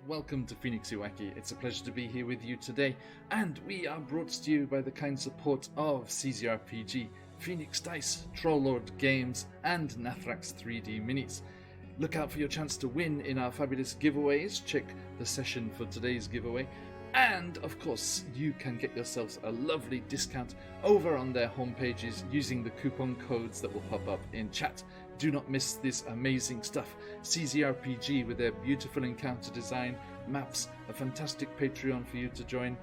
welcome to QuestJunkiesUK. It's a pleasure to be here with you today, and we are brought to you by the kind support of CZRPG, Phoenix Dice, Trollord Games, and Nathrax 3D Minis. Look out for your chance to win in our fabulous giveaways. Check the session for today's giveaway. And, of course, you can get yourselves a lovely discount over on their homepages using the coupon codes that will pop up in chat. Do not miss this amazing stuff. CZRPG with their beautiful encounter design, maps, a fantastic Patreon for you to join.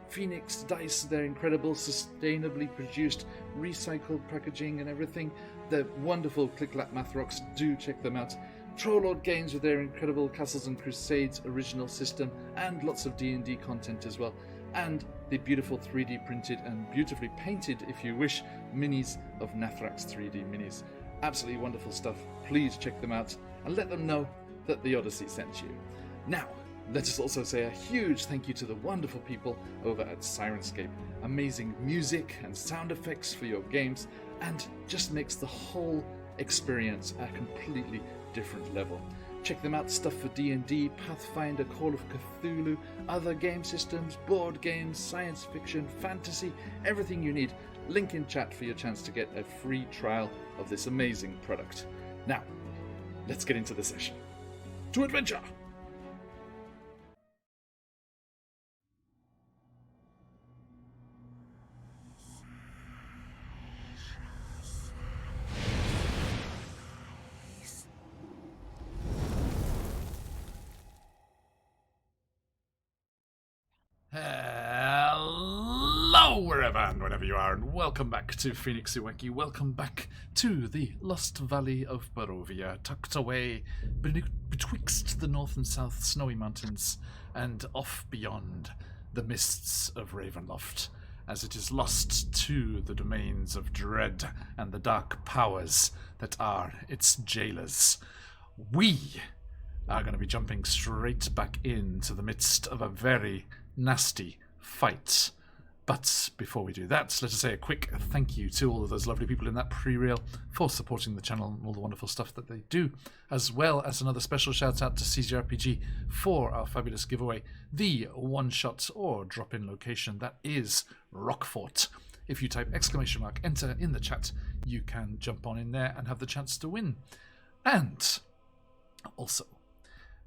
Phoenix Dice, their incredible, sustainably produced, recycled packaging and everything. The wonderful Click-Clap Math Rocks, do check them out. Trollord Games with their incredible Castles and Crusades original system and lots of D&D content as well. And the beautiful 3D printed and beautifully painted, if you wish, minis of Nathrax 3D minis. Absolutely wonderful stuff. Please check them out and let them know that the Odyssey sent you. Now, let us also say a huge thank you to the wonderful people over at Sirenscape. Amazing music and sound effects for your games, and just makes the whole experience a completely different level. Check them out, stuff for D&D, Pathfinder, Call of Cthulhu, other game systems, board games, science fiction, fantasy, everything you need. Link in chat for your chance to get a free trial of this amazing product. Now, let's get into the session. To adventure! Hello, wherever and whenever you are, and welcome back to QuestJunkiesUK. Welcome back to the Lost Valley of Barovia, tucked away betwixt the north and south snowy mountains and off beyond the mists of Ravenloft, as it is lost to the domains of dread and the dark powers that are its jailers. We are going to be jumping straight back into the midst of a very nasty fight. But before we do that, let us say a quick thank you to all of those lovely people in that pre-reel for supporting the channel and all the wonderful stuff that they do, as well as another special shout out to CZRPG for our fabulous giveaway, the one-shot or drop-in location that is Rockfort. If you type ! Enter in the chat, you can jump on in there and have the chance to win. And also,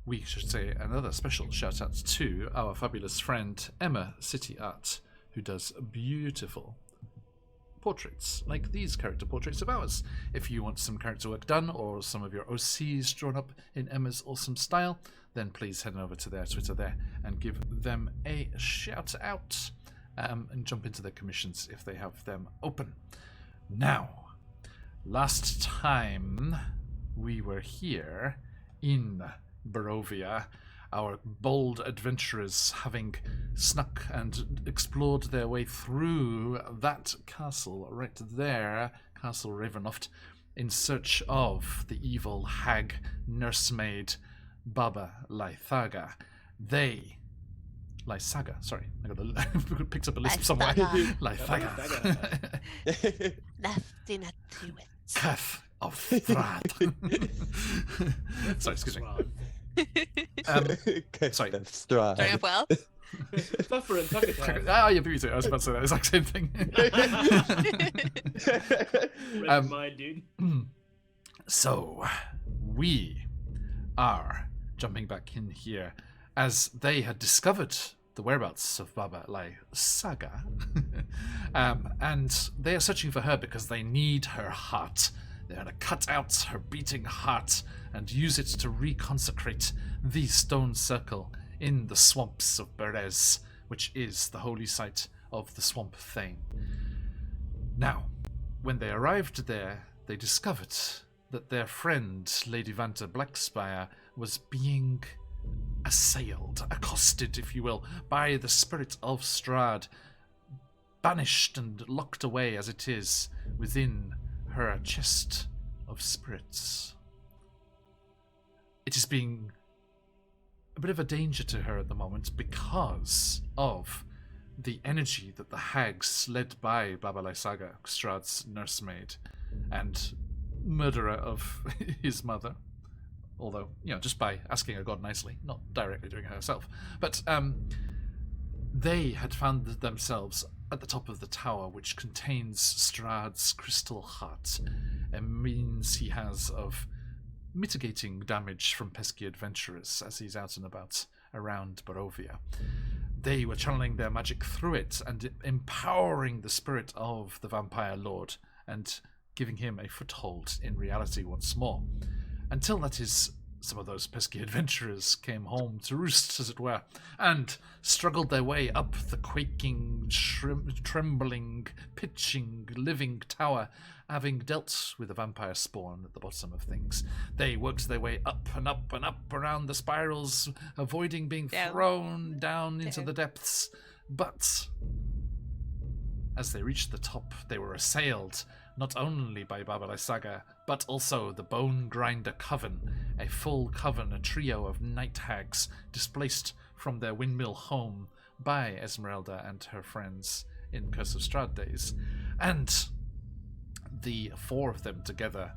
we should say another special shout out to our fabulous friend Emma City Art, who does beautiful portraits like these character portraits of ours. If you want some character work done or some of your OCs drawn up in Emma's awesome style, then please head over to their Twitter there and give them a shout out, and jump into their commissions if they have them open. Now, last time we were here in Barovia, our bold adventurers having snuck and explored their way through that castle right there, Castle Ravenloft, in search of the evil hag nursemaid Baba Lysaga. Lysaga, sorry, I picked up a lisp somewhere. Lysaga. Nothing to do with Cuff of Thrad. Sorry, excuse me. Sorry. Doing well. Tougher and tougher. Yeah, beat me to it. I was about to say that exact same thing. Red mind, dude. So, we are jumping back in here as they had discovered the whereabouts of Baba Lysaga. And they are searching for her because they need her heart. They're going to cut out her beating heart and use it to reconsecrate the stone circle in the swamps of Berez, which is the holy site of the Swamp Thane. Now, when they arrived there, they discovered that their friend, Lady Vanta Blackspire, was being assailed, accosted, if you will, by the spirit of Strahd, banished and locked away as it is within her chest of spirits. It is being a bit of a danger to her at the moment because of the energy that the hags led by Baba Lysaga, Strahd's nursemaid and murderer of his mother, although, just by asking her god nicely, not directly doing it herself. But they had found themselves at the top of the tower, which contains Strahd's crystal heart, a means he has of mitigating damage from pesky adventurers as he's out and about around Barovia. They were channeling their magic through it and empowering the spirit of the vampire lord and giving him a foothold in reality once more. Until, that is, some of those pesky adventurers came home to roost, as it were, and struggled their way up the quaking, trembling, pitching, living tower, having dealt with the vampire spawn at the bottom of things. They worked their way up and up and up around the spirals, avoiding being thrown down into the depths. But as they reached the top, they were assailed not only by Baba Lysaga, but also the Bone Grinder Coven, a full coven, a trio of night hags displaced from their windmill home by Esmeralda and her friends in Curse of Strahd days. And the four of them together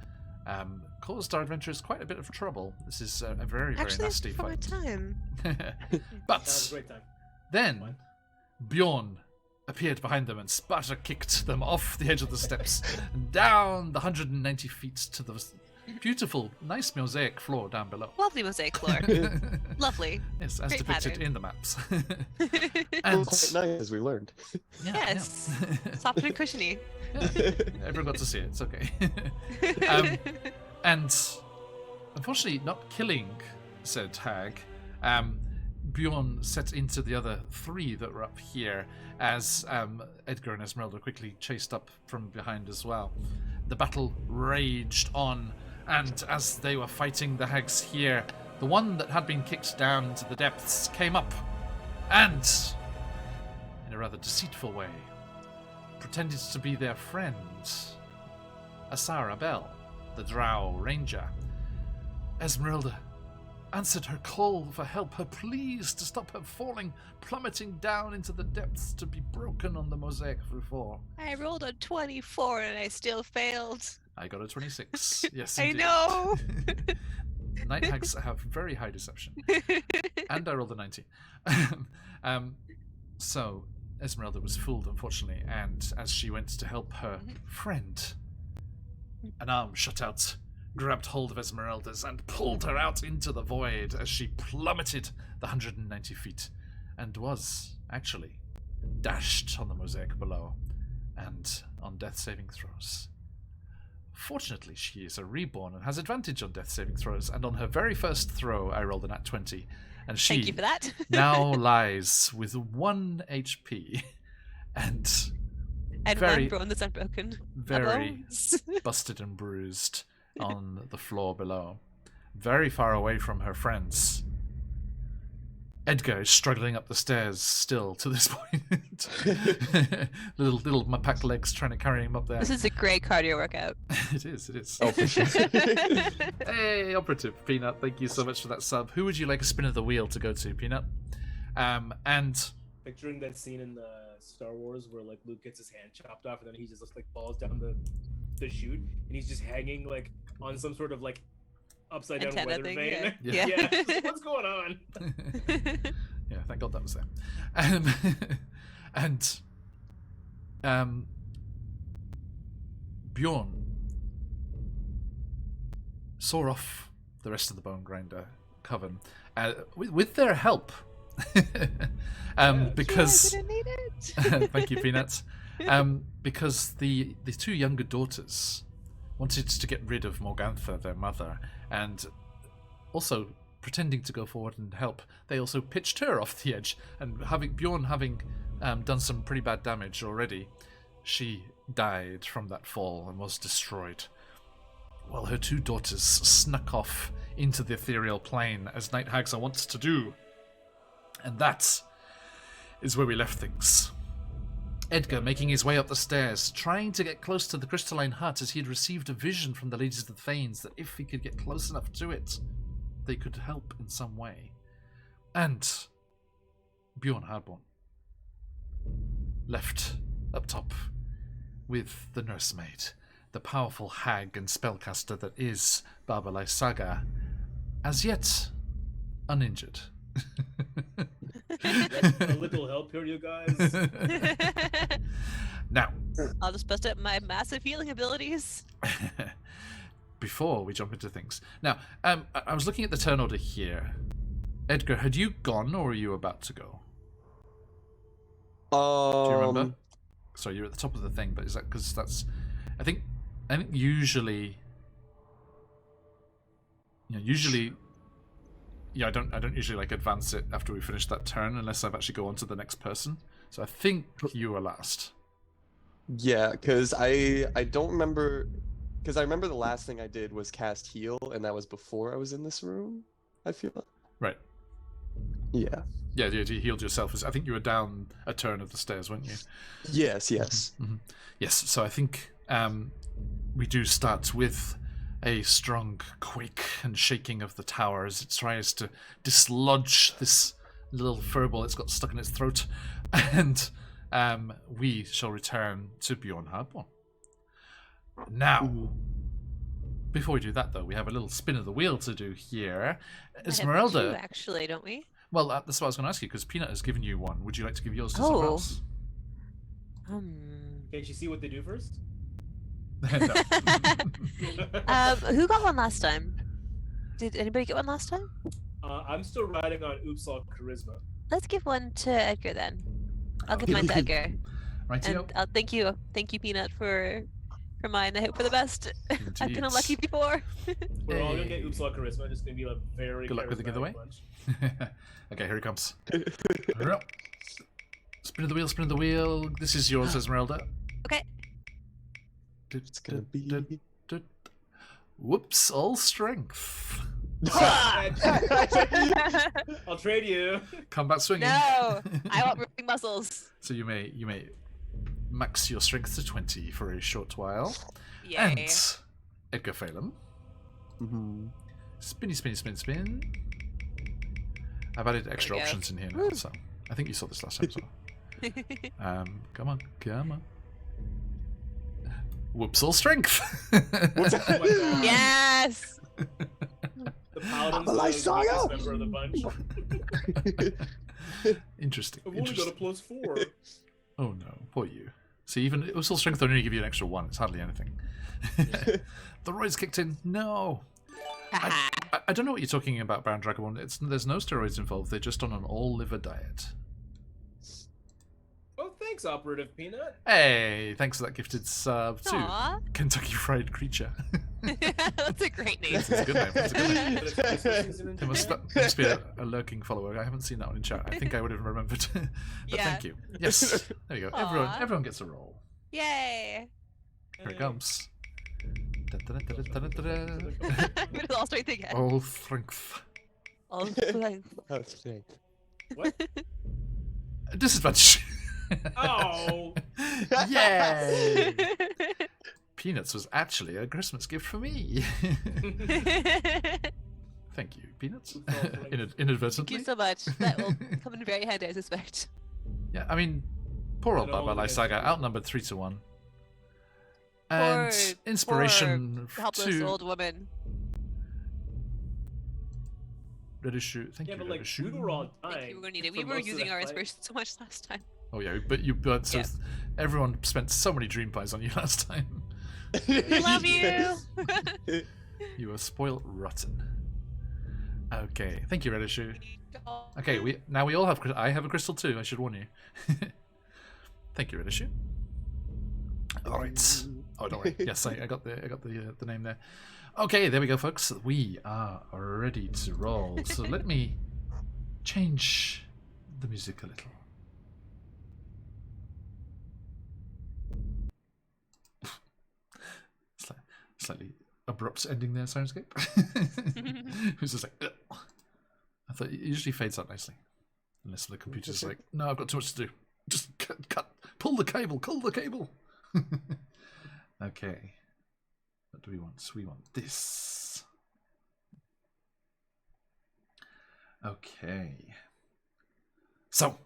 caused our adventurers quite a bit of trouble. This is a very, very nasty fight. Time. But Great time. then Bjorn appeared behind them and Sparta kicked them off the edge of the steps and down the 190 feet to the beautiful, nice mosaic floor down below. Lovely mosaic floor. Lovely. Yes, as Great depicted pattern. in the maps. And quite nice, as we learned. Yes. Soft and cushiony. Yeah. Everyone got to see it. It's okay. And unfortunately, not killing said hag, Bjorn set into the other three that were up here as Edgar and Esmeralda quickly chased up from behind as well. The battle raged on, and as they were fighting the hags here, the one that had been kicked down into the depths came up and, in a rather deceitful way, pretended to be their friend, Asara Bell, the Drow Ranger. Esmeralda answered her call for help, her pleas to stop her falling, plummeting down into the depths to be broken on the mosaic floor. I rolled a 24 and I still failed. I got a 26. Yes, I indeed. know. Night hags have very high deception. And I rolled a 19. So Esmeralda was fooled, unfortunately, and as she went to help her friend, an arm shot out, grabbed hold of Esmeralda's and pulled her out into the void as she plummeted the 190 feet and was, actually, dashed on the mosaic below and on death saving throws. Fortunately, she is a reborn and has advantage on death saving throws, and on her very first throw, I rolled a nat 20, and she Thank you for that. now lies with 1 HP and One bone that's unbroken. very Bones. busted and bruised on the floor below, very far away from her friends. Edgar is struggling up the stairs still to this point. little my packed legs trying to carry him up there. This is a great cardio workout. It is. Oh, for sure. Hey, Operative Peanut, thank you so much for that sub. Who would you like a spin of the wheel to go to, Peanut? And Picturing that scene in the Star Wars where like Luke gets his hand chopped off and then he just like falls down the chute and he's just hanging like on some sort of like upside down Antenna weather thing, vane. yeah. Yeah. Just, what's going on? yeah, thank God that was there. And Bjorn saw off the rest of the Bone Grinder Coven with their help. Because I didn't need it. thank you, Peanuts. Because the two younger daughters wanted to get rid of Morgantha, their mother, and also pretending to go forward and help, they also pitched her off the edge. And Bjorn having done some pretty bad damage already, she died from that fall and was destroyed. While her two daughters snuck off into the ethereal plane, as night hags are wont to do. And that is where we left things. Edgar making his way up the stairs, trying to get close to the crystalline hut, as he had received a vision from the Ladies of the Fanes that if he could get close enough to it, they could help in some way. And Bjorn Hardborn, left up top with the nursemaid, the powerful hag and spellcaster that is Baba Lysaga, as yet uninjured. A little help here, you guys. Now, I'll just bust up my massive healing abilities. before we jump into things. Now, I was looking at the turn order here. Edgar, had you gone or were you about to go? Do you remember? Sorry, you're at the top of the thing, but is that because that's... I think usually... Yeah, I don't usually like advance it after we finish that turn unless I've actually go on to the next person. So I think you were last. Yeah, because I don't remember, because I remember the last thing I did was cast heal, and that was before I was in this room. I feel like. Right. Yeah. Yeah, you healed yourself. I think you were down a turn of the stairs, weren't you? Yes. Yes. Mm-hmm. Yes. So I think we do start with a strong quake and shaking of the tower as it tries to dislodge this little furball it's got stuck in its throat, and we shall return to Bjorn Harbor. Now, before we do that, though, we have a little spin of the wheel to do here. Esmeralda, I have 2, actually, don't we? well, that's what I was going to ask you, because Peanut has given you one. Would you like to give yours to someone else? Can you see what they do first? Who got one last time? Did anybody get one last time? I'm still riding on Oopsal Charisma. Let's give one to Edgar then. I'll give mine to Edgar. Right, And I'll thank you, Peanut, for mine. I hope for the best. I've been unlucky before. We're all gonna get Oopsal Charisma. Just gonna be a very good luck with the giveaway. bunch. Okay, here it comes. Spin of the wheel, spin of the wheel. This is yours, Esmeralda. Okay. It's gonna be. Whoops! All strength. I'll trade you. Combat swinging. No, I want ripping muscles. So you may max your strength to 20 for a short while. Yay. And Edgar Phelan. Mm-hmm. Spinny, spinny, spin, spin. I've added extra options in here now, so I think you saw this last time as well. Come on. Whoops! All strength. Oh my God. Yes. The paladin's the weakest member of the bunch. Interesting. I've only got a +4. Oh no, poor you. See, even it was all strength. They only give you an extra 1. It's hardly anything. The roids kicked in. No. I don't know what you're talking about, Baron Dragon. There's no steroids involved. They're just on an all-liver diet. Oh, thanks, Operative Peanut. Hey, thanks for that gifted sub too. Aw. Kentucky Fried Creature. That's a great name. It's a good name. It's a good name. It There must be a lurking follower. I haven't seen that one in chat. I think I would have remembered. But Yeah. thank you. Yes. There you go. Aw. Everyone gets a roll. Yay. Here it comes. With all strength again. All strength. All strength. What? Disadvantage. Oh. Yay! Peanuts was actually a Christmas gift for me. Thank you, Peanuts. Inadvertently. Thank you so much. That will come in very handy, I suspect. Yeah, I mean, poor old It all Baba is. Lysaga, outnumbered 3-1. And Poor- inspiration Poor helpless to old woman. Redishu. Thank Yeah, you, but like Redishu. we were all Thank dying. you. We're gonna need it. for We were most of using that our fight. inspiration so much last time. Oh yeah, but Yeah. everyone spent so many dream pies on you last time. We love you. You were spoilt rotten. Okay, thank you, Redishu. Okay, we all have. I have a crystal too. I should warn you. Thank you, Redishu. All right. Oh, don't worry. Yes, I got the name there. Okay, there we go, folks. We are ready to roll. So let me change the music a little. Slightly abrupt ending there, Sirenscape. It was just like, ugh. I thought it usually fades out nicely. Unless the computer's like, no, I've got too much to do. Just cut. Pull the cable. Okay. What do we want? So we want this. Okay. So,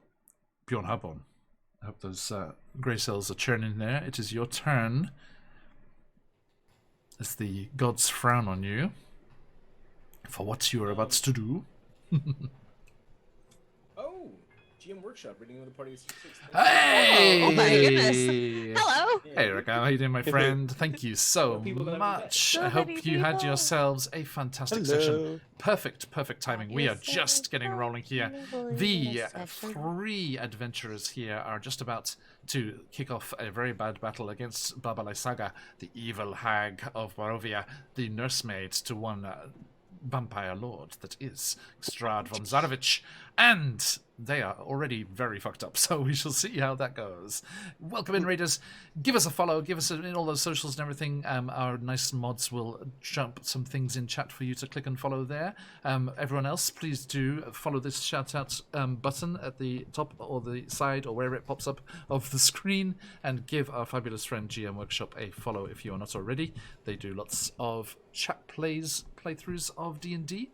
Bjorn Harbon. I hope those grey cells are churning there. It is your turn. As the gods frown on you. for what you are about to do. Oh, GM Workshop, reading with the party. Hey! Oh my goodness. Hello. Hey, Rick, how you doing, my friend? Thank you so much. So I hope many you had people. yourselves a fantastic session. Perfect timing. We are just getting rolling here. The 3 adventurers here are just about to kick off a very bad battle against Baba Saga, the evil hag of Barovia, the nursemaid to one vampire lord that is Strad von Zarovich, and they are already very fucked up, so we shall see how that goes. Welcome in, raiders. Give us a follow, give us in all those socials and everything. Our nice mods will jump some things in chat for you to click and follow there. Everyone else, please do follow this shout out button at the top or the side or wherever it pops up of the screen, and give our fabulous friend GM Workshop a follow if you are not already. They do lots of chat playthroughs of D&D.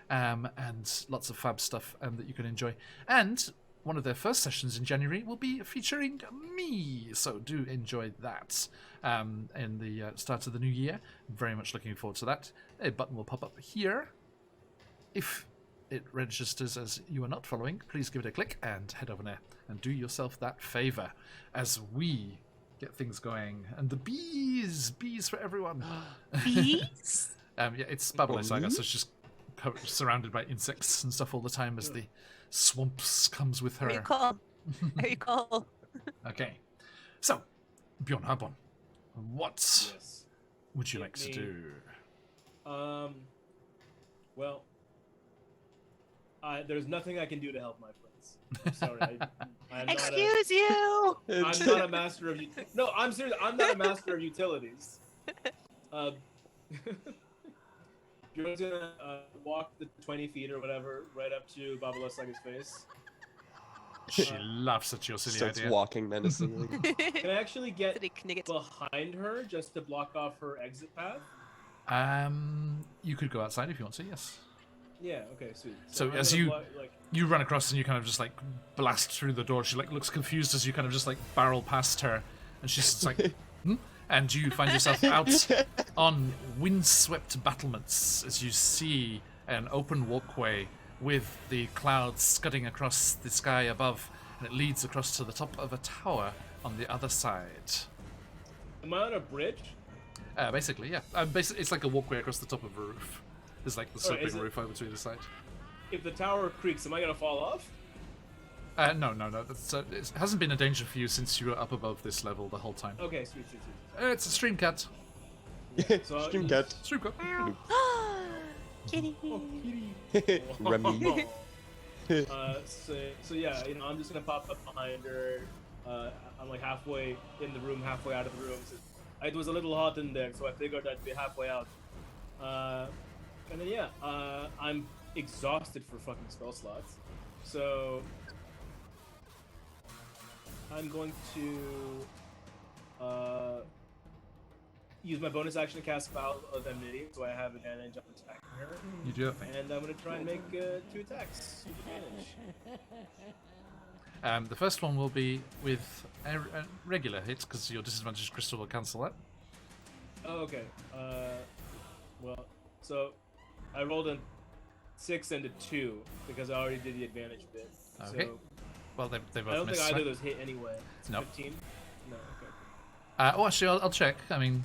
And lots of fab stuff that you can enjoy. And one of their first sessions in January will be featuring me, so do enjoy that in the start of the new year. Very much looking forward to that. A button will pop up here. If it registers as you are not following, please give it a click and head over there and do yourself that favor as we get things going. And the bees for everyone. Bees? Yeah, it's Barovia Saga, so it's just surrounded by insects and stuff all the time as the swamps comes with her. Very cool. Very cool. Okay, so Bjorn Harbon, what would you like to do? Well, there's nothing I can do to help my friends. I'm sorry. I'm Excuse you. I'm not a master of. No, I'm serious. I'm not a master of utilities. You're gonna walk the 20 feet or whatever right up to Baba Saga's face. She laughs at your silly Starts idea. walking menacingly. Can I actually get Knigget. behind her just to block off her exit path? You could go outside if you want to. Yes. Yeah. Okay. Sweet. So I'm as gonna you like, you run across and you kind of just like blast through the door. She like looks confused as you kind of just like barrel past her, and she's just like, hmm? And you find yourself out on windswept battlements as you see an open walkway with the clouds scudding across the sky above, and it leads across to the top of a tower on the other side. am I on a bridge? Basically, yeah. Basically, it's like a walkway across the top of a roof. There's like the sloping roof over to either side. If the tower creaks, am I gonna fall off? No. That's, it hasn't been a danger for you since you were up above this level the whole time. Okay. Sweet. It's a stream cat. So Stream cat. Stream cat. Kitty. Oh, kitty. Remy. So yeah, I'm just gonna pop up behind her. I'm like halfway in the room, halfway out of the room. So it was a little hot in there, so I figured I'd be halfway out. And then yeah, I'm exhausted for fucking spell slots, so I'm going to use my bonus action to cast Foul of Enmity, so I have advantage on attacking her. You do that thing. And I'm going to try and make 2 attacks with advantage. The first one will be with a regular hit, because your disadvantage crystal will cancel that. Oh, okay. Well, so I rolled a 6 and a 2 because I already did the advantage bit. Okay. So Well, they both I don't miss. think either right? of those hit anyway. It's Nope. 15? No, okay. Oh, actually, I'll check. I mean,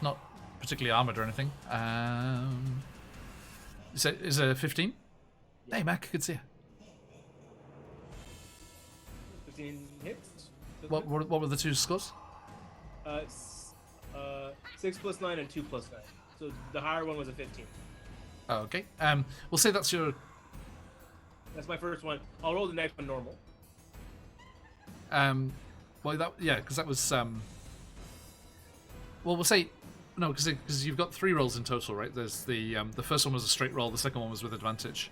not particularly armored or anything. Is it 15? Yeah. Hey, Mac, good to see you. 15 hits? What were the 2 scores? 6 plus 9 and 2 plus 9. So the higher one was a 15. Oh, okay. We'll say that's your. That's my first one. I'll roll the next one normal. Well, because that was. Well, we'll say no, because you've got 3 rolls in total, right? There's the first one was a straight roll. The second one was with advantage.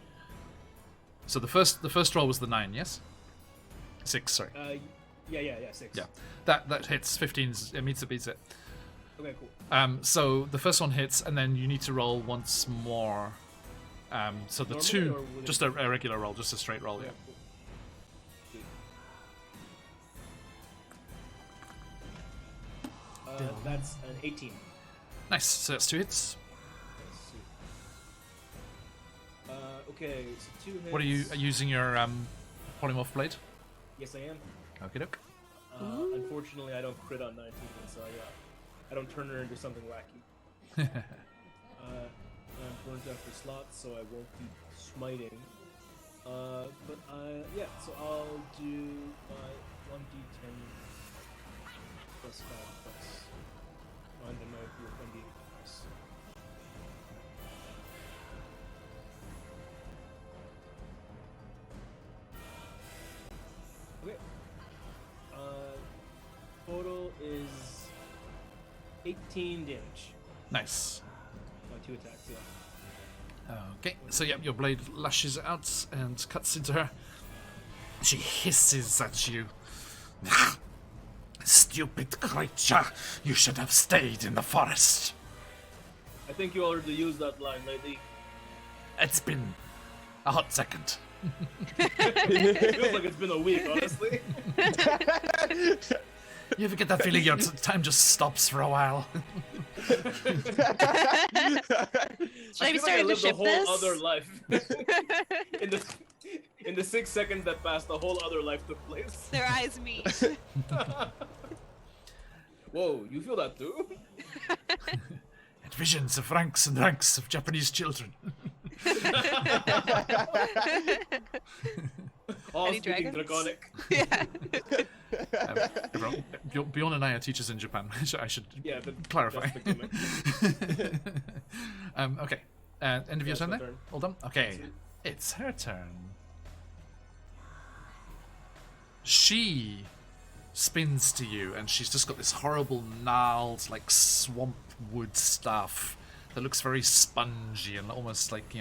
So the first roll was the 9, yes. 6, sorry. Yeah, 6. Yeah, that hits. 15. It meets it, beats it. Okay, cool. So the first one hits, and then you need to roll once more. So the Normally, 2, or would it- just a regular roll, just a straight roll, yeah. Okay, cool. Sweet. That's an 18. Nice. So that's 2 hits. Okay, so 2 hits. What are you using your polymorph blade? Yes, I am. Okay, doke. Unfortunately, I don't crit on 19, so I don't turn her into something wacky. I'm burnt after slots, so I won't be smiting. Yeah, so I'll do my 1d10 plus 5 plus. And then my 1d8 plus. Okay. Total is 18 damage. Nice. My 2 attacks, yeah. Okay, so yeah, your blade lashes out and cuts into her. She hisses at you. Stupid creature! You should have stayed in the forest. I think you already used that line, lady. It's been a hot second. It feels like it's been a week, honestly. You ever get that feeling your time just stops for a while? Should I be starting to ship whole this? other life. in the 6 seconds that passed, the whole other life took place. Their eyes meet. Whoa, you feel that too? And visions of ranks and ranks of Japanese children. All Any speaking dragons? draconic. Yeah. Everyone, Bjorn and I are teachers in Japan. I should Yeah, clarify. that's the gimmick. Okay. End of your That's turn my there? turn. All done? Okay. That's it. It's her turn. She spins to you, and she's just got this horrible gnarled, like, swamp wood stuff that looks very spongy and almost like,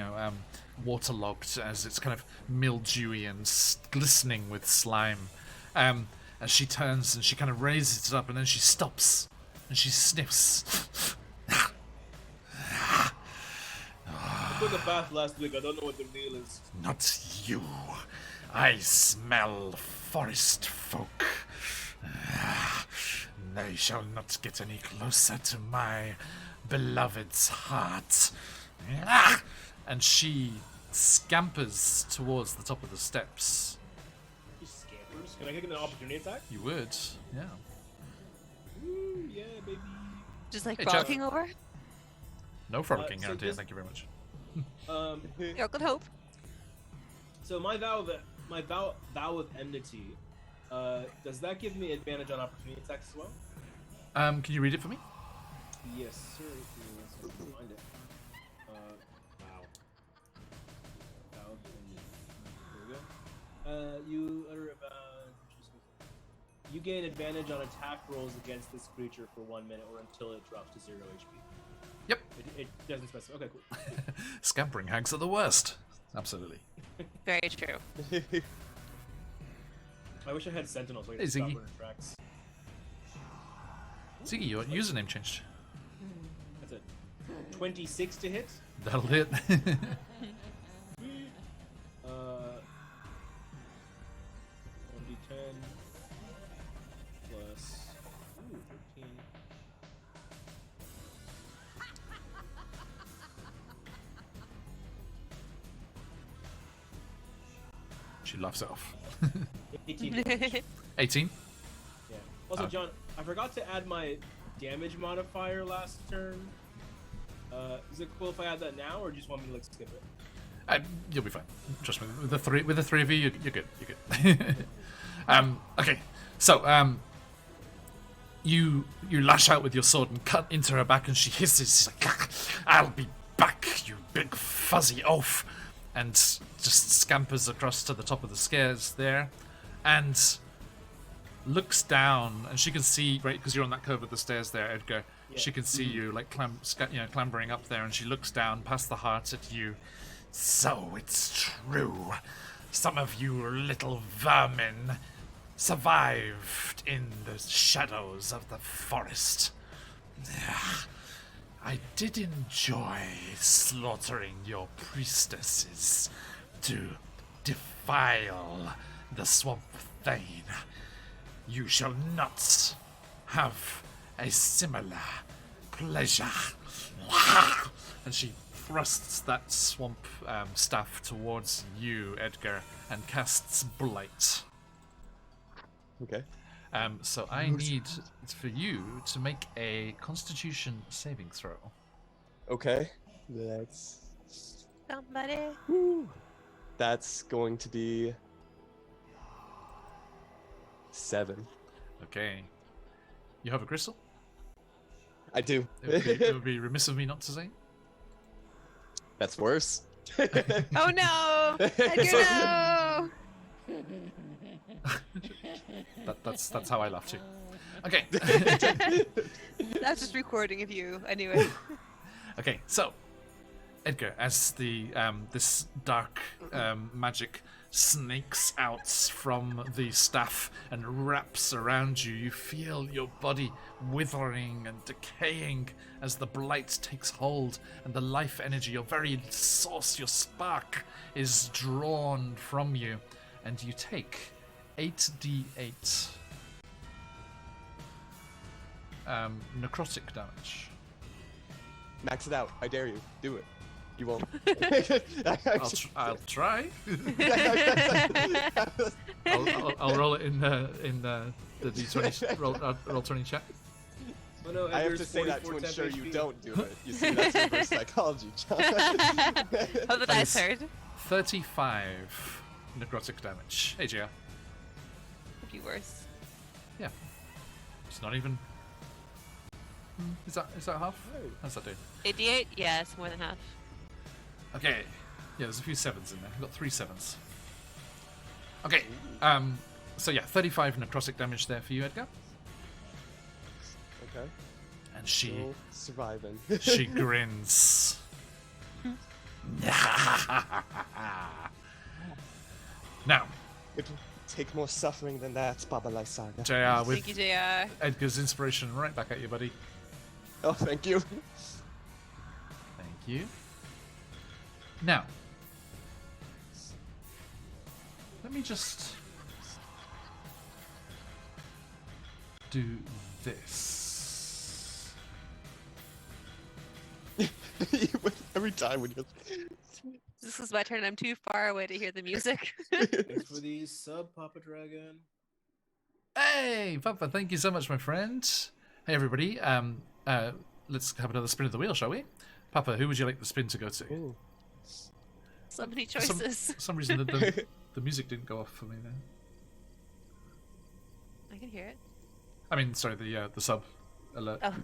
waterlogged, as it's kind of mildewy and glistening with slime. As she turns and she kind of raises it up, and then she stops and she sniffs. I took a bath last week, I don't know what the deal is. Not you. I smell forest folk. They shall not get any closer to my beloved's heart. And she scampers towards the top of the steps. You scampers. Can I get an opportunity attack? You would, yeah. Ooh, yeah, baby. Just like Hey, Jeff. frolicking over? No frolicking so guarantee, just- thank you very much. Your good hope. So my vow of enmity, does that give me advantage on opportunity attacks as well? Can you read it for me? Yes, sir. Give me one second to find it. Vow. Vow of enmity. There we go. You utter about. You gain advantage on attack rolls against this creature for 1 minute or until it drops to 0 HP. Yep. It doesn't specify. Okay, cool. Scampering hags are the worst. Absolutely. Very true. I wish I had Sentinel so I Hey, could stop Ziggy. her in her tracks. Ziggy, your username changed. That's it. 26 to hit. That'll hit. 1d10 plus 13. She laughs it off. 18. 18? Yeah. Also, Oh. John, I forgot to add my damage modifier last turn. Is it cool if I add that now, or do you just want me to like skip it? You'll be fine. Trust me. With the three of you, you're good. You're good. Okay. So, you lash out with your sword and cut into her back, and she hisses. She's like, "I'll be back, you big fuzzy oaf!" And just scampers across to the top of the stairs there, and looks down, and she can see, right, because you're on that curve of the stairs there, Edgar. Yeah. She can see you like clambering up there, and she looks down past the heart at you. So it's true. Some of you little vermin survived in the shadows of the forest. I did enjoy slaughtering your priestesses to defile the swamp thane. You shall not have a similar pleasure. And she thrusts that swamp staff towards you, Edgar, and casts Blight. Okay. So I need for you to make a Constitution saving throw. Okay. That's Somebody. that's going to be 7. Okay. You have a crystal? I do. It would be remiss of me not to say. That's worse. Oh no! Edgar, no! That's how I laugh too. Okay. That's just recording of you, anyway. Okay, so Edgar, as the this dark magic snakes out from the staff and wraps around you, you feel your body withering and decaying as the blight takes hold, and the life energy, your very source, your spark, is drawn from you, and you take 8d8 necrotic damage. Max it out. I dare you. Do it. You won't. I'll try. I'll roll it in the d20 roll 20 check. Oh, no, I have Edgar's to say that to 44 ensure temp you HP. don't do it. You see, that's reverse psychology, John. Oh, the dice heard. 35 necrotic damage. Hey, JR. Could be worse. Yeah. It's not even. Is that half? How's that do? 88? Yeah, it's more than half. Okay. Yeah, there's a few 7s in there. I've got 3 7s. Okay. So yeah, 35 necrotic damage there for you, Edgar. Okay. And she Still surviving. she grins. Now, It will take more suffering than that, Baba Lysaga. JR, with Thank you, JR. Edgar's inspiration right back at you, buddy. Oh, thank you. Thank you. Now, let me just do this. Every time when you This is my turn. I'm too far away to hear the music. Thanks for the sub, Papa Dragon. Hey, Papa, thank you so much, my friend. Hey, everybody. Let's have another spin of the wheel, shall we? Papa, who would you like the spin to go to? Ooh. So many choices. For some reason, the music didn't go off for me there. I can hear it. I mean, sorry, the sub alert. Oh.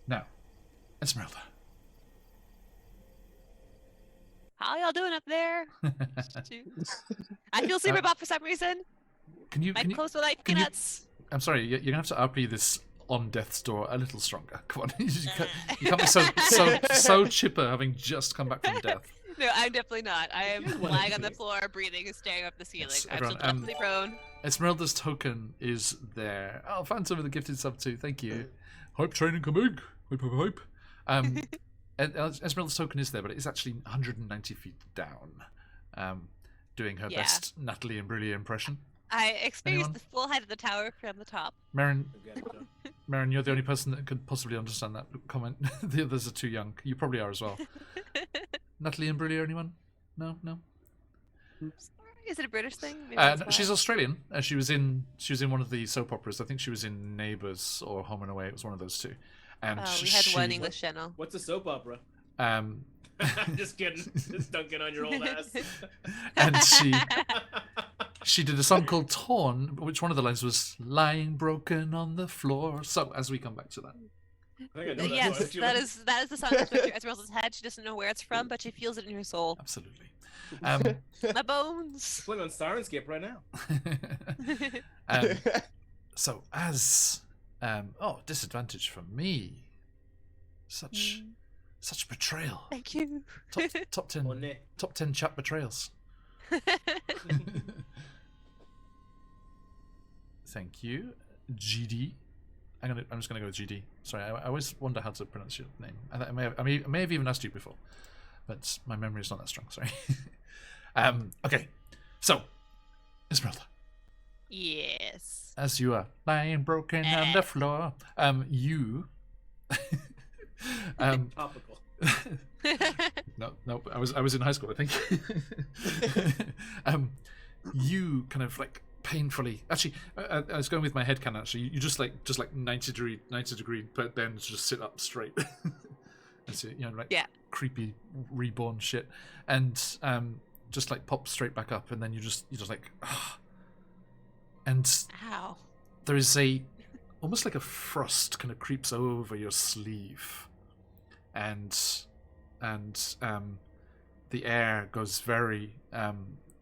Now, Esmeralda. How y'all doing up there? I feel super buff for some reason. Can you? My clothes were like can you- peanuts. I'm sorry, you're gonna have to RP this on death's door a little stronger. Come on, you can't be so chipper having just come back from death. No, I'm definitely not. I am lying on the floor, breathing and staring up the ceiling. Yes, I'm still everyone, definitely prone. Esmeralda's token is there. Oh, Phantom with the gifted sub too. Thank you. Hype training coming. Hype. Esmeralda's token is there, but it is actually 190 feet down. Doing her Yeah. best Natalie and Imbruglia impression. I experienced Anyone? the full height of the tower from the top. Marin, Again, John. Marin, you're the only person that could possibly understand that comment. The others are too young. You probably are as well. Natalie and Imbruglia, anyone? No. Is it a British thing? Maybe No, that's she's why. Australian. She was in one of the soap operas. I think she was in Neighbours or Home and Away. It was one of those two. And Oh, we had one English channel. What's a soap opera? Um, I'm just kidding. Just dunking on your old ass. and she did a song called Torn, which one of the lines was lying broken on the floor. So as we come back to that, I think I know that Yes, one. that is the song that's going through Esmeralda's head. She doesn't know where it's from, but she feels it in her soul. absolutely. My bones. Playing on Sirenscape right now. So as disadvantage for me. Such betrayal. Thank you. Top 10 Oh, Nick. top 10 chat betrayals. Thank you, GD. I'm just gonna go with GD. Sorry, I always wonder how to pronounce your name. I may have even asked you before, but my memory is not that strong. Sorry. Okay, so Esmeralda, Yes. as you are lying broken on the floor, you Topical. No, I was in high school, I think. You kind of like painfully. Actually, I was going with my head canon. Actually, you just like 90 degree, but then just sit up straight. That's it, creepy reborn shit, and just like pop straight back up, and then you're just like, and Ow. there is almost like a frost kind of creeps over your sleeve, and the air goes very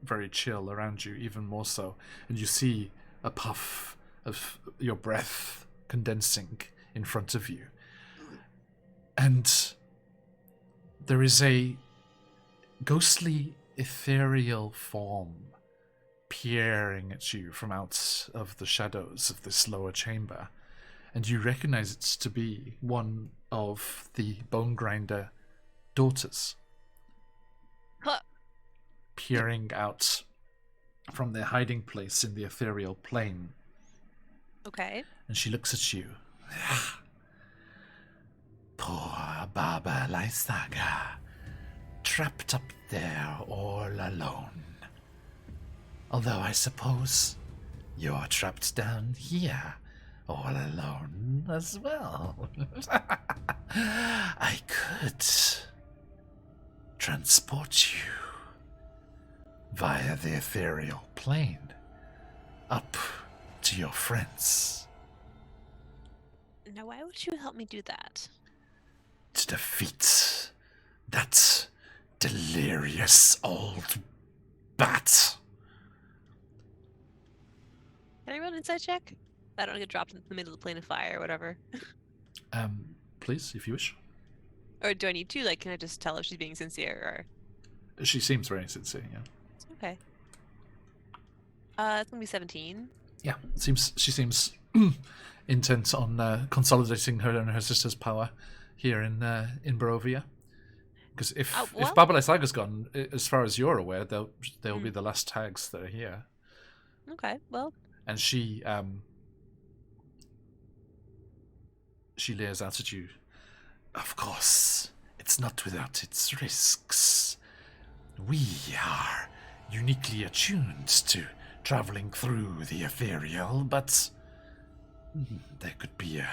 very chill around you, even more so, and you see a puff of your breath condensing in front of you, and there is a ghostly ethereal form peering at you from out of the shadows of this lower chamber, and you recognize it to be one of the Bone Grinder daughters. Huh. Peering out from their hiding place in the ethereal plane. Okay. And she looks at you. Poor Baba Lysaga, trapped up there all alone. Although I suppose you're trapped down here all alone as well. I could transport you via the ethereal plane up to your friends. Now, why would you help me do that? To defeat that delirious old bat. Can I roll an insight check? I don't want to get dropped in the middle of the plane of fire or whatever. Please, if you wish. Or do I need to? Like, can I just tell if she's being sincere or? She seems very sincere, yeah. Okay. It's gonna be 17. Yeah, she seems intent on consolidating her and her sister's power here in Barovia. Because if Baba Lysaga's gone, as far as you're aware, they'll be the last tags that are here. Okay, well. And she leers out at you. Of course, it's not without its risks. We are uniquely attuned to traveling through the ethereal, but there could be a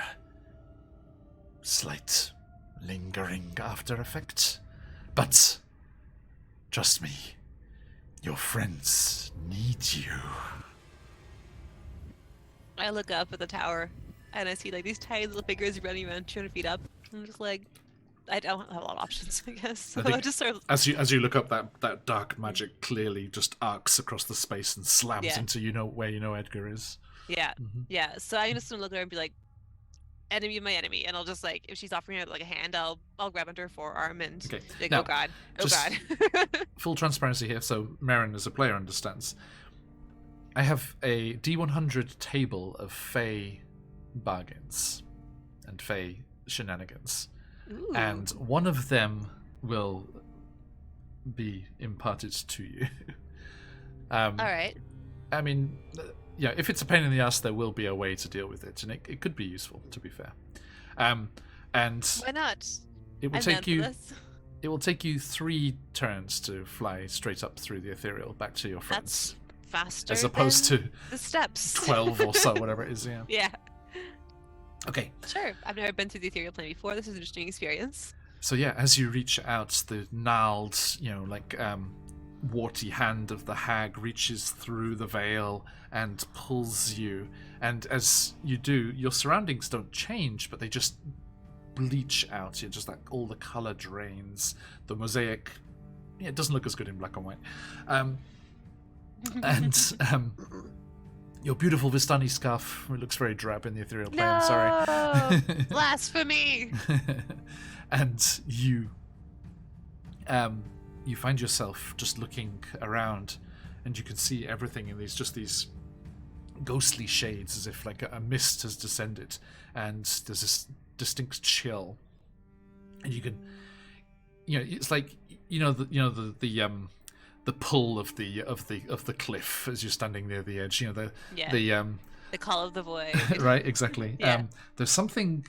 slight lingering after effect. But trust me, your friends need you. I look up at the tower and I see like these tiny little figures running around 200 feet up. I'm just like, I don't have a lot of options, I guess. So I just sort of... as you look up, that dark magic clearly just arcs across the space and slams into where Edgar is. Yeah, yeah. So I'm just gonna look at her and be like, enemy of my enemy, and I'll just like, if she's offering her like a hand, I'll grab onto her forearm and like, now, oh god. Full transparency here, so Marin as a player understands. I have a D100 table of Fey bargains and Fey shenanigans. Ooh. And one of them will be imparted to you. All right. I mean, if it's a pain in the ass, there will be a way to deal with it, and it could be useful, to be fair. And why not? It will take you 3 turns to fly straight up through the ethereal back to your friends. That's faster as opposed to the steps. 12 or so, whatever it is. Yeah. Yeah. Okay. Sure. I've never been through the ethereal plane before. This is an interesting experience. So yeah, as you reach out, the gnarled, warty hand of the hag reaches through the veil and pulls you. And as you do, your surroundings don't change, but they just bleach out. You're just like all the color drains. The mosaic, it doesn't look as good in black and white. Your beautiful Vistani scarf, it looks very drab in the ethereal plane, no! Sorry. Blasphemy! And you find yourself just looking around, and you can see everything in these ghostly shades, as if like a mist has descended, and there's this distinct chill. And you can, it's like the pull of the cliff as you're standing near the edge. The call of the void. Right, exactly. Yeah. There's something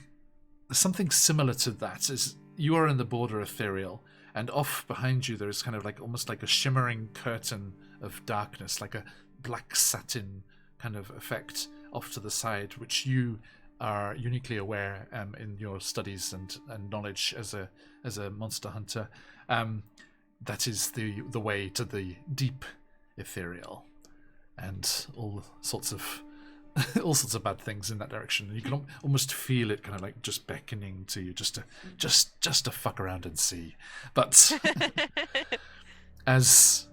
something similar to that is you are in the border ethereal, and off behind you there is kind of like almost like a shimmering curtain of darkness, like a black satin kind of effect off to the side, which you are uniquely aware in your studies and knowledge as a monster hunter. That is the way to the deep ethereal, and all sorts of bad things in that direction. You can almost feel it kind of like just beckoning to you, just to fuck around and see. But as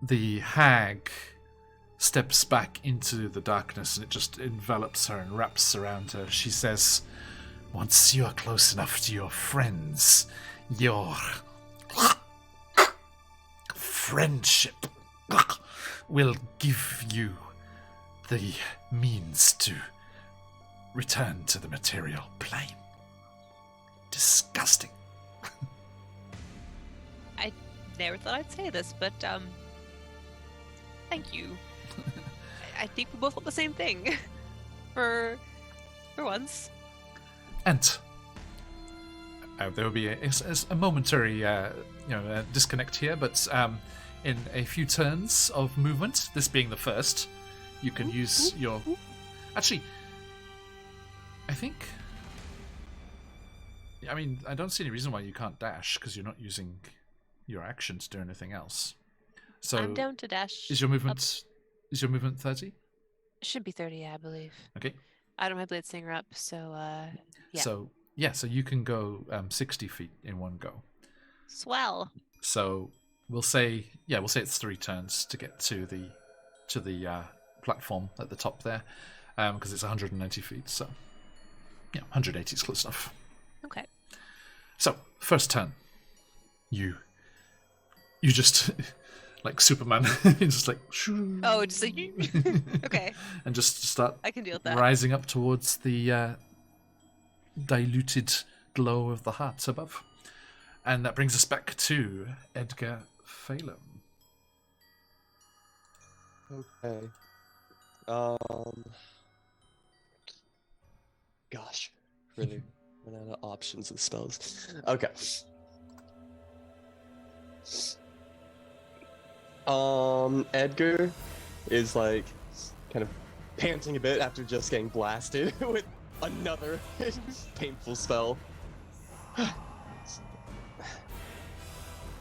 the hag steps back into the darkness and it just envelops her and wraps around her, she says, "Once you are close enough to your friends, your friendship will give you the means to return to the material plane." Disgusting. I never thought I'd say this, but thank you. I think we both want the same thing. For once. And there will be a momentary disconnect here, but in a few turns of movement, this being the first, you can use your... Actually, I think... I mean, I don't see any reason why you can't dash, because you're not using your action to do anything else. So I'm down to dash. Is your movement 30? Should be 30, I believe. Okay. I don't have Blade Singer up, so yeah. So you can go 60 feet in one go. Swell. So we'll say it's 3 turns to get to the platform at the top there, because it's 190 feet. So 180 is close enough. Okay. So first turn, you just like Superman, just like shoo. Oh, just like okay. And just start I can deal with that. rising up towards the diluted glow of the heart above. And that brings us back to Edgar Phelan. Okay. Gosh, really run out of options of spells. Okay. Edgar is like kind of panting a bit after just getting blasted with another painful spell.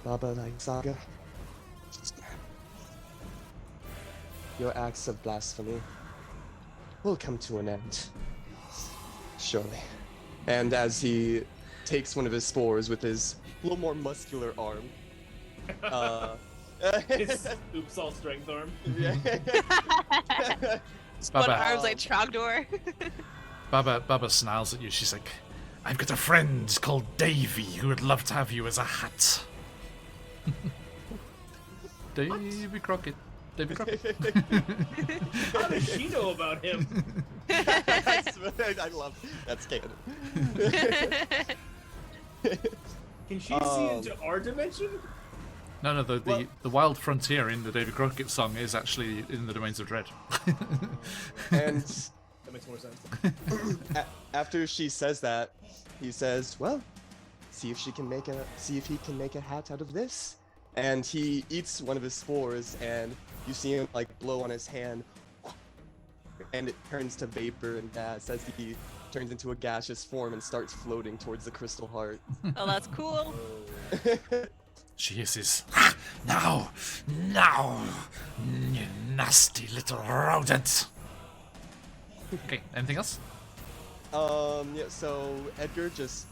Baba like Saga. Your acts of blasphemy will come to an end. Surely. And as he takes one of his spores with his little more muscular arm, His oops all strength arm. Split arms like Trogdor. Baba snarls at you. She's like, "I've got a friend called Davy who would love to have you as a hat." Davy Crockett. Davy Crockett. How does she know about him? I love that's canon. Can she see into our dimension? No, the wild frontier in the Davy Crockett song is actually in the Domains of Dread. And That makes more sense. after she says that, he says, "Well, see if he can make a hat out of this." And he eats one of his spores, and you see him like blow on his hand, and it turns to vapor and gas as he turns into a gaseous form and starts floating towards the crystal heart. Oh, that's cool. She hisses, Now, you nasty little rodent." Okay, anything else? Yeah, so Edgar just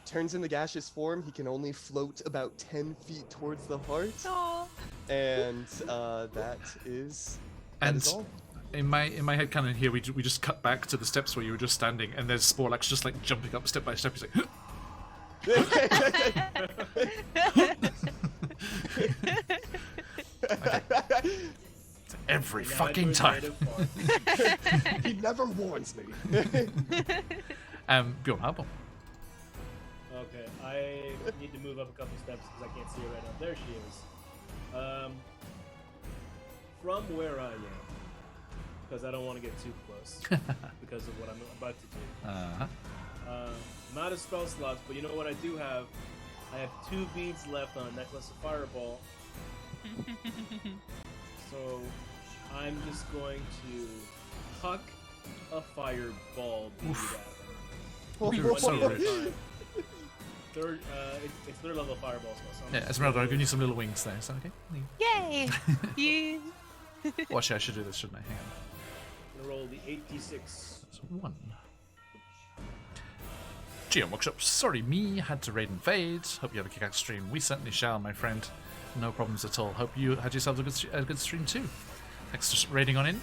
turns into gaseous form. He can only float about 10 feet towards the heart. Aw. And that is all. In my head canon here, we just cut back to the steps where you were just standing, and there's Sporlax just like jumping up step by step. He's like, every fucking time. He never warns me. Bjorn Harbo. Okay, I need to move up a couple steps because I can't see her right now. There she is. From where I am, because I don't want to get too close because of what I'm about to do. I'm out of spell slots, but you know what I do have? I have 2 beads left on Necklace of Fireball. So I'm just going to huck a fireball bead at him. You're so One at a rich. time. It's 3rd level fireball spell. So Yeah, Esmeralda, I'll give you some little wings there. Is that okay? Yay! You. Well, actually, I should do this, shouldn't I? Hang on. I'm gonna roll the 8d6. That's 1. Geom Workshop, sorry me, had to raid and fade. Hope you have a kick-ass stream. We certainly shall, my friend. No problems at all. Hope you had yourselves a good stream too. Thanks for raiding on in.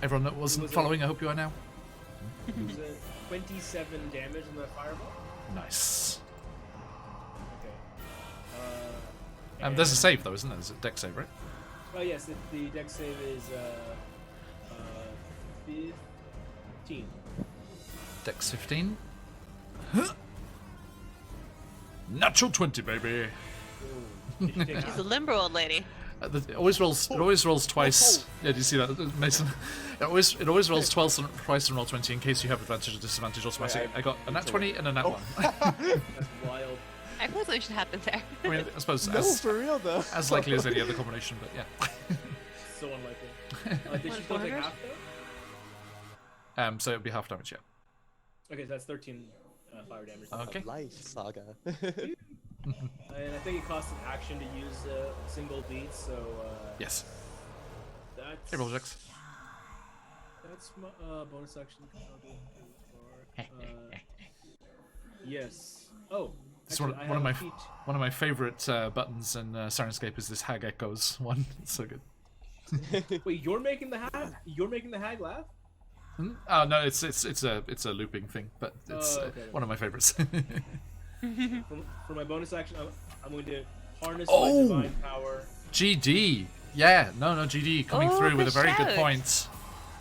Everyone that wasn't following, I hope you are now. It was a 27 damage in the fireball. Nice. Okay. There's a save though, isn't there? There's a deck save, right? Oh yes, the deck save is 15. Dex 15. Huh. Natural 20, baby. Did you take She's a limber old lady. It always rolls. It always rolls twice. Yeah, do you see that, Mason? It always rolls twice and roll 20 in case you have advantage or disadvantage automatically. I got a nat 20 and a nat 1. That's wild. I feel something should happen there. I mean, I suppose No, for real though. as likely as any other combination, but yeah. So unlikely. Did she still take half though? So it'd be half damage, yeah. Okay, so that's 13 fire damage. Okay. Life saga. And I think it costs an action to use a single beat, so Yes. that's Hey, Rolljax. that's my bonus action. Yes. Oh. It's Actually, I have a feat. one of my favorite buttons in Sirenscape is this Hag Echoes one. It's so good. Wait, you're making the hag? You're making the hag laugh? Oh no, it's a looping thing, but it's Okay. one of my favorites. For my bonus action, I'm going to harness Oh! my divine power. GD. Yeah, no, GD coming Oh, through with a good very good shout. point.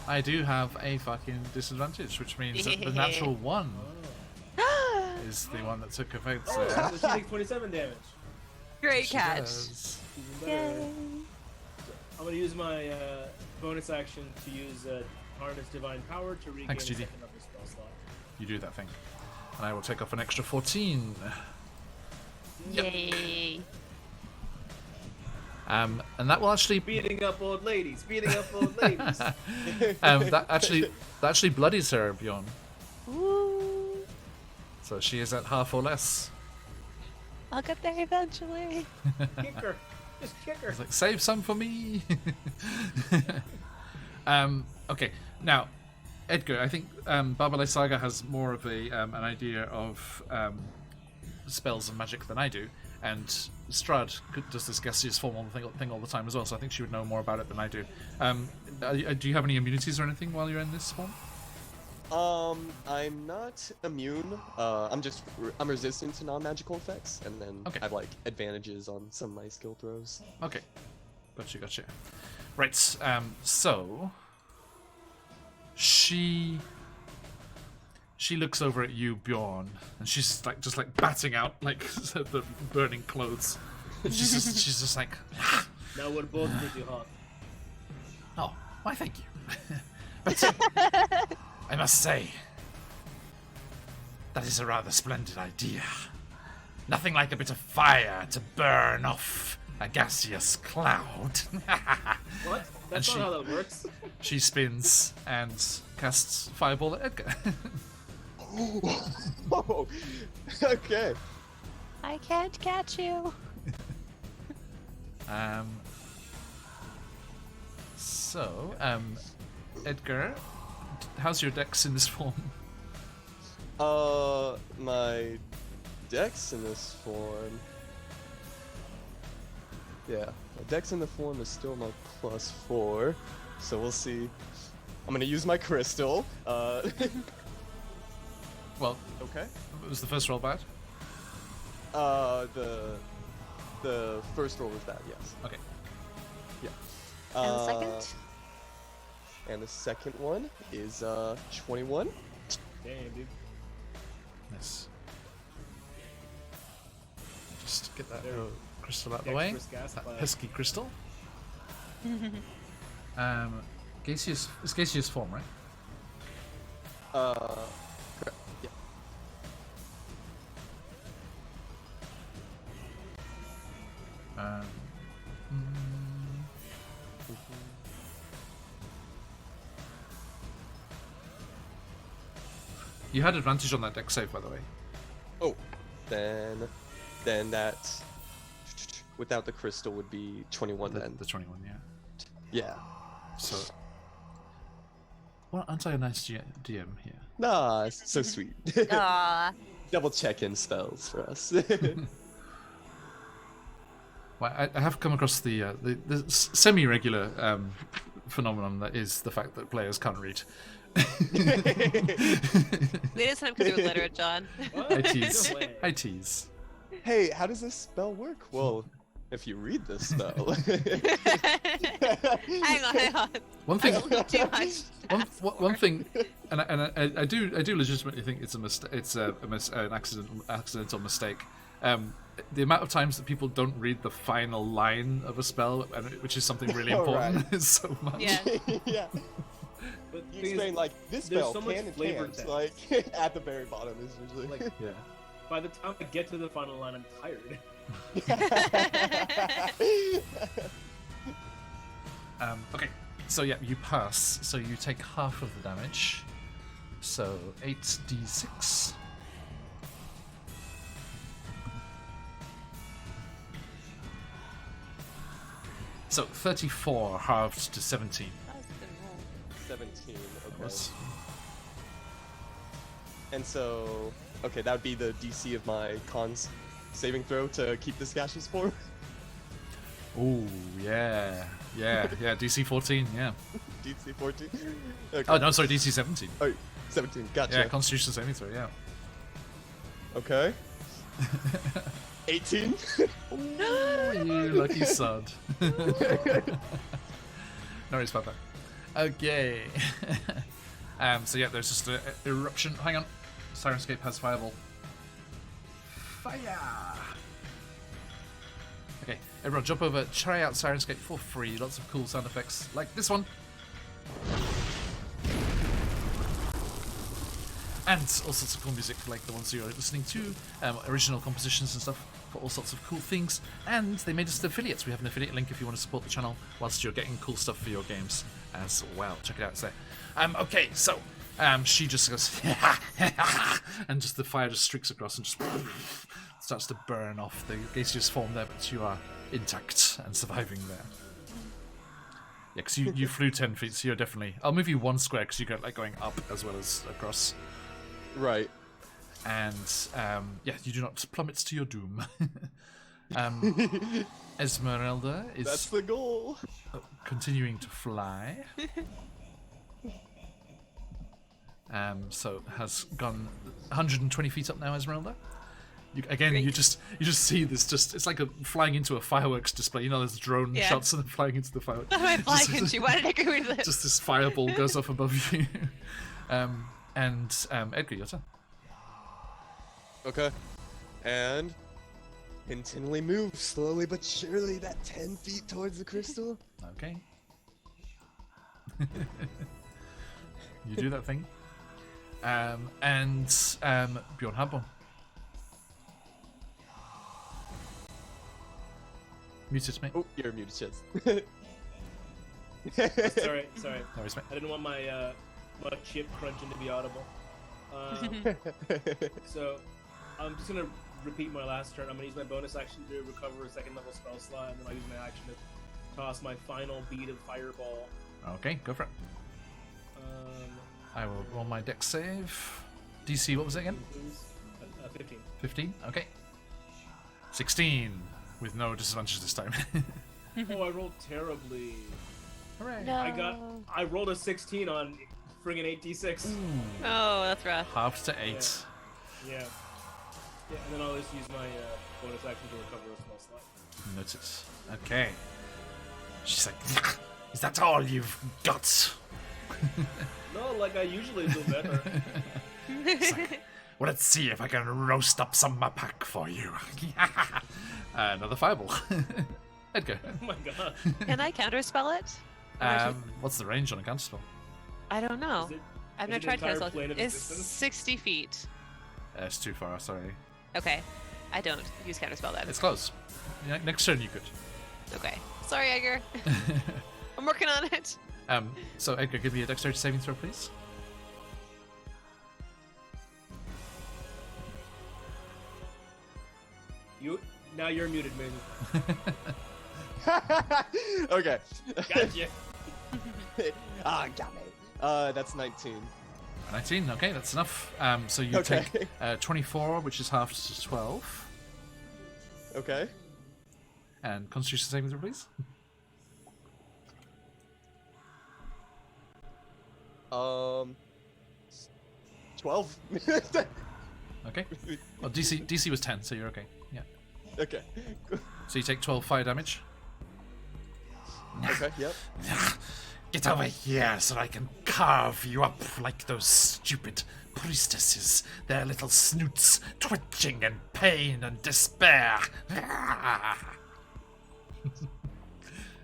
I do have a fucking disadvantage, which means that the natural 1 is the one that took effect. So Oh, so she takes 27 damage. Great she catch. does. Even better. I'm going to use my bonus action to use harness divine power to regain Thanks, a GD. second of the spell slot. You do that thing. And I will take off an extra 14. Yay. And that will actually Beating up old ladies. Beating up old ladies. that actually bloodies her, Bjorn. Woo. So she is at half or less. I'll get there eventually. Kick her. Just kick her. It's like, save some for me. Okay, now, Edgar, I think Babale Saga has more of an idea of spells and magic than I do, and Strahd does this gaseous form thing all the time as well, so I think she would know more about it than I do. Do you have any immunities or anything while you're in this form? I'm not immune. I'm resistant to non-magical effects, and then Okay. I have like advantages on some of my skill throws. Okay, gotcha. Right, so she looks over at you, Bjorn, and she's like just like batting out like the burning clothes. And she's just like, Now we're both pretty hot. oh, why thank you. But I must say, that is a rather splendid idea. Nothing like a bit of fire to burn off a gaseous cloud. What? That's And not how that works. She spins and casts Fireball at Edgar. Oh, okay. I can't catch you. So, Edgar, how's your dex in this form? My dex in this form. Yeah, my dex in the form is still my +4, so we'll see. I'm gonna use my crystal. Well, Okay. was the first roll bad? The first roll was bad, yes. Okay. Yeah. And the second? And the second one is 21. Damn, dude. Nice. Just get that There. crystal out of the way. Dexterous gas That fire. pesky crystal. Gaseous, it's gaseous form, right? You had advantage on that deck save, by the way. Oh, then that without the crystal would be 21 then. The 21, yeah. Yeah. So, well, aren't I a nice DM here? Nah, it's so sweet. Aw. Double check-in spells for us. Well, I have come across the semi-regular phenomenon that is the fact that players can't read. They did something because you were literate, John. What? I tease. No way. I tease. Hey, how does this spell work? Well, if you read this spell. Hang on. One thing. A little too much. One thing, and I do legitimately think it's an accidental mistake. The amount of times that people don't read the final line of a spell, which is something really important, Right. is so much. Yeah. Yeah. But You thing is, explain like this there's spell so much can and flavor can't, text. like at the very bottom is usually. like, Yeah. by the time I get to the final line, I'm tired. Okay, so yeah, you pass. So you take half of the damage. So 8d6. So 34 halved to 17. That was a good roll. 17. Okay. Was- And so, okay, that would be the DC of my cons saving throw to keep this gaseous form. Ooh, yeah. DC 14, yeah. DC 14. Okay. Oh no, sorry, DC 17. Oh, 17. Gotcha. Yeah, Constitution saving throw, yeah. Okay. 18. You lucky sod. No worries about that. Okay. So yeah, there's just an eruption. Hang on. Sirenscape has fireball. Fire! Okay, everyone jump over, try out Sirenscape for free. Lots of cool sound effects like this one. And all sorts of cool music like the ones you're listening to, original compositions and stuff for all sorts of cool things. And they made us affiliates. We have an affiliate link if you want to support the channel whilst you're getting cool stuff for your games as well. Check it out, it's there. Okay, so she just goes and just the fire just streaks across and just starts to burn off the gaseous form there, but you are intact and surviving there. Yeah, because you flew 10 feet, so you're definitely... I'll move you one square because you go like going up as well as across. Right. And yeah, you do not plummet to your doom. Esmeralda is That's the goal. continuing to fly. So has gone 120 feet up now, Esmeralda. You Great. just see this. It's like flying into a fireworks display. You know, there's drone Yeah. shots and then flying into the fireworks. Why am I flying into you? Why did I agree with this? Just this fireball goes off above you. Edgar, your turn. Okay. And continually move slowly but surely that 10 feet towards the crystal. Okay. You do that thing. Bjorn Harborn. Muted, mate. Oh, you're muted, Chance. sorry. No worries, mate. I didn't want my chip crunching to be audible. So I'm just gonna repeat my last turn. I'm gonna use my bonus action to recover a second level spell slot, and then I'll use my action to toss my final bead of fireball. Okay, go for it. I will roll my dex save. DC, what was it again? 15. 15? Okay. 16, with no disadvantage this time. Oh, I rolled terribly. Hooray. No. I rolled a 16 on friggin' 8d6. Oh, that's rough. Half to 8. Yeah, and then I'll just use my bonus action to recover a small slot. Noted. Okay. She's like, is that all you've got? No, like I usually do better. Well, let's see if I can roast up some pack for you. Another fireball. Edgar. Oh my god. Can I counterspell it? What's the range on a counterspell? I don't know. Is it- I've is never it tried the entire counterspell. plane of It's existence? 60 feet. It's too far, sorry. Okay. I don't use counterspell then. It's close. Yeah, next turn you could. Okay. Sorry, Edgar. I'm working on it. So Edgar, give me a dexterity saving throw, please. Now you're muted, man. Okay. Gotcha. Got me. That's 19. 19. Okay, that's enough. So you Okay. take 24, which is half to 12. Okay. And Constitution saving throw, please. 12. Okay. Well, DC was 10, so you're okay. Yeah. Okay. So you take 12 fire damage. Okay. Yep. Get over here so I can carve you up like those stupid priestesses, their little snoots twitching in pain and despair.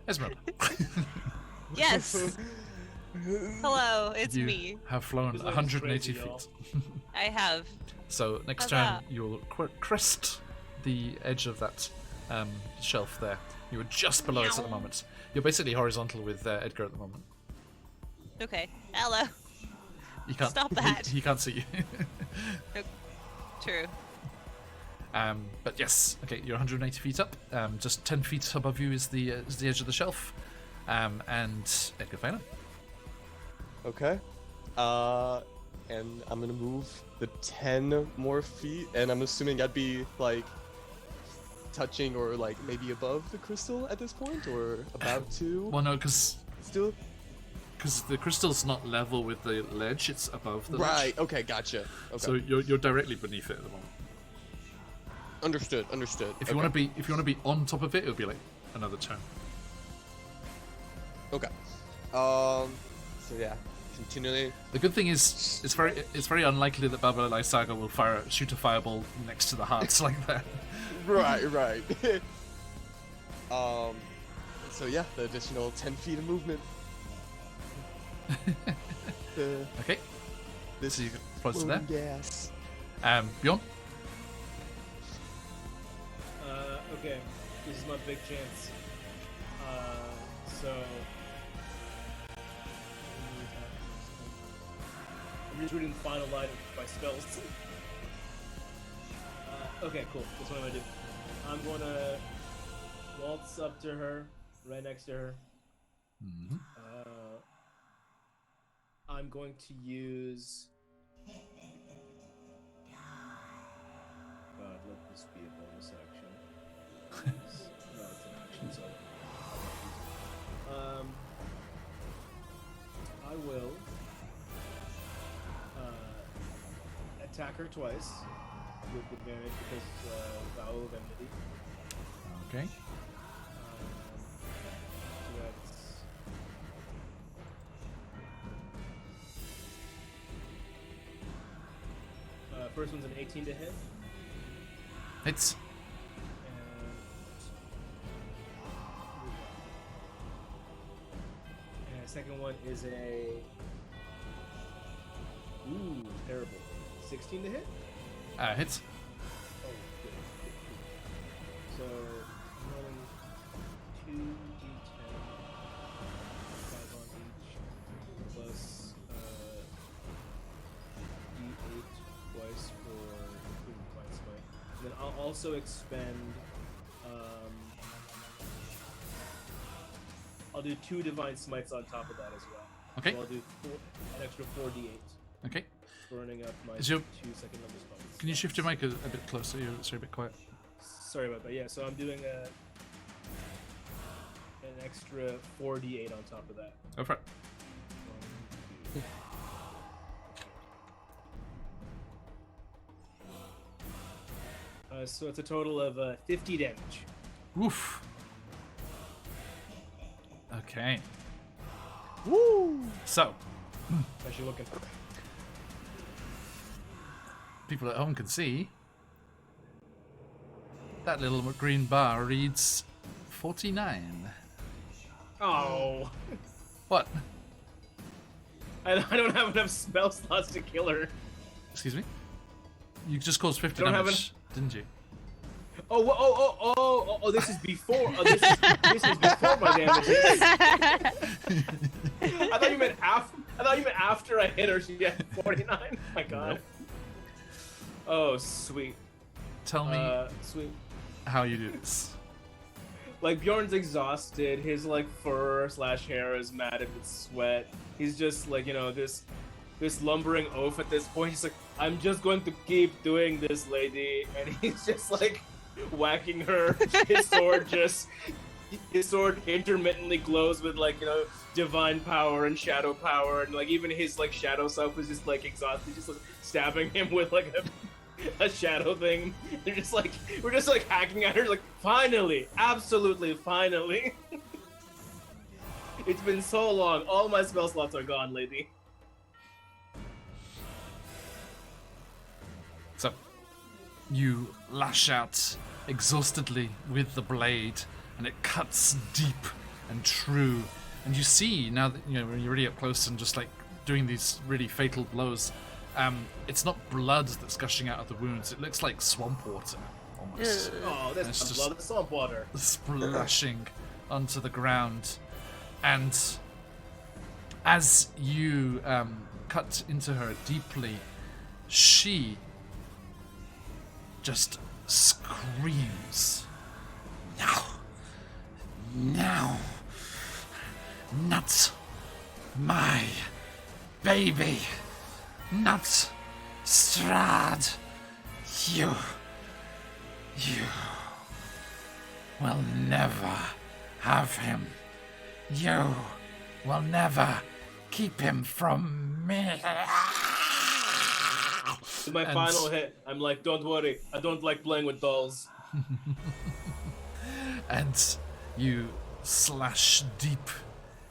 Esmeralda, Yes. Hello, it's you me. have flown This looks 180 crazy, y'all. feet. I have. So next How's turn, that? you'll crest the edge of that shelf there. You are just below it at the Meow. moment. You're basically horizontal with Edgar at the moment. Okay. Hello. You can't Stop that. He can't see you. True. But yes, okay, you're 180 feet up. Just 10 feet above you is the edge of the shelf. And Edgar Fana. Okay. And I'm gonna move the 10 more feet, and I'm assuming I'd be like touching or like maybe above the crystal at this point, or about to. Well, no, because Still. the crystal's not level with the ledge; it's above the ledge. Right. Okay. Gotcha. Okay. So you're directly beneath it at the moment. Understood. Understood. If you want to be on top of it, it'll be like another turn. Okay. So yeah, continually. The good thing is, it's very unlikely that Babylon Saga will shoot a fireball next to the hearts like that. Right. Right. So yeah, the additional 10 feet of movement. Okay. This So you close to there. gas. Bjorn. Okay, this is my big chance. So I'm just reading the final line of my spells. Okay, cool. That's what I'm gonna do. I'm gonna waltz up to her, right next to her. Mm-hmm. I'm going to use. God, let this be a bonus action. No, it's an action, so. I will attack her twice with advantage because Vow of Enmity. Okay. So that's. First one's an 18 to hit. Hits. And second one is a. Ooh, terrible. 16 to hit? Hits. Oh, good. So, I'm rolling 2d10. 5 on each. Plus d8 twice for improving Divine Smite. And then I'll also expend. I'll do 2 Divine Smites on top of that as well. Okay. So I'll do an extra 4d8. Okay. Burning up my Is your- 2 second level spells. Can you shift your mic a bit closer? You're a bit quiet. Sorry about that. Yeah, so I'm doing an extra 4d8 on top of that. Go for it. 1, 2. So it's a total of 50 damage. Woof. Okay. Woo! So, Actually looking. people at home can see that little green bar reads 49. Oh, What? I don't have enough spell slots to kill her. Excuse me? You just caused 50 Don't have damage, didn't you? Oh! This is before. This is before my damage. I thought you meant after I hit her. She had 49. My God. Nope. Oh, sweet. Tell me, Sweet. how you do this. Like Bjorn's exhausted, his like fur / hair is matted with sweat. He's just like, you know, this lumbering oaf at this point. He's like, I'm just going to keep doing this, lady, and he's just like whacking her. His sword intermittently glows with like, you know, divine power and shadow power, and like even his like shadow self is just like exhausted, just like stabbing him with like a shadow thing. They're just like, we're just like hacking at her, like, finally, absolutely finally. It's been so long. All my spell slots are gone, lady. So, you lash out exhaustedly with the blade, and it cuts deep and true. And you see, now that you know when you're really up close and just like doing these really fatal blows, it's not blood that's gushing out of the wounds. It looks like swamp water, almost. Oh, that's It's not just- blood, that's swamp water. Splashing onto the ground. And as you cut into her deeply, she just screams. No, not my baby, not Strahd. You will never have him. You will never keep him from me. With my And- final hit, I'm like, don't worry, I don't like playing with dolls. And you slash deep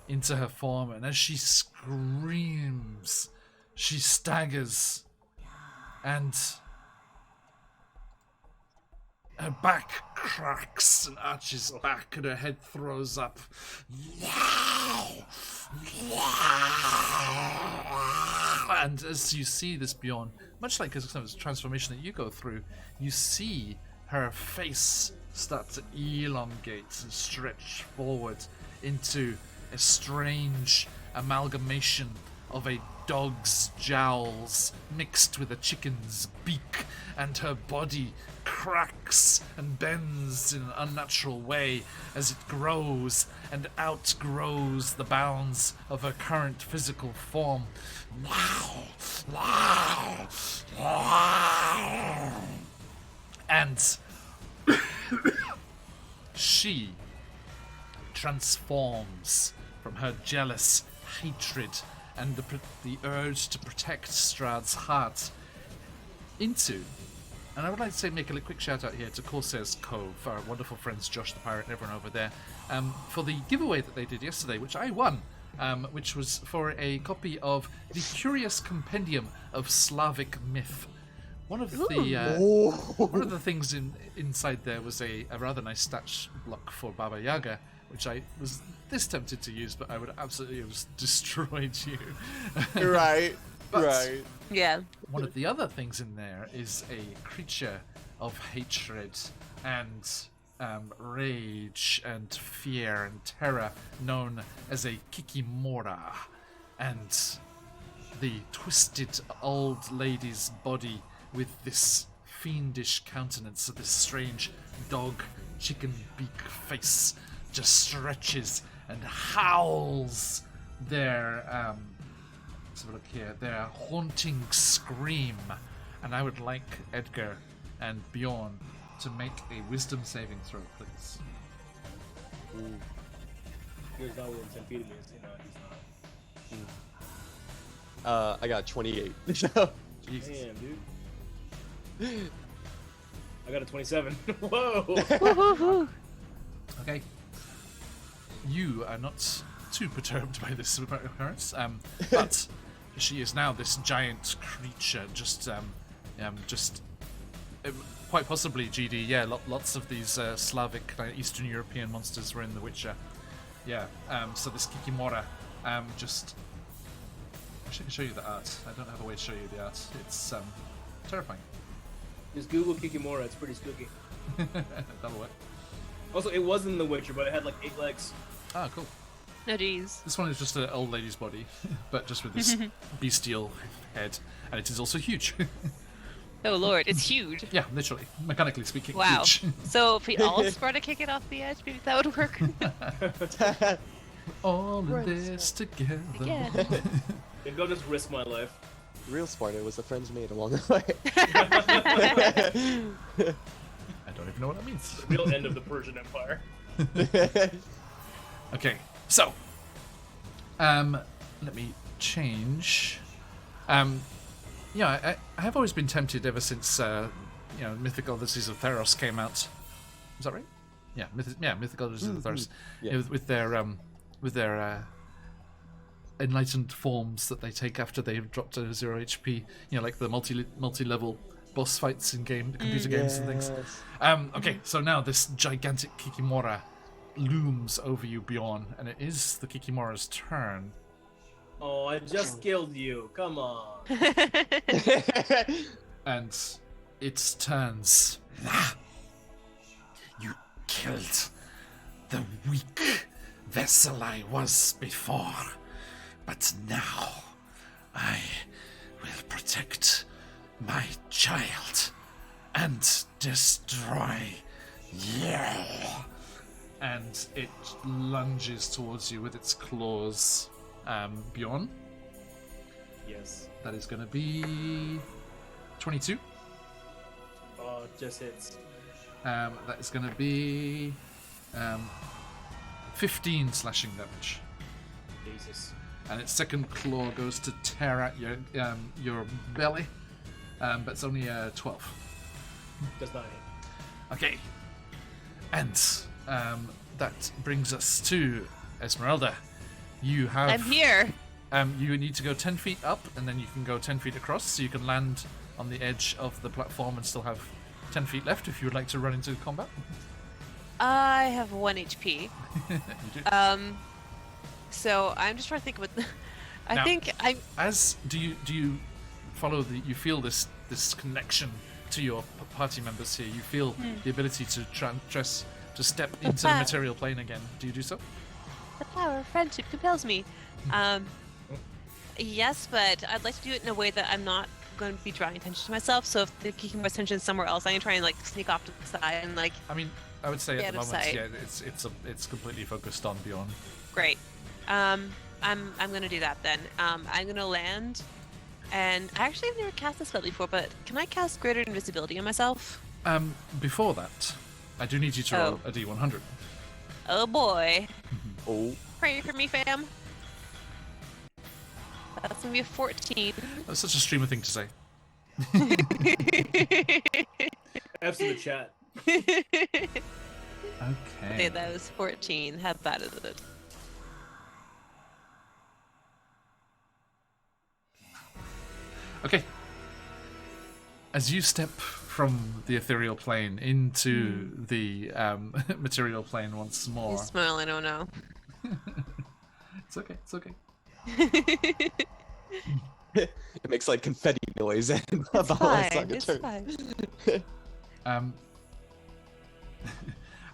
into her form, and as she screams, she staggers, and her back cracks and arches back, and her head throws up. And as you see this Bjorn, much like a kind of transformation that you go through, you see her face start to elongate and stretch forward into a strange amalgamation of a dog's jowls mixed with a chicken's beak, and her body cracks and bends in an unnatural way as it grows and outgrows the bounds of her current physical form. And she transforms from her jealous hatred and the urge to protect Strahd's heart into, and I would like to say make a quick shout out here to Corsair's Cove, our wonderful friends Josh the Pirate and everyone over there, for the giveaway that they did yesterday, which I won, which was for a copy of the Curious Compendium of Slavic Myth. One of the things inside there was a rather nice stat block for Baba Yaga, which I was this tempted to use, but I would absolutely have destroyed you. Right. But- Right. Yeah. One of the other things in there is a creature of hatred and rage and fear and terror known as a Kikimora. And the twisted old lady's body with this fiendish countenance of this strange dog chicken beak face just stretches and howls their let's have a look here, their haunting scream. And I would like Edgar and Bjorn to make a wisdom saving throw, please. Here's not where centimeters, you know, he's not. I got 28. Jesus. Damn, dude. I got a 27. Whoa! Woohoo! Okay. You are not too perturbed by this occurrence, but she is now this giant creature, just quite possibly GD. Yeah, lots of these Slavic, Eastern European monsters were in The Witcher. Yeah. So this Kikimora, just. I wish I could show you the art. I don't have a way to show you the art. It's terrifying. Just Google Kikimora, it's pretty spooky. That'll work. Also, it was in The Witcher, but it had like 8 legs. Ah, cool. No, geez. This one is just an old lady's body, but just with this bestial head, and it is also huge. Oh lord, it's huge. Yeah, literally, mechanically speaking, Wow. huge. So if we all start to kick it off the edge, maybe that would work. All of this together. Yeah. Maybe I'll just risk my life. Real Sparta was the friends made along the way. I don't even know what that means. The real end of the Persian Empire. Okay, so let me change. Yeah, I have always been tempted ever since Mythical Odysseys of Theros came out. Is that right? Yeah, Mythical Odysseys of Theros. Yeah. You know, with their enlightened forms that they take after they've dropped to 0 HP. You know, like the multi-level boss fights in computer games and things. Okay, so now this gigantic Kikimora looms over you, Bjorn, and it is the Kikimora's turn. Oh, I just killed you. Come on. And it turns. You killed the weak vessel I was before, but now I will protect my child and destroy you. And it lunges towards you with its claws. Bjorn, Yes. that is going to be 22. Just hits. That is going to be 15 slashing damage. Jesus. And its second claw goes to tear at your belly, but it's only 12. Does not hit. Okay. And that brings us to Esmeralda. You have. I'm here. You need to go 10 feet up, and then you can go 10 feet across, so you can land on the edge of the platform and still have 10 feet left if you would like to run into combat. I have 1 HP. You do. So I'm just trying to think what. Now, think I. As do you follow you feel this connection to your party members here. You feel the ability to step into the material plane again. Do you do so? The power of friendship compels me. Yes, but I'd like to do it in a way that I'm not going to be drawing attention to myself. So if they're keeping my attention somewhere else, I'm going to try and like sneak off to the side and like. I mean, I would say at the Out of moment, sight. yeah, it's completely focused on Bjorn. Great. I'm going to do that then. I'm going to land, and I actually have never cast this spell before. But can I cast Greater Invisibility on myself? Before that, I do need you to roll a D100. Oh boy. Oh. Pray for me, fam. That's gonna be a 14. That's such a streamer thing to say. F's in the chat. Okay. Okay, that was 14. How bad is it? Okay. As you step from the ethereal plane into the material plane once You more. smile, I don't know. It's okay. It's okay. It makes like confetti noise and It's fine. a It's turn. fine. I'm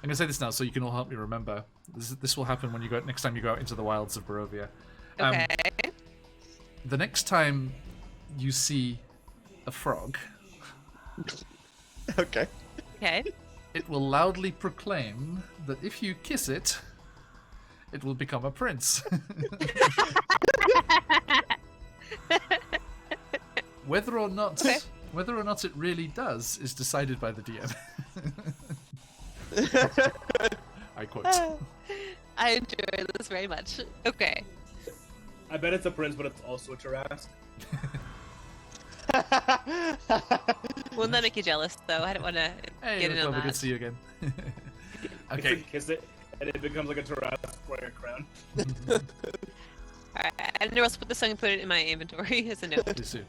gonna say this now, so you can all help me remember. This will happen when you go next time you go out into the wilds of Barovia. Okay. The next time you see a frog, Okay. Okay. it will loudly proclaim that if you kiss it, it will become a prince. Whether or not it really does is decided by the DM. I quote. I enjoy this very much. Okay. I bet it's a prince, but it's also a Tarrasque. Wouldn't that make you jealous, though? I don't want to Hey, get in on Nicole, good to that. see you again. You Okay. can kiss it, and it becomes like a Tarrasque wearing a crown. Alright, I never else put this song and put it in my inventory as a note. Please do.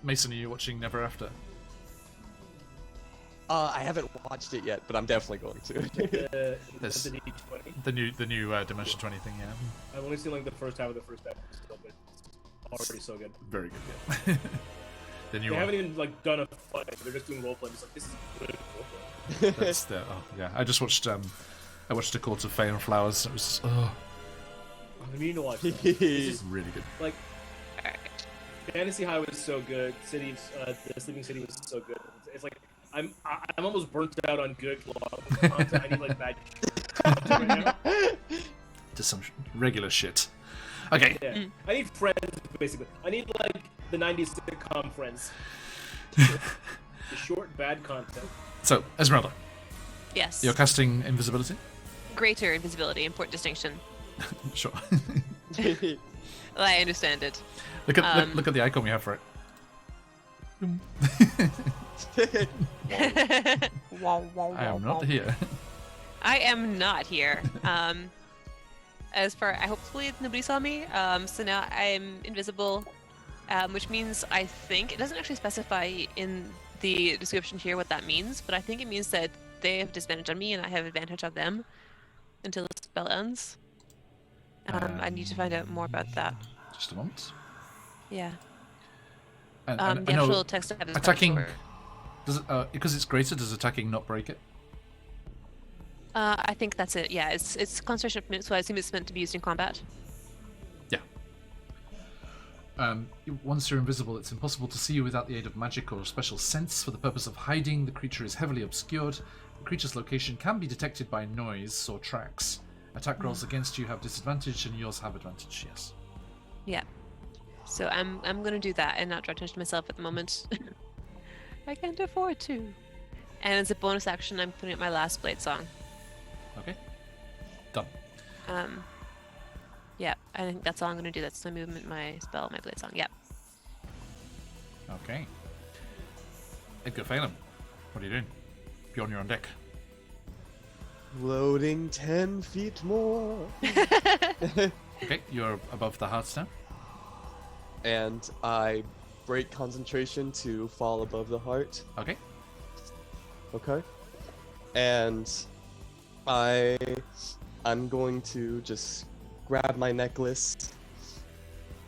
Mason, are you watching Never After? I haven't watched it yet, but I'm definitely going to. This- The D20. The new Dimension 20 thing, yeah. I've only seen like the first half of the first episode, but it's already so good. Very good, yeah. The new They one. haven't even like done a fight; they're just doing roleplay. It's like this is good roleplay. That's the, yeah. I just watched A Court of Fire and Flowers. It was I mean to watch that. really good. Like, Alright. Fantasy High was so good. The Sleeping City was so good. It's like I'm almost burnt out on good content. I need like bad content right now. Just some regular shit. Okay. Yeah. I need friends, basically. I need like the 90s sitcom Friends. The short, bad content. So, Esmeralda, Yes. you're casting invisibility? Greater invisibility, important distinction. Sure. I understand it. look at the icon we have for it. I am not here. I am not here. Hopefully nobody saw me. So now I'm invisible, which means I think it doesn't actually specify in the description here what that means, but I think it means that they have disadvantage on me and I have advantage on them until the spell ends. I need to find out more about that. Just a moment. Yeah. And The I know actual text of it is quite attacking. short. Does it, because it's greater, does attacking not break it? I think that's it. Yeah, it's concentration of minutes, so I assume it's meant to be used in combat. Yeah. Once you're invisible, it's impossible to see you without the aid of magic or a special sense. For the purpose of hiding, the creature is heavily obscured. The creature's location can be detected by noise or tracks. Attack rolls against you have disadvantage, and yours have advantage. Yes. Yeah. So I'm gonna do that and not draw attention to myself at the moment. I can't afford to. And as a bonus action, I'm putting up my last blade song. Okay. Done. Yeah, I think that's all I'm gonna do. That's my movement, my spell, my blade song. Yep. Okay. Edgar Phelan, what are you doing? Bjorn, you're on deck. Floating 10 feet more. Okay, you're above the hearts now. And I break concentration to fall above the heart. Okay. Okay. And I'm going to just grab my necklace,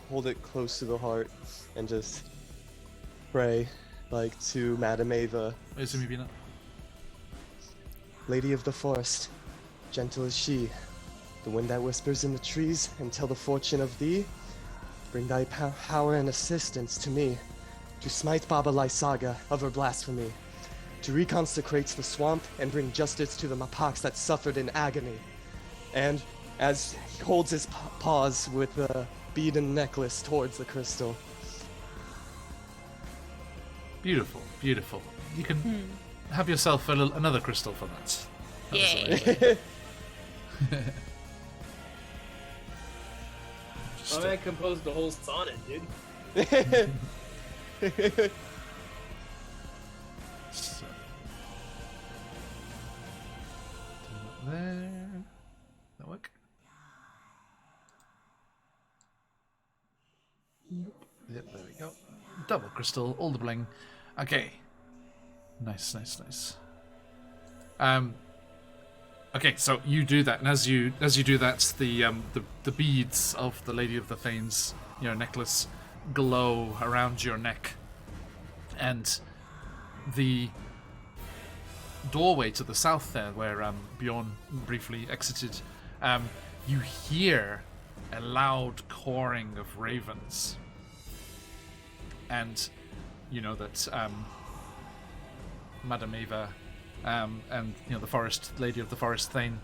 hold it close to the heart, and just pray, like, to Madame Ava, I assume you've been up. Lady of the Forest, gentle as she, the wind that whispers in the trees, and tell the fortune of thee, bring thy power and assistance to me, to smite Baba Lysaga of her blasphemy, to reconsecrate the swamp and bring justice to the Mapaks that suffered in agony. And as he holds his paws with the bead and necklace towards the crystal. Beautiful, beautiful. You can have yourself another crystal for that. Yay. Oh, man, I composed the whole sonnet, dude. So. There. That work? Yep, there we go. Double crystal, all the bling. Okay. Nice, nice, nice. Okay, so you do that, and as you do that, the beads of the Lady of the Thanes, necklace, glow around your neck, and the doorway to the south there, where Bjorn briefly exited, you hear a loud cawing of ravens, and you know that Madame Ava and the forest lady of the forest Thane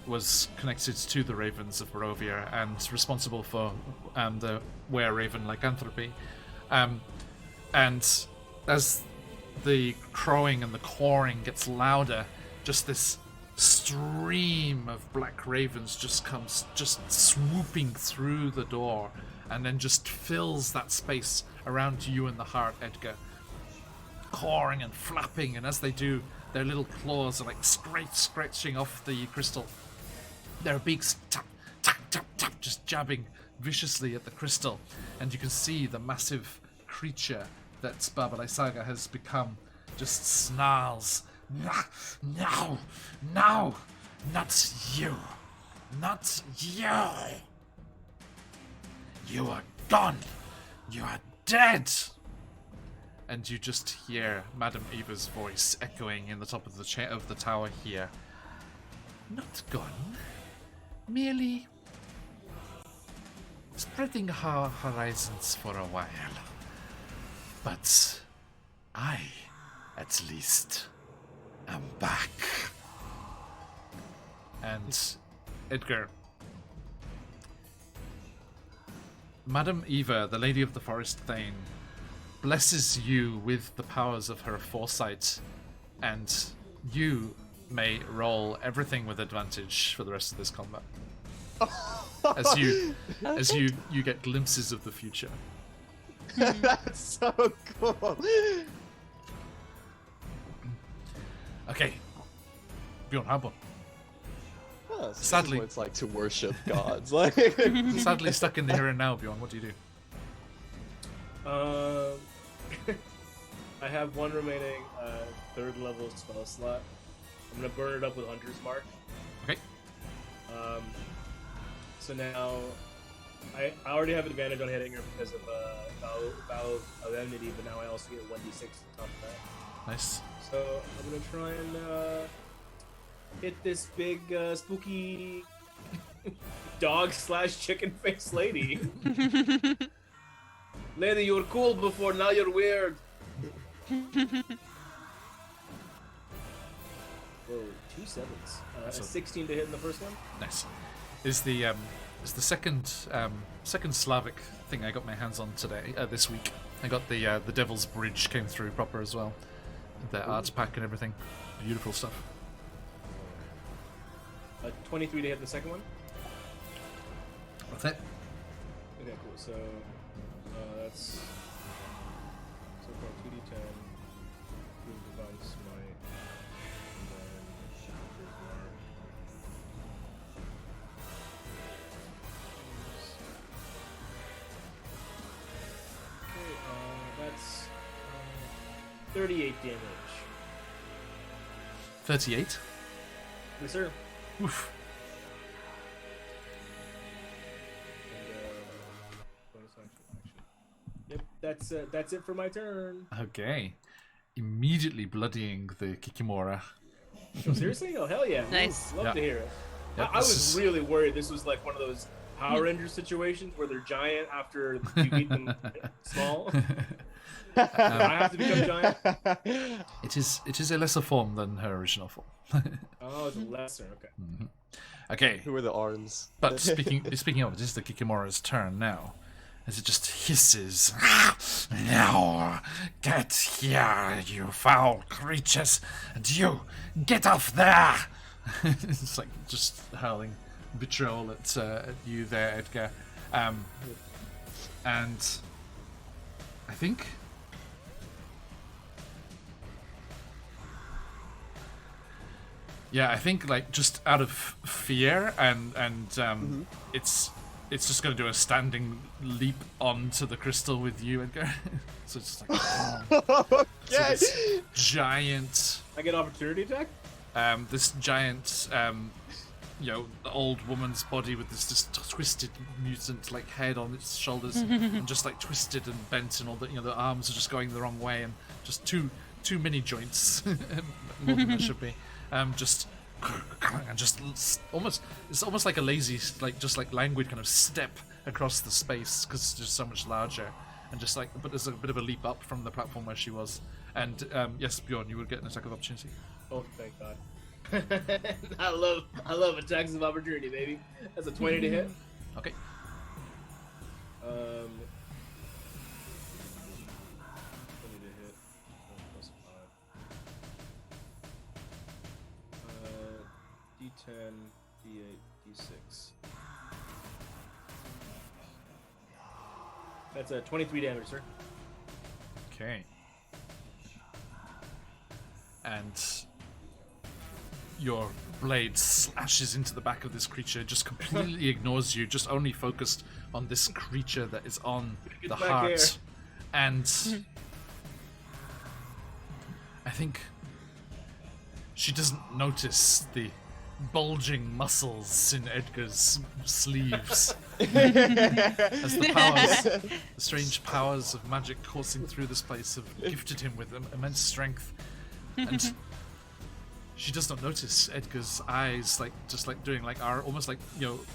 was connected to the ravens of Barovia and responsible for the were-raven lycanthropy, and as the crowing and the cawing gets louder, just this stream of black ravens just comes swooping through the door and then just fills that space around you and the heart, Edgar, cawing and flapping, and as they do, their little claws are like scratching off the crystal. Their beaks tap, tap, tap, tap, just jabbing viciously at the crystal, and you can see the massive creature that Baba Lysaga has become just snarls. No, no, not you, not you. You are gone. You are dead. And you just hear Madame Eva's voice echoing in the top of the tower here. Not gone. Merely spreading our horizons for a while. But I, at least, am back. And Edgar, Madam Eva, the Lady of the Forest Thane, blesses you with the powers of her foresight, and you may roll everything with advantage for the rest of this combat. As you get glimpses of the future. That's so cool. Okay. Bjorn, how about? Oh, so Sadly- this is what it's like to worship gods. Like, Sadly stuck in the here and now, Bjorn, what do you do? I have one remaining third level spell slot. I'm gonna burn it up with Hunter's Mark. Okay. So now I already have advantage on hitting her because of Vow of Enmity, but now I also get 1d6 on top of that. Nice. So I'm gonna try and hit this big spooky dog / chicken face lady. Lady, you were cool before, now you're weird. Whoa, 2 sevens. A So- 16 to hit in the first one. Nice. Is the second Slavic thing I got my hands on today, this week. I got the Devil's Bridge came through proper as well. The arts pack and everything. Beautiful stuff. 23 to hit the second one. That's it. Okay, cool. So that's so far 2d10, Divine Smite, and then Hunter's Mark. Okay, that's 38 damage. 38. Yes, sir. Oof. And bonus action. Yep, that's it for my turn. Okay. Immediately bloodying the Kikimora. Oh, seriously? Oh, hell yeah. Nice. Love Yeah. to hear it. Yep, I this was is- really worried this was like one of those Power Ranger situations where they're giant after you beat them small. I have to become giant. It is a lesser form than her original form. Oh, it's a lesser. Okay. Okay. who are the arms? But speaking of, it is the Kikimora's turn now, as it just hisses. Now, get here, you foul creatures, and you, get off there! It's like just howling vitriol at you there, Edgar. And I think... Yeah, I think like just out of fear and it's just gonna do a standing leap onto the crystal with you, Edgar. So it's just like so Okay. this giant, I get opportunity attack? this giant, old woman's body with this just twisted mutant like head on its shoulders and just like twisted and bent and all the the arms are just going the wrong way and just too many joints more than there should be. Just almost it's almost like a lazy just languid kind of step across the space because it's just so much larger and just like but there's a bit of a leap up from the platform where she was and yes, Bjorn, you would get an attack of opportunity. Oh, thank God. I love attacks of opportunity, baby. That's a 20 to hit. Okay. 20 to hit. Plus 5. D10, D8, D6. That's a 23 damage, sir. Okay. And your blade slashes into the back of this creature, just completely ignores you, just only focused on this creature that is on Get the back heart. here. And I think she doesn't notice the bulging muscles in Edgar's sleeves. As the strange powers of magic coursing through this place have gifted him with immense strength. And She does not notice Edgar's eyes, like just like doing like almost like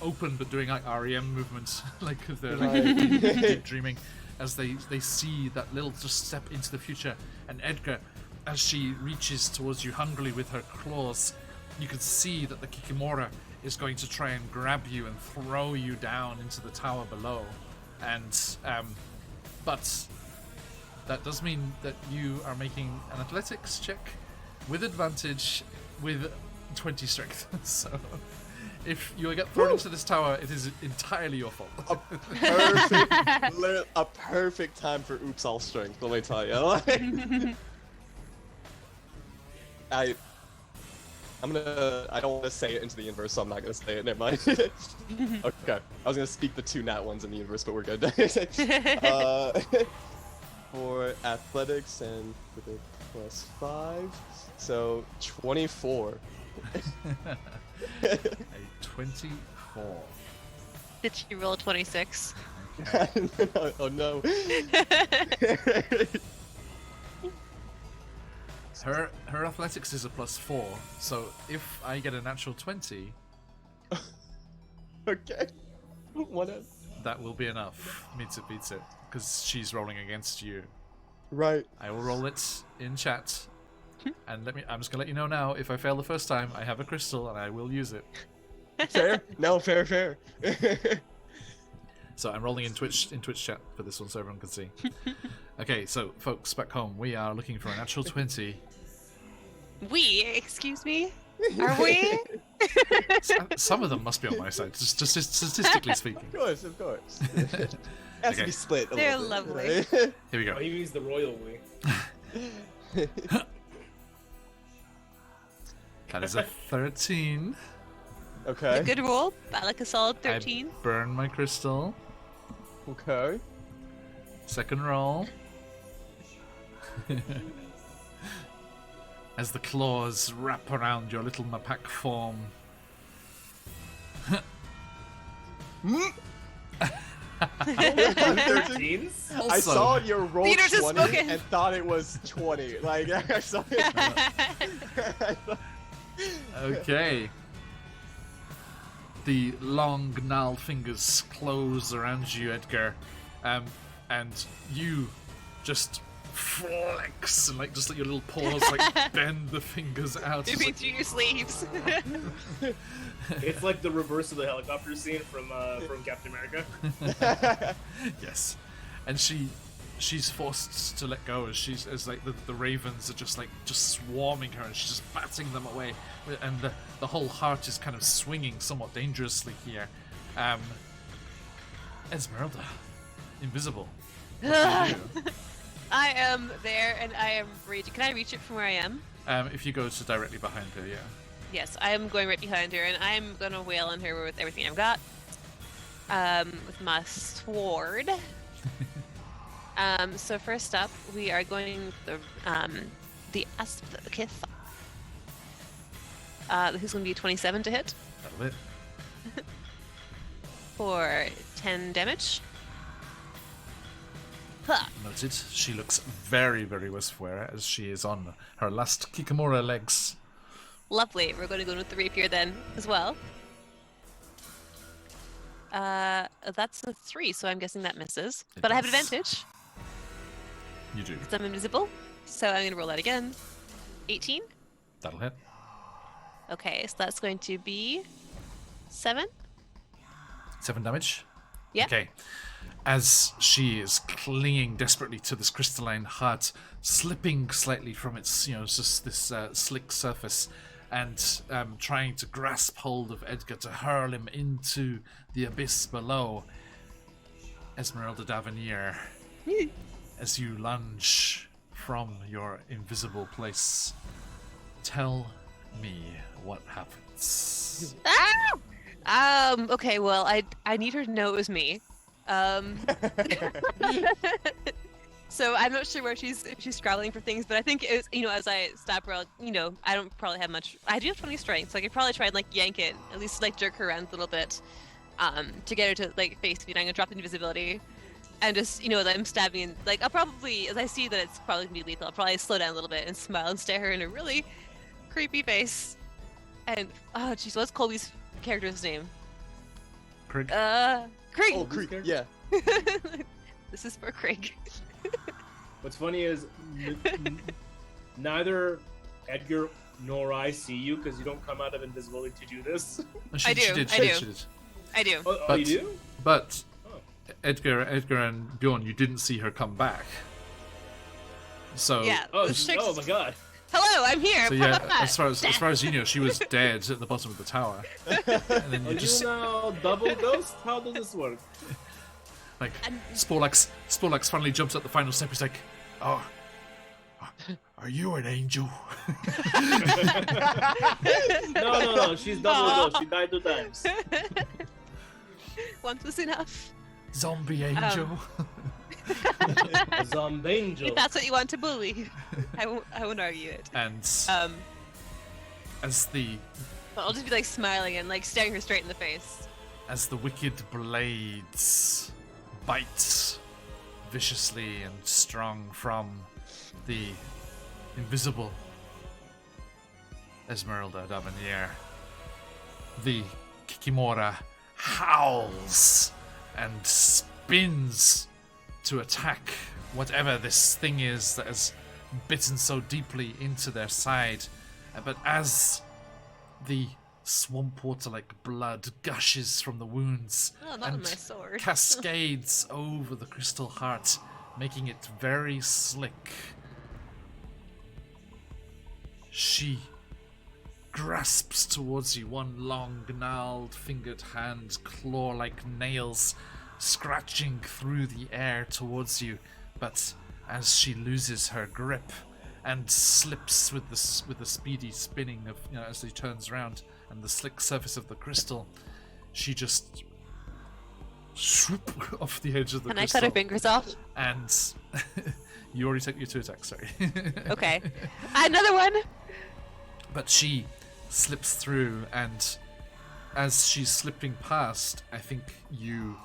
open, but doing like REM movements, like if they're like deep dreaming, as they see that little just step into the future. And Edgar, as she reaches towards you hungrily with her claws, you can see that the Kikimora is going to try and grab you and throw you down into the tower below. And but that does mean that you are making an athletics check with advantage with 20 strength. So if you get thrown into this tower, it is entirely your fault. A perfect time for oops all strength, let me tell you. I don't want to say it into the universe, so I'm not gonna say it. Never mind. Okay, I was gonna speak the 2 nat ones in the universe, but we're good. For athletics and with a +5, so 24. A 24. Did she roll 26? Oh no. Her athletics is a +4, so if I get a natural 20, Okay. that will be enough. Beats it, because she's rolling against you. Right. I will roll it in chat, and I'm just gonna let you know now. If I fail the first time, I have a crystal and I will use it. Fair? No, fair. So I'm rolling in Twitch chat for this one, so everyone can see. Okay, so folks back home, we are looking for a natural 20. Excuse me? Are we? Some of them must be on my side, just statistically speaking. Of course. It has to be split a They're little bit, lovely. right? Here we go. Oh, he means the royal we. That is a 13. Okay. A good roll. I like a solid 13. I burn my crystal. Okay. Second roll. As the claws wrap around your little Mapak form. 13s? I Also, saw your roll Peter's just 20 spoken. and thought it was 20. Like, I saw it. okay. The long, gnarled fingers close around you, Edgar, and you just flex and just let your little paws bend the fingers out. Maybe through your sleeves. It's like the reverse of the helicopter scene from Captain America. Yes, and she's forced to let go as the ravens are just swarming her, and she's just batting them away, and the whole heart is kind of swinging somewhat dangerously here. Esmeralda, invisible. What do you do? I am there and I am raging. Can I reach it from where I am? If you go to directly behind her, yeah. Yes, I am going right behind her and I'm gonna wail on her with everything I've got. With my sword. So first up, we are going the Asp of the Kith. Who's going to be 27 to hit That'll hit. for 10 damage. Huh. Noted. She looks very, very Westware as she is on her last Kikamura legs. Lovely. We're going to go with the rapier then as well. That's a 3, so I'm guessing that misses. It But I have does. advantage You do. because I'm invisible. So I'm going to roll that again. 18. That'll hit. Okay, so that's going to be 7. 7 damage. Yeah. Okay. As she is clinging desperately to this crystalline heart, slipping slightly from its, just this slick surface, and trying to grasp hold of Edgar to hurl him into the abyss below. Esmeralda Davenier, as you lunge from your invisible place, tell me what happens. Okay, well, I need her to know it was me. So I'm not sure where she's scrambling for things, but I think it was, as I stab her, I don't probably have much. I do have 20 strength, so I could probably try and yank it, at least jerk her around a little bit, to get her to face me. I'm gonna drop the invisibility, and just as I'm stabbing, and I'll probably, as I see that it's probably gonna be lethal, I'll probably slow down a little bit and smile and stare her in a really creepy face. And oh jeez, what's Colby's character's name? Craig. Craig. Oh, Creek. Yeah. This is for Craig. What's funny is neither Edgar nor I see you because you don't come out of invisibility to do this. I do, She did. I do. Oh, you do? But Oh. Edgar and Bjorn, you didn't see her come back. So Yeah. Oh, this chick's- oh my god. Hello, I'm here. So yeah, as far as you know, she was dead at the bottom of the tower. And then Are you you just now double ghost? How does this work? like Sporlax finally jumps at the final step. He's like, "Oh, are you an angel?" No. She's double ghost. She died 2 times. Once was enough. Zombie angel. A zombie angel. If that's what you want to believe, I won't argue it. And as the But I'll just be like smiling and like staring her straight in the face. wicked blades bite viciously and strong from the invisible Esmeralda Davenier, the Kikimora howls and spins to attack whatever this thing is that has bitten so deeply into their side. But as the swamp water like blood gushes from the wounds Oh, not and with my sword. cascades over the crystal heart, making it very slick, she grasps towards you, one long, gnarled, fingered hand, claw-like nails scratching through the air towards you. But as she loses her grip and slips with the speedy spinning of, as she turns around and the slick surface of the crystal, she just swoop off the edge of the Can I crystal. cut her fingers off? And you already took your 2 attacks, sorry. Okay. Another one. But she slips through, and as she's slipping past, I think you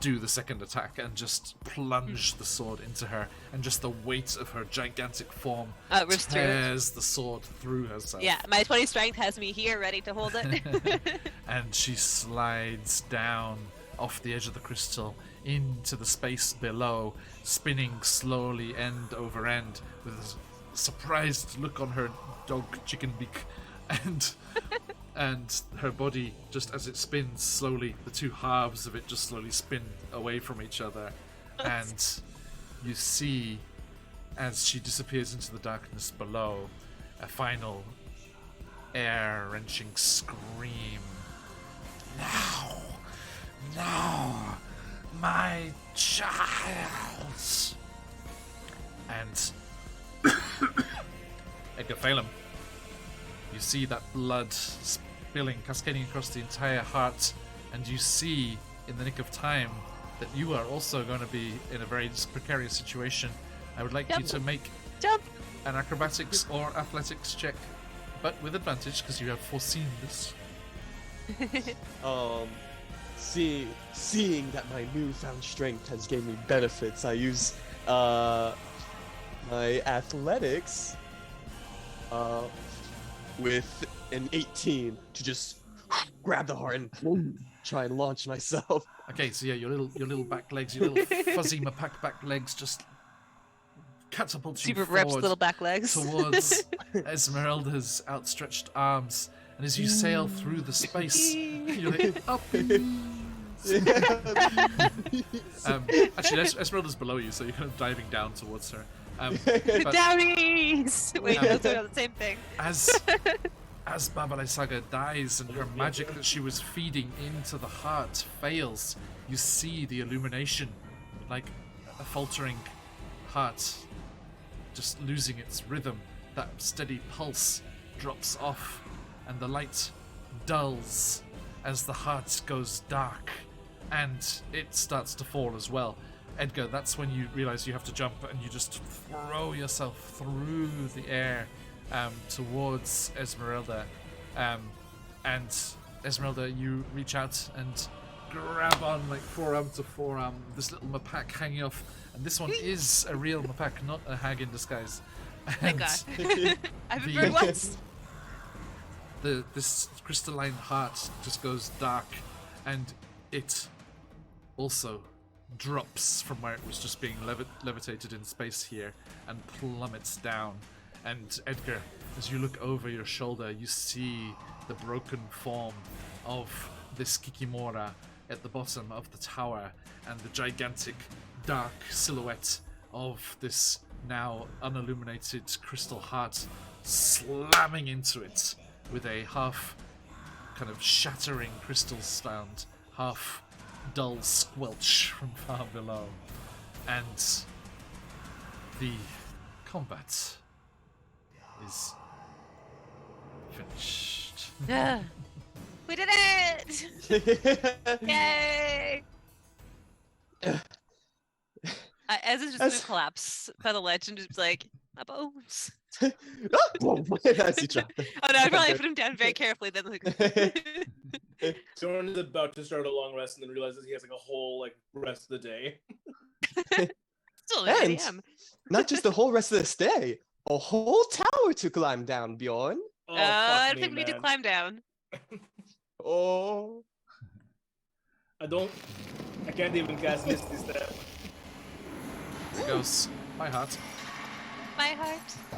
do the second attack and just plunge the sword into her, and just the weight of her gigantic form Rips through it. tears the sword through herself. Yeah, my 20 strength has me here ready to hold it. And she slides down off the edge of the crystal into the space below, spinning slowly end over end with a surprised look on her dog chicken beak, and her body, just as it spins slowly, the 2 halves of it just slowly spin away from each other, and you see, as she disappears into the darkness below, a final air-wrenching scream. No, my child. And Edgar Phelan, you see that blood spilling, cascading across the entire heart, and you see in the nick of time that you are also going to be in a very precarious situation. I would like you to make Jump. an acrobatics or athletics check, but with advantage because you have foreseen this. Seeing that my newfound strength has gave me benefits, I use my athletics with an 18 to just grab the heart and try and launch myself. Okay, so yeah, your little back legs, your little fuzzy mapak back legs just catapult you Super reps forward little back legs. towards Esmeralda's outstretched arms, and as you sail through the space, you're like, up. Actually, Esmeralda's below you, so you're kind of diving down towards her. But Downies! Wait, those are the same thing. as Babalai Saga dies and her magic that she was feeding into the heart fails, you see the illumination, like a faltering heart just losing its rhythm. That steady pulse drops off, and the light dulls as the heart goes dark, and it starts to fall as well. Edgar, that's when you realize you have to jump, and you just throw yourself through the air towards Esmeralda. And Esmeralda, you reach out and grab on, like forearm to forearm, this little mapak hanging off. And this one is a real mapak, not a hag in disguise. Thank God. I've been burned once. This crystalline heart just goes dark, and it also drops from where it was just being levitated in space here and plummets down. And Edgar, as you look over your shoulder, you see the broken form of this Kikimora at the bottom of the tower, and the gigantic dark silhouette of this now unilluminated crystal heart slamming into it with a half kind of shattering crystal sound, half dull squelch from far below. And the combat is finished. Yeah. We did it! Yay! Ez is just going to collapse by the ledge and just be like, my bones. As you drop it. Oh no, I probably put him down very carefully then. Like... Jordan is about to start a long rest and then realizes he has like a whole like rest of the day. Still And 8 a.m. not just the whole rest of this day, a whole tower to climb down, Bjorn. Oh, I fuck don't me, think we need to man. climb down. Oh. I can't even cast Misty Step. There goes my heart. My heart. I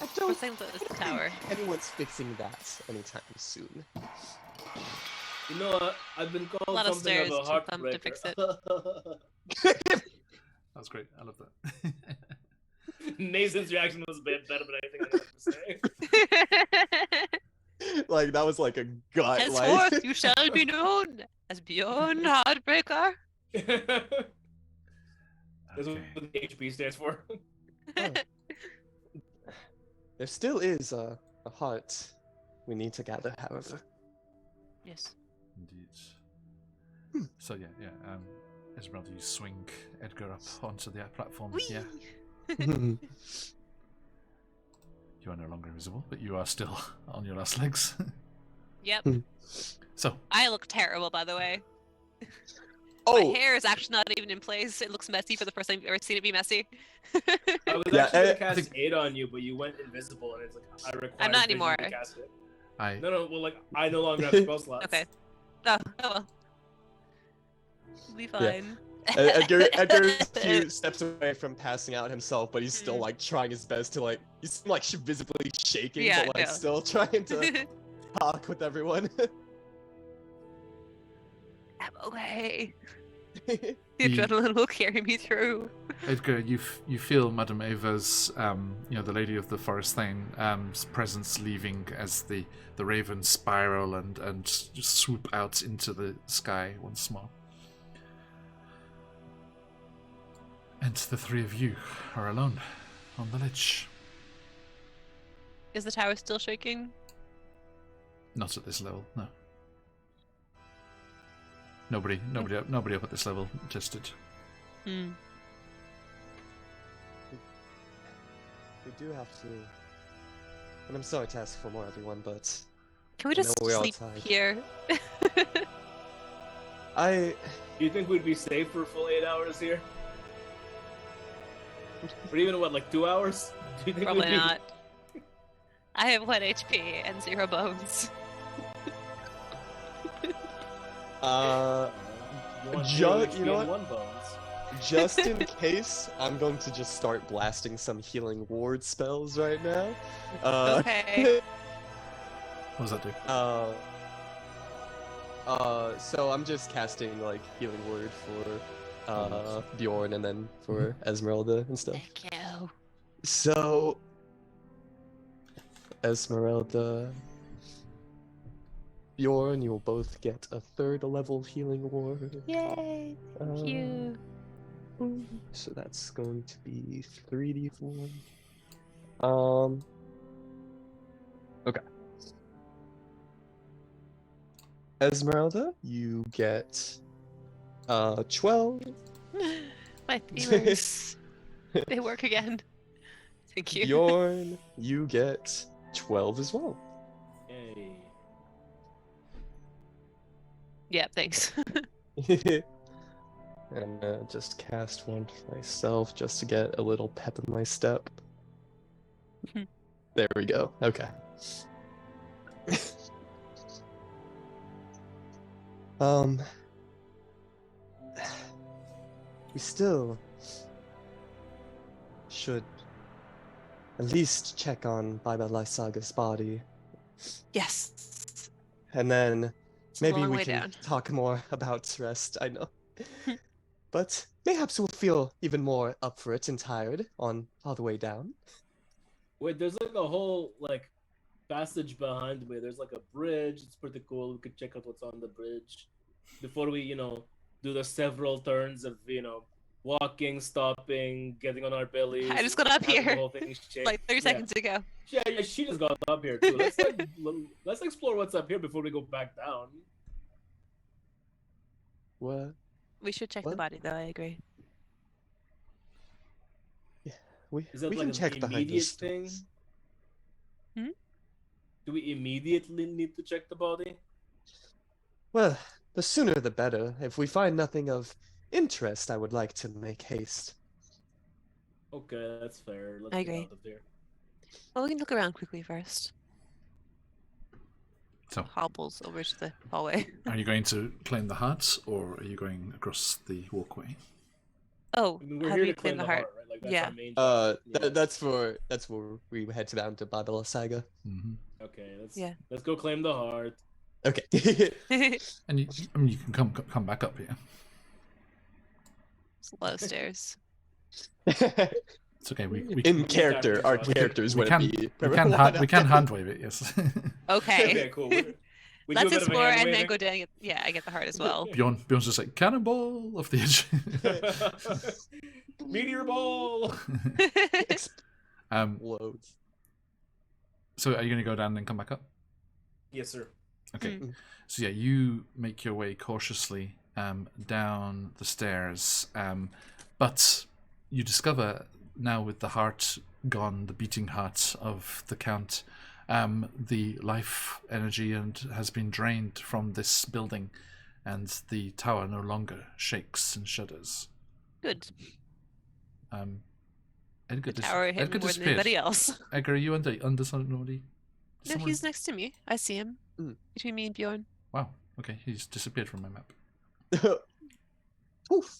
We're don't saying that it's the tower. anyone's fixing that anytime soon. You know, I've been A called lot of something stairs of a to come to heartbreaker. fix it. That was great. I love that. Nathan's reaction was a bit better than anything I had to say. Like that was like a gut. Henceforth, Like you shall be known as Beyond Heartbreaker. That's what the HP stands for. there still is a heart we need to gather, however. Yes. Indeed. So yeah. Esmeralda, you swing Edgar up onto the platform. Whee! Yeah. You are no longer invisible, but you are still on your last legs. Yep. So I look terrible, by the way. Oh, My hair is actually not even in place. It looks messy for the first time I've ever seen it be messy. I was Yeah, actually I gonna cast think- 8 on you, but you went invisible, and it's like I require I'm not vision anymore. to cast it. I No, well, like I no longer have spell slots. Okay. Oh well. We'll be fine. Edgar's a few steps away from passing out himself, but he's still Mm. like trying his best to like he's like visibly shaking, Yeah, but like no. still trying to talk with everyone. I'm okay. The- The adrenaline will carry me through. Edgar, you feel Madame Ava's, the Lady of the Forest Thane, presence leaving as the ravens spiral and just swoop out into the sky once more. And the three of you are alone on the ledge. Is the tower still shaking? Not at this level, no. Nobody up at this level tested. Hmm. We do have to. And I'm sorry to ask for more, everyone, but Can we I know just we're all sleep tired. here? I Do you think we'd be safe for a full 8 hours here? Or even what, like 2 hours? Do you think Probably we'd be... not. I have 1 HP and 0 bones. One Ju- zero you HP know and what? 1 bones. just in case, I'm going to just start blasting some healing ward spells right now. Okay. What does that do? So I'm just casting like healing word for Bjorn and then for Esmeralda and stuff. Thank you. So Esmeralda, Bjorn, you'll both get a 3rd level healing ward. Yay! Thank you. So that's going to be 3d4. Okay. Esmeralda, you get 12. My feelings. They work again. Thank you. Bjorn, you get 12 as well. Yay. Yeah, thanks. And just cast one for myself just to get a little pep in my step. There we go. Okay. We still should at least check on Baba Lysaga's body. Yes. And then It's a maybe long we way can down. talk more about rest, I know. But mayhaps we'll feel even more up for it and tired on all the way down. Wait, there's like a whole like passage behind me. There's like a bridge. It's pretty cool. We could check out what's on the bridge before we, do the several turns of, walking, stopping, getting on our bellies. I just got up having the here whole thing shake. like 30 Yeah. seconds ago. Yeah, she just got up here too. Let's explore what's up here before we go back down. What? We should check the What? body, though. I agree. We Is that we like can an check behind immediate those thing? stones. Do we immediately need to check the body? Well, the sooner the better. If we find nothing of interest, I would like to make haste. Okay, that's fair. Let's I get agree. out of there. Well, we can look around quickly first. So, Hobbles over to the hallway. are you going to claim the heart, or are you going across the walkway? Oh, I mean, we're how here do to we claim the heart? right? Like that's Yeah. our main job. Yeah. That's where we head down to Baba Lysaga. Mm-hmm. Okay, Yeah. let's go claim the heart. Okay. And you can come back up here. It's a lot of stairs. It's okay. We In character, our characters we wouldn't can be. we can hand wave it. Yes. Okay. Okay, cool. We do Let's a bit of a explore hand and then waving. go down. Yeah, I get the heart as well. Bjorn's just like cannonball off the edge. Meteor ball. Loads. So are you going to go down and come back up? Yes, sir. Okay. So yeah, you make your way cautiously down the stairs, but you discover now, with the heart gone, the beating heart of the Count, the life energy has been drained from this building, and the tower no longer shakes and shudders. Good. Edgar, The tower hit me more than disappeared. anybody else. Edgar, are you under somebody? No, he's next to me. I see him. Between me and Bjorn. Wow. Okay, he's disappeared from my map. Oof.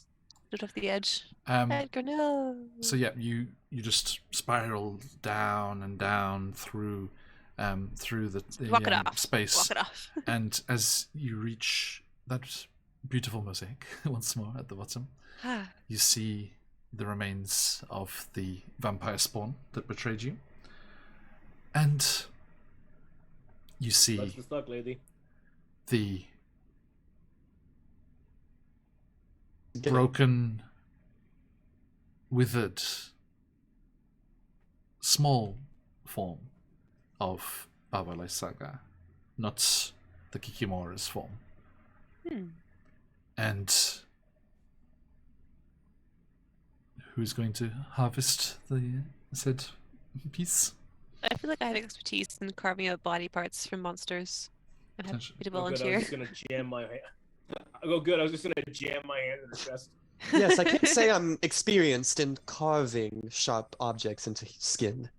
Right off the edge. Edgar, no. So yeah, you just spiral down and down through the Walk it off. space, Walk it off. and as you reach that beautiful mosaic once more at the bottom, you see the remains of the vampire spawn that betrayed you, and you see That's the stuck lady. the broken, withered, small form of Baba Lysaga, not the Kikimora's form. And who's going to harvest the said piece? I feel like I have expertise in carving out body parts from monsters. I'm happy to Oh, good. I volunteer. was just gonna jam my hand. Oh, good. I was just gonna jam my hand in her chest. Yes, I can say I'm experienced in carving sharp objects into skin.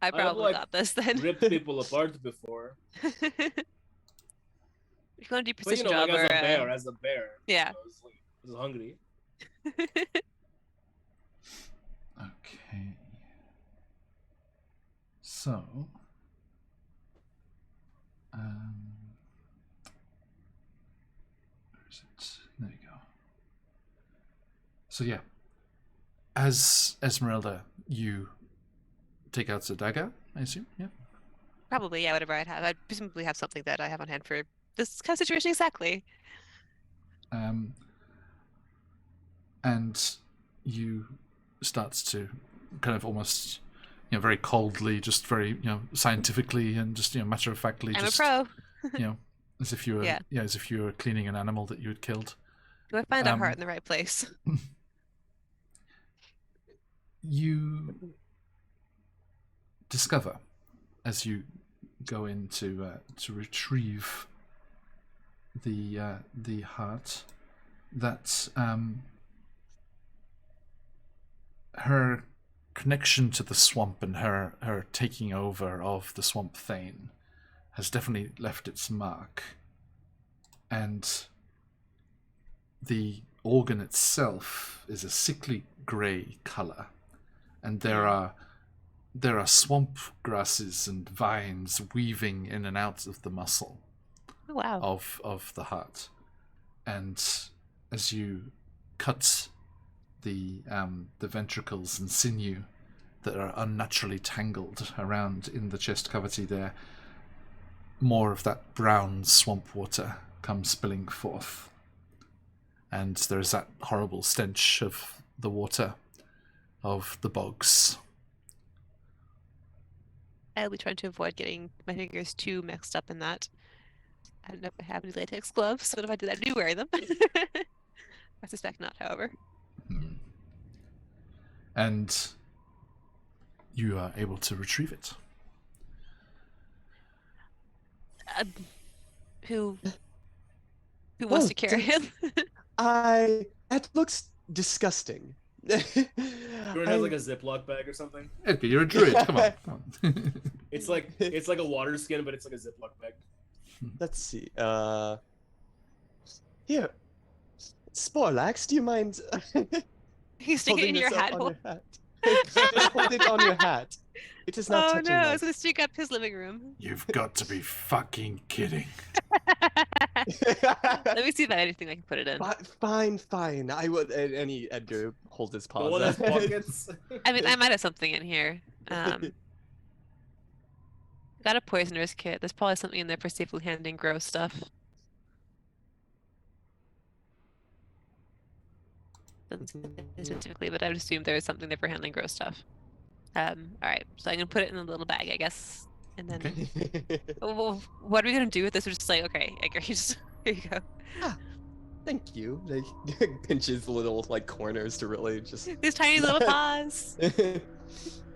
I probably like, got this then. Ripped people apart before. If you want to do But precision like job or as a bear. yeah. I was hungry. Okay. So, where is it? There you go. So yeah, as Esmeralda, you take out the dagger, I assume. Yeah. Probably, yeah, whatever I'd have. I'd presumably have something that I have on hand for this kind of situation exactly. And you start to kind of almost, very coldly, just very, scientifically and just, matter of factly, I'm just, a pro. as if you were, Yeah. as if you were cleaning an animal that you had killed. Do I find our heart in the right place? You discover, as you go in to retrieve the heart, that her connection to the swamp and her taking over of the Swamp Thane has definitely left its mark. And the organ itself is a sickly grey colour, and there are swamp grasses and vines weaving in and out of the muscle of the heart. And as you cut the ventricles and sinew that are unnaturally tangled around in the chest cavity there, more of that brown swamp water comes spilling forth. And there is that horrible stench of the water of the bogs. I'll be trying to avoid getting my fingers too mixed up in that. I don't know if I have any latex gloves, but if I did, I do wear them. I suspect not, however. And you are able to retrieve it. Who wants to carry him? That looks disgusting. Jordan has like a Ziploc bag or something. Okay, you're a druid. Come on. It's like a water skin, but it's like a Ziploc bag. Let's see. Here, Sporlax, do you mind? You stick it in your hat hole. Hold it on your hat. It is not touching. Oh no, it's gonna stick up his living room. You've got to be fucking kidding. Let me see if I have anything I can put it in. Fine. I would. Any Edgar holds his paws. The one has pockets. I mean, I might have something in here. Got a poisoner's kit. There's probably something in there for safely handling gross stuff. Doesn't say specifically, but I would assume there is something there for handling gross stuff. All right, so I'm gonna put it in a little bag, I guess, and then. Okay. Well, what are we gonna do with this? We're just like, okay, Edgar, here you go. Thank you. Like pinches little like corners to really just. These tiny little paws.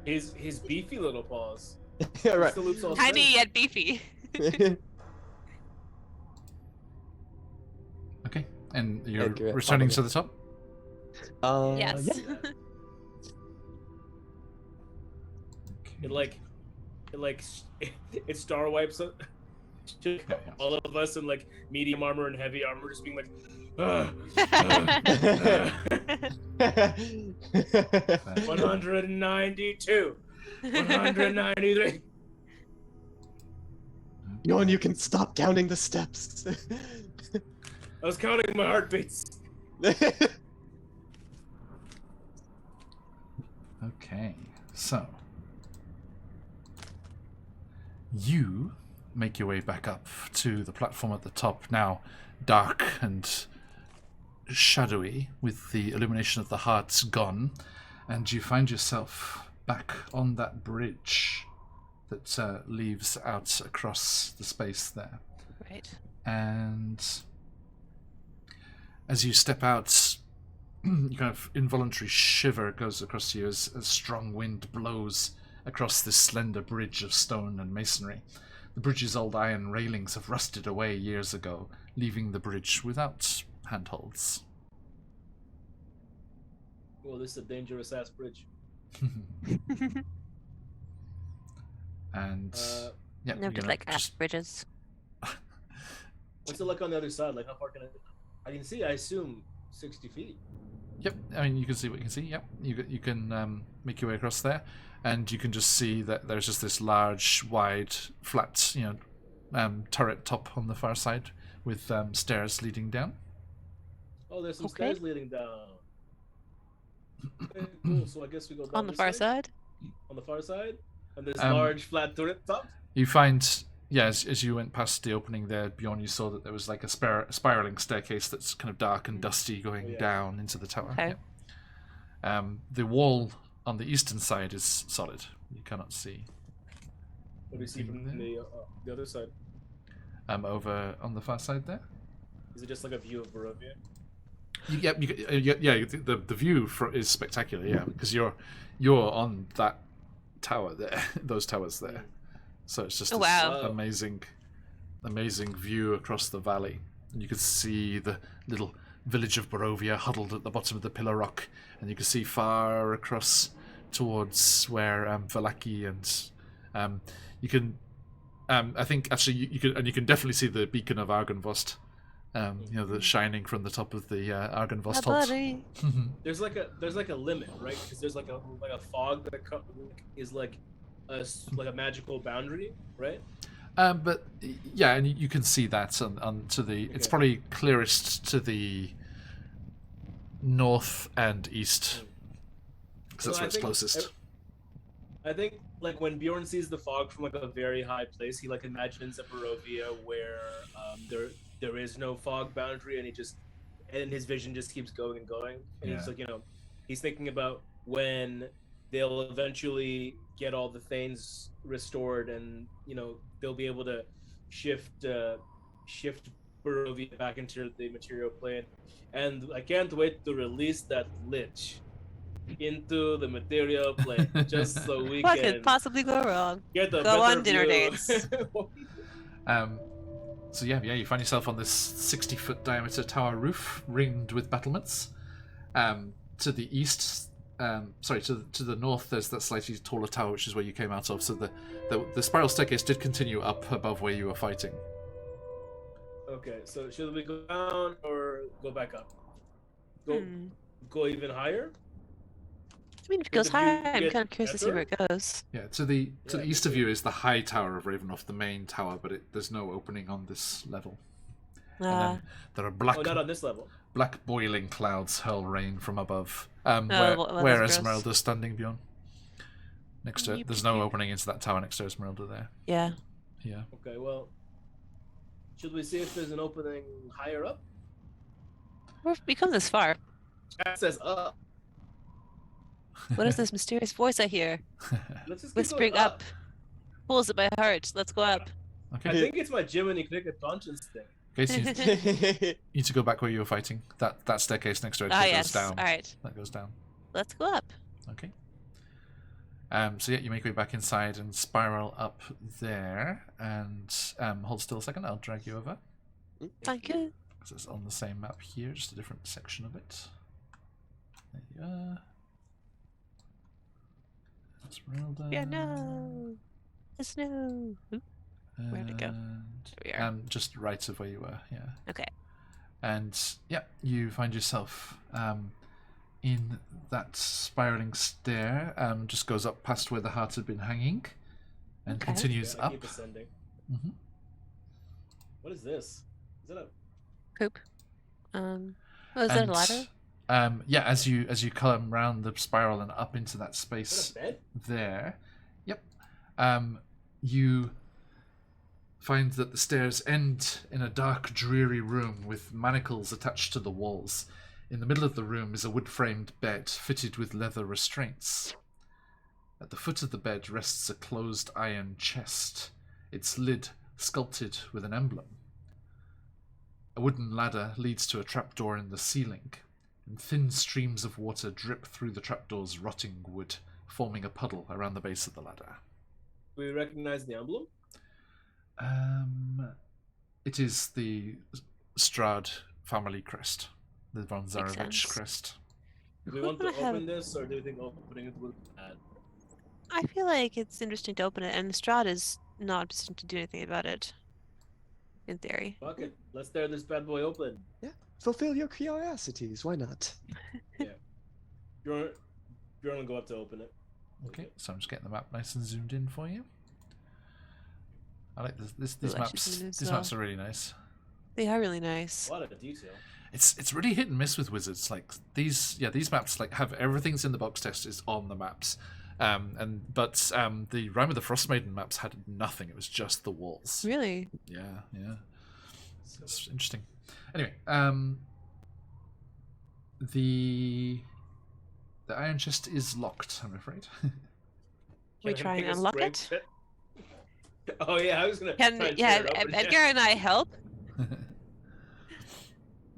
His beefy little paws. Yeah, right. Tiny yet beefy. Okay, and you're Edgar, returning to the top? Yes. Yeah. It star wipes all of us in like medium armor and heavy armor, just being like, 192, 193. No one, you can stop counting the steps. I was counting my heartbeats. Okay, so you make your way back up to the platform at the top, now dark and shadowy with the illumination of the hearts gone, and you find yourself back on that bridge that leaves out across the space there. Right. And as you step out, you kind of involuntary shiver goes across you as strong wind blows across this slender bridge of stone and masonry. The bridge's old iron railings have rusted away years ago, leaving the bridge without handholds. Well, this is a dangerous ass bridge. And yeah, Never did like ass bridges. What's it like on the other side? Like, how far can I can see? I assume 60 feet. Yep, I mean, you can see what you can see. Yep, you can make your way across there, and you can just see that there's just this large, wide, flat, turret top on the far side with stairs leading down. Oh, there's some stairs leading down. Okay, cool. So I guess we go down On the far side? On the far side, and this large flat turret top. You find, yeah, as you went past the opening there, Bjorn, you saw that there was like a spiraling staircase that's kind of dark and dusty going down into the tower. Okay. Yeah. The wall on the eastern side is solid. You cannot see. What do you see from the other side? Over on the far side there. Is it just like a view of Barovia? Yeah, the view is spectacular. Yeah, because you're on that tower there, those towers there. So it's just this amazing view across the valley, and you can see the little village of Barovia huddled at the bottom of the pillar rock, and you can see far across towards where Valaki and you can. I think actually you can definitely see the beacon of Argynvost. The shining from the top of the Argynvost Holt. There's like a limit, right? Because there's like a fog that is like a magical boundary, right? But yeah, and you can see that on to the. Okay. It's probably clearest to the north and east, because that's where it's closest. I think like when Bjorn sees the fog from like a very high place, he like imagines a Barovia where there is no fog boundary, and his vision just keeps going and going, and he's like, he's thinking about when they'll eventually get all the Thanes restored, and they'll be able to shift Barovia back into the material plane, and I can't wait to release that lich into the material plane just so we what can. What could possibly go wrong? Get a go on dinner view. dates. So yeah, you find yourself on this 60-foot diameter tower roof ringed with battlements. To the east, to the north, there's that slightly taller tower, which is where you came out of. So the spiral staircase did continue up above where you were fighting. Okay, so should we go down or go back up? Go even higher? I mean, if it goes high, I'm kind of curious to see where it goes. Yeah, to the east of you is the high tower of Ravenloft, the main tower, but there's no opening on this level. And then there are not on this level. Black boiling clouds hurl rain from above. Where Esmeralda's standing, Bjorn. Next to it, there's no opening into that tower next to Esmeralda there. Yeah. Yeah. Okay, well, should we see if there's an opening higher up? We've come this far. Chat says up. What is this mysterious voice I hear? Let's just whispering up. Pulls at my heart. Let's go up. Okay. I think it's my Jiminy Cricket conscience thing. Okay, so you need to go back where you were fighting. That staircase next to it goes down. All right. That goes down. Let's go up. Okay. So yeah, you make your way back inside and spiral up there, and hold still a second. I'll drag you over. Thank you. Because it's on the same map here, just a different section of it. There you are. Esmeralda. Yeah, no. It's no. Where'd it go? There we are. Just right of where you were, yeah. Okay. And yeah, you find yourself in that spiraling stair. Just goes up past where the heart had been hanging, and continues up. Keep ascending. Mm-hmm. What is this? Is that a poop? Is that a ladder? Yeah, as you come around the spiral and up into that space there, yep, you find that the stairs end in a dark, dreary room with manacles attached to the walls. In the middle of the room is a wood-framed bed fitted with leather restraints. At the foot of the bed rests a closed iron chest, its lid sculpted with an emblem. A wooden ladder leads to a trapdoor in the ceiling, and thin streams of water drip through the trapdoor's rotting wood, forming a puddle around the base of the ladder. Do we recognize the emblem? It is the Strahd family crest, the Von Zarovich crest. Do we want to open this, or do you think opening it would be bad? I feel like it's interesting to open it, and Strahd is not in a position to do anything about it. In theory. Fuck it. Let's tear this bad boy open. Yeah. Fulfill your curiosities. Why not? Yeah. You're gonna go up to open it. Okay, so I'm just getting the map nice and zoomed in for you. I like this. These maps. These maps are really nice. They are really nice. A lot of detail. It's really hit and miss with Wizards. Like these maps like have everything's in the box text is on the maps. But the Rime of the Frostmaiden maps had nothing. It was just the walls. Really? Yeah. It's interesting. Anyway, the iron chest is locked, I'm afraid. We try and unlock it? Oh yeah, I was gonna. Edgar and I help.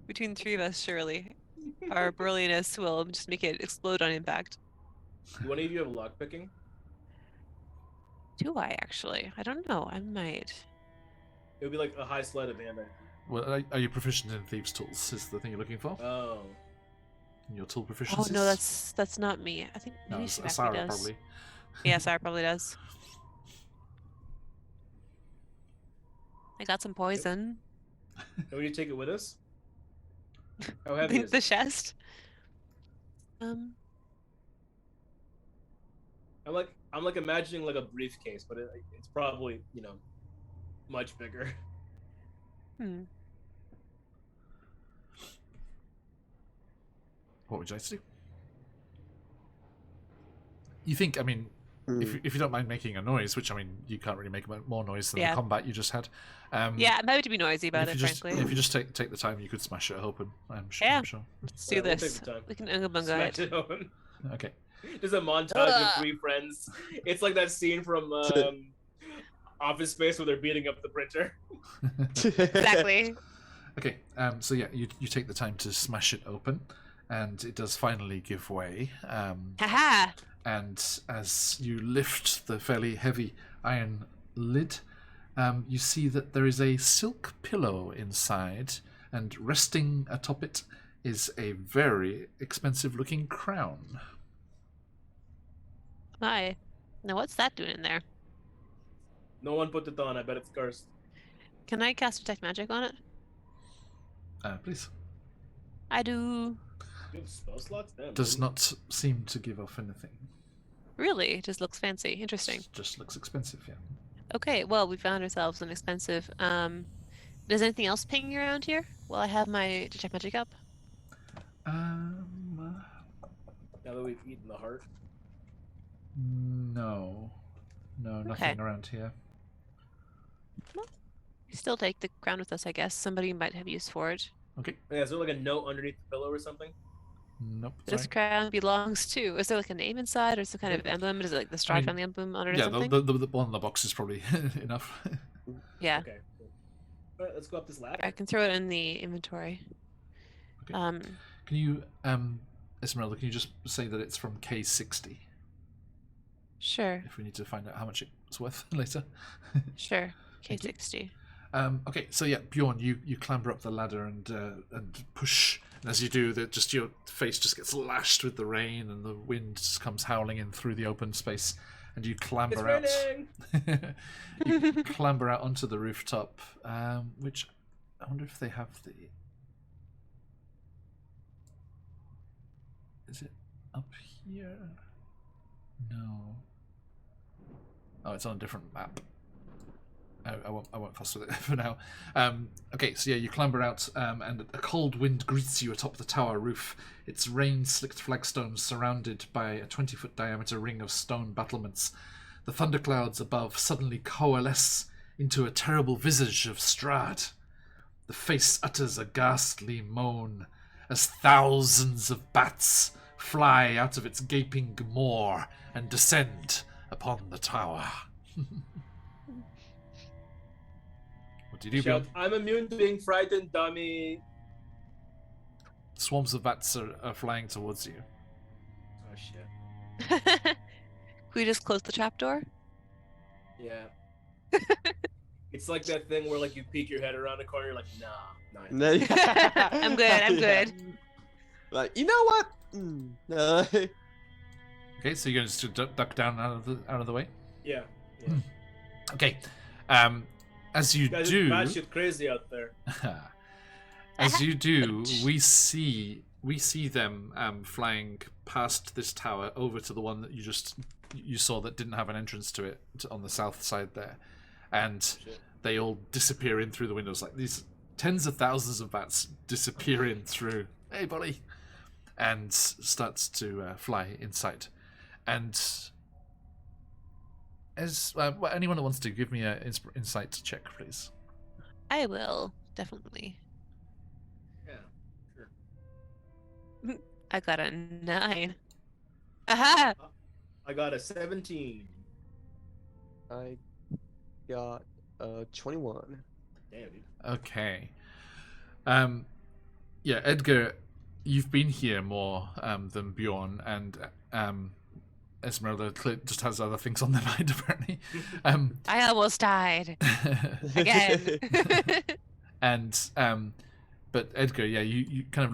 Between the three of us, surely. Our burliness will just make it explode on impact. Do any of you have lockpicking? Do I actually? I don't know. I might. It would be like a high sleight of hand. Well, are you proficient in thieves' tools? Is the thing you're looking for? Oh. Your tool proficiency? Oh no, that's not me. I think no, maybe Sarah does. probably. Yeah, Sarah probably does. I got some poison. Can we take it with us? How I heavy think is the it? chest. I'm like imagining like a briefcase, but it's probably, you know, much bigger. What would you like to do? You think, I mean, if you don't mind making a noise, which, I mean, you can't really make more noise than the combat you just had. Yeah, I'm happy to be noisy about it, frankly. If you just take the time, you could smash it open, I'm sure. Yeah. I'm sure. Let's do Yeah, we'll this. take the time. We can unga bunga Smash it. it open. Okay. There's a montage of 3 friends. It's like that scene from Office Space where they're beating up the printer. Exactly. Okay, so yeah, you take the time to smash it open, and it does finally give way. Haha! And as you lift the fairly heavy iron lid, you see that there is a silk pillow inside, and resting atop it is a very expensive-looking crown. My. Now what's that doing in there? No one put it on. I bet it's cursed. Can I cast Detect Magic on it? Please. I do. You have spell slots? Damn. Does not seem to give off anything. Really? It just looks fancy. Interesting. Just looks expensive, yeah. Okay, well, we found ourselves an expensive. Does anything else ping around here while I have my Detect Magic up? Now that we've eaten the heart. No. No, nothing around here. We still take the crown with us, I guess. Somebody might have use for it. Okay. Yeah, is there like a note underneath the pillow or something? Nope. This Sorry. crown belongs to. Is there like a name inside, or some kind of emblem? Is it like the Stride family emblem on it or Yeah, something? the one in the box is probably enough. Yeah. Okay. Cool. All right, let's go up this ladder. I can throw it in the inventory. Okay. Can you, Esmeralda, can you just say that it's from K60? Sure. If we need to find out how much it's worth later. Sure. K60. Okay, so yeah, Bjorn, you clamber up the ladder and push. And as you do, just your face just gets lashed with the rain, and the wind just comes howling in through the open space. And you clamber out. You clamber out onto the rooftop, which I wonder if they have the. Is it up here? No. Oh, it's on a different map. I won't fuss with it for now. Okay, so yeah, you clamber out, and a cold wind greets you atop the tower roof. Its rain-slicked flagstones surrounded by a 20-foot diameter ring of stone battlements. The thunderclouds above suddenly coalesce into a terrible visage of Strahd. The face utters a ghastly moan as thousands of bats fly out of its gaping maw and descend upon the tower. What do you do, Shout, Bjorn? I'm immune to being frightened, dummy. Swarms of bats are flying towards you. Oh shit. Can we just close the trapdoor? Yeah. It's like that thing where like you peek your head around the corner, you're like, nah. I'm good. I'm good. Like, you know what? No. Okay, so you're going to duck down out of the way. Yeah. Okay. As you Guys, do, it's batshit crazy out there. as you do, we see them flying past this tower over to the one that you saw that didn't have an entrance to it on the south side there, and they all disappear in through the windows like these tens of thousands of bats disappear in through. Hey, buddy, and starts to fly inside, and. As anyone that wants to give me an insight check, please. I will, definitely. Yeah, sure. I got a 9. Aha! I got a 17. I got 21. Damn, dude. Okay. Yeah, Edgar, you've been here more than Bjorn, and Esmeralda just has other things on their mind, apparently. I almost died. Again. And but Edgar, yeah, you kind of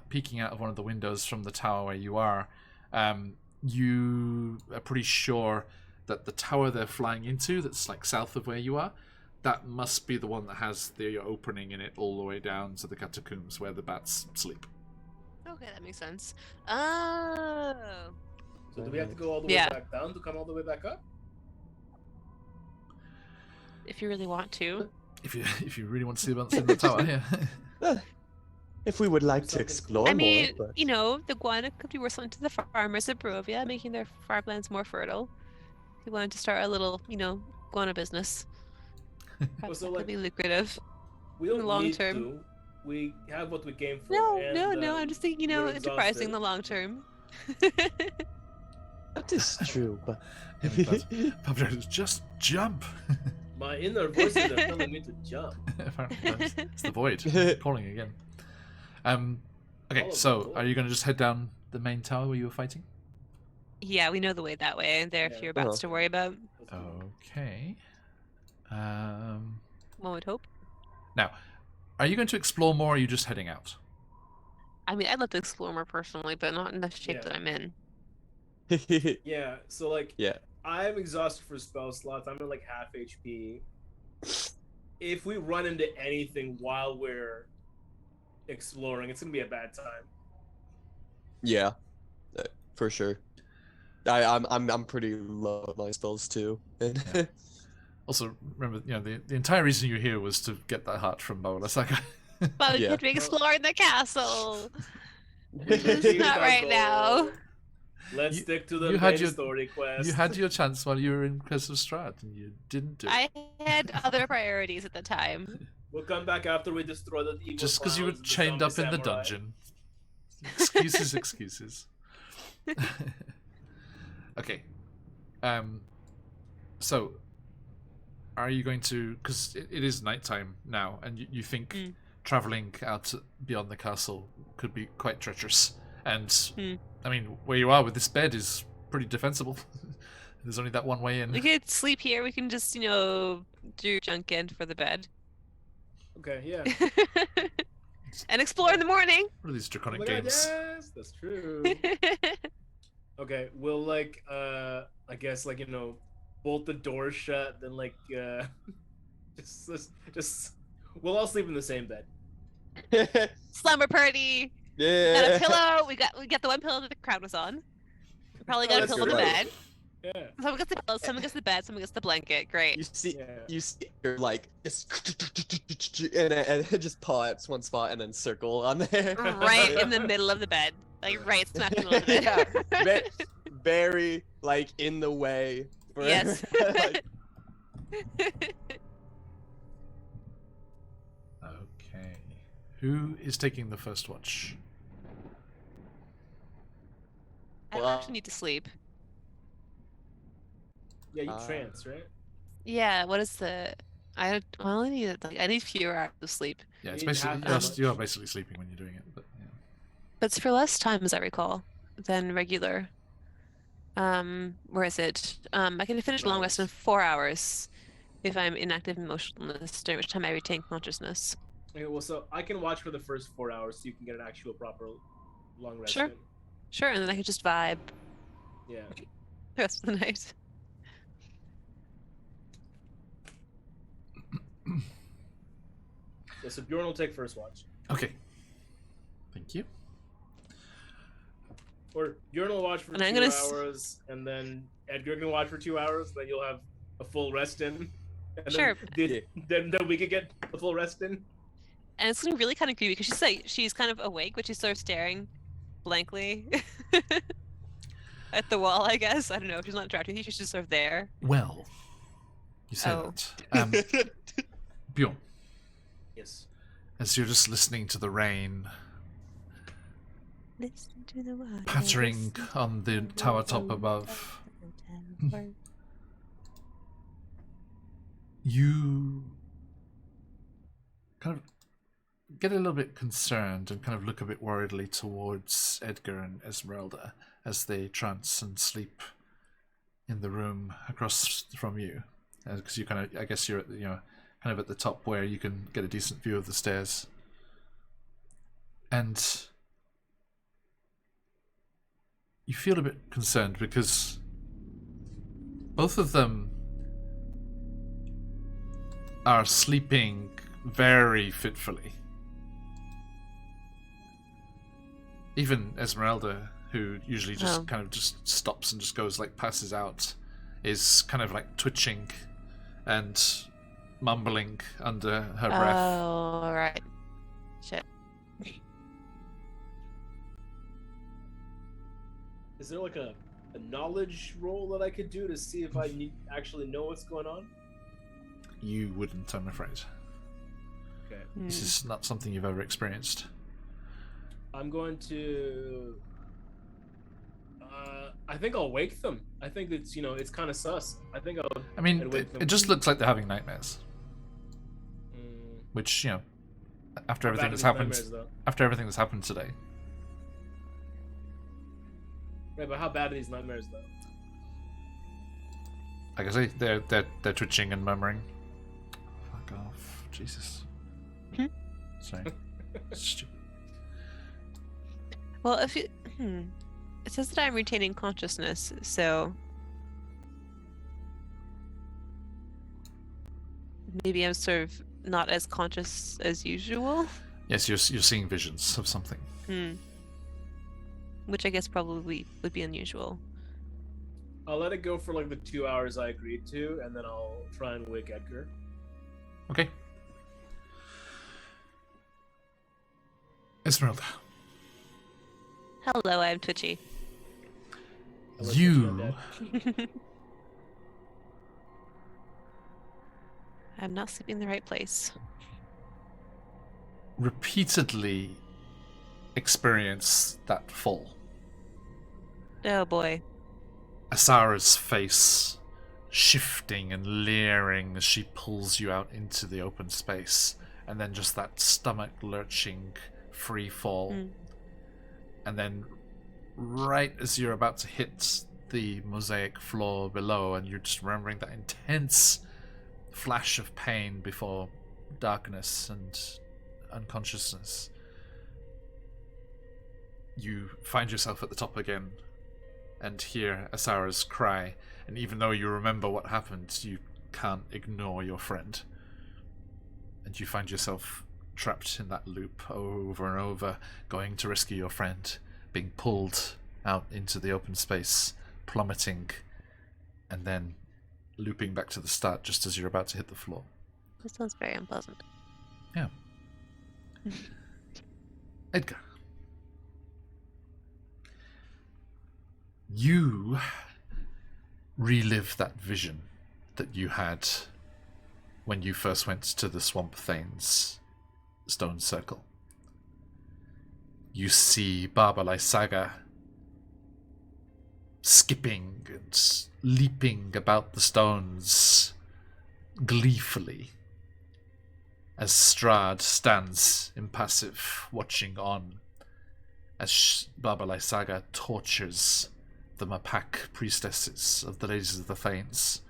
peeking out of one of the windows from the tower where you are. You are pretty sure that the tower they're flying into, that's like south of where you are, that must be the one that has the opening in it all the way down to the catacombs where the bats sleep. Okay, that makes sense. Oh. So do we have to go all the way back down to come all the way back up? If you really want to. If you really want to see what's in the tower, yeah. If we would like to explore I mean, more, but... you know, the guana could be worth something to the farmers of Barovia, making their farmlands more fertile. If you wanted to start a little, you know, guana business. Perhaps that could be lucrative. We don't in the long need term. to. We have what we came for. No. I'm just thinking, you know, we're enterprising exhausted. in the long term. That is true, but... Just jump. My inner voices are telling me to jump. It's the void calling again. Okay, so are you going to just head down the main tower where you were fighting? Yeah, we know the way that way. There are fewer bats to worry about. Okay. One would hope. Now, are you going to explore more, or are you just heading out? I mean, I'd love to explore more personally, but not in the shape that I'm in. Yeah, so like, yeah. I'm exhausted for spell slots. I'm at like half HP. If we run into anything while we're exploring, it's gonna be a bad time. Yeah, for sure. I'm pretty low at my spells too. Yeah. Also, remember, you know, the entire reason you're here was to get that heart from Barovia. But we could be exploring the castle. It's not right now. Let's stick to the main story quest. You had your chance while you were in Quest of Strat, and you didn't do it. I had other priorities at the time. We'll come back after we destroy the evil. Just because you were chained up in the dungeon. Excuses. Okay. So, are you going to? Because it is nighttime now, and you think traveling out beyond the castle could be quite treacherous. And I mean, where you are with this bed is pretty defensible. There's only that one way in. We could sleep here. We can just, you know, do junk end for the bed. Okay, yeah. And explore in the morning. What are these draconic God, games? yes, that's true. Okay, we'll like, I guess like, you know, bolt the door shut, then like, just, we'll all sleep in the same bed. Slumber party. Yeah. Got a pillow. We got the one pillow that the crowd was on. We probably got a pillow on the bed. Yeah. Someone gets the pillow. Someone gets the bed. Someone gets the blanket. Great. You see, you're like just and just paw at one spot and then circle on there. Right in the middle of the bed, like right smack in the middle of the bed. Yeah, very like in the way. Yes. Like, Okay. Who is taking the first watch? I don't actually need to sleep. Yeah, you trance, right? Yeah. What is the? I only need I need fewer hours of sleep. Yeah, it's basically you are basically sleeping when you're doing it, but yeah. But it's for less time, as I recall, than regular. Where is it? I can finish a long rest in 4 hours if I'm inactive and motionless, during which time I retain consciousness. Okay, well, so I can watch for the first 4 hours so you can get an actual proper long rest. Sure. Sure, and then I could just vibe Yeah. the rest of the night. Yeah, so Bjorn will take first watch. Okay. Thank you. Or Bjorn will watch for And 2 I'm gonna hours, and then Edgar can watch for 2 hours, then you'll have a full rest in. And Sure. Then we could get a full rest in. And it's really kind of creepy because she's kind of awake, but she's sort of staring blankly at the wall, I guess. I don't know. She's not interacting with you. She's just sort of there. Well, you say that. Bjorn, Yes. as you're just listening to the rain Listen to the water, pattering on the tower top above, you kind of get a little bit concerned and kind of look a bit worriedly towards Edgar and Esmeralda as they trance and sleep in the room across from you, because you kind of, I guess you're kind of at the top where you can get a decent view of the stairs. And you feel a bit concerned because both of them are sleeping very fitfully. Even Esmeralda, who usually just kind of just stops and just goes like passes out, is kind of like twitching and mumbling under her breath. Oh, right. Shit. Is there like a knowledge roll that I could do to see if I actually know what's going on? You wouldn't, I'm afraid. Okay. This is not something you've ever experienced. I'm going to. I think I'll wake them. I think it's kind of sus. I think I'll. I mean, I'd wake them. it just looks like they're having nightmares. Which, after everything that's happened, today. Right, but how bad are these nightmares though? Like I say, they're twitching and murmuring. Fuck off, Jesus. Sorry. Stupid. Well, if you, it says that I'm retaining consciousness, so maybe I'm sort of not as conscious as usual. Yes, you're seeing visions of something. Which I guess probably would be unusual. I'll let it go for like the 2 hours I agreed to, and then I'll try and wake Edgar. Okay. Esmeralda. Hello, I'm Twitchy. You I'm not sleeping in the right place. repeatedly experience that fall. Oh boy. Asara's face shifting and leering as she pulls you out into the open space, and then just that stomach lurching free fall. And then right as you're about to hit the mosaic floor below and you're just remembering that intense flash of pain before darkness and unconsciousness, you find yourself at the top again and hear Asara's cry, and even though you remember what happened, you can't ignore your friend. And you find yourself trapped in that loop over and over, going to rescue your friend, being pulled out into the open space, plummeting, and then looping back to the start just as you're about to hit the floor. This sounds very unpleasant. Yeah. Edgar. You relive that vision that you had when you first went to the Swamp Thane's stone circle. You see Baba Lysaga skipping and leaping about the stones gleefully as Strahd stands impassive, watching on as Baba Lysaga tortures the Mapak priestesses of the Ladies of the Thanes.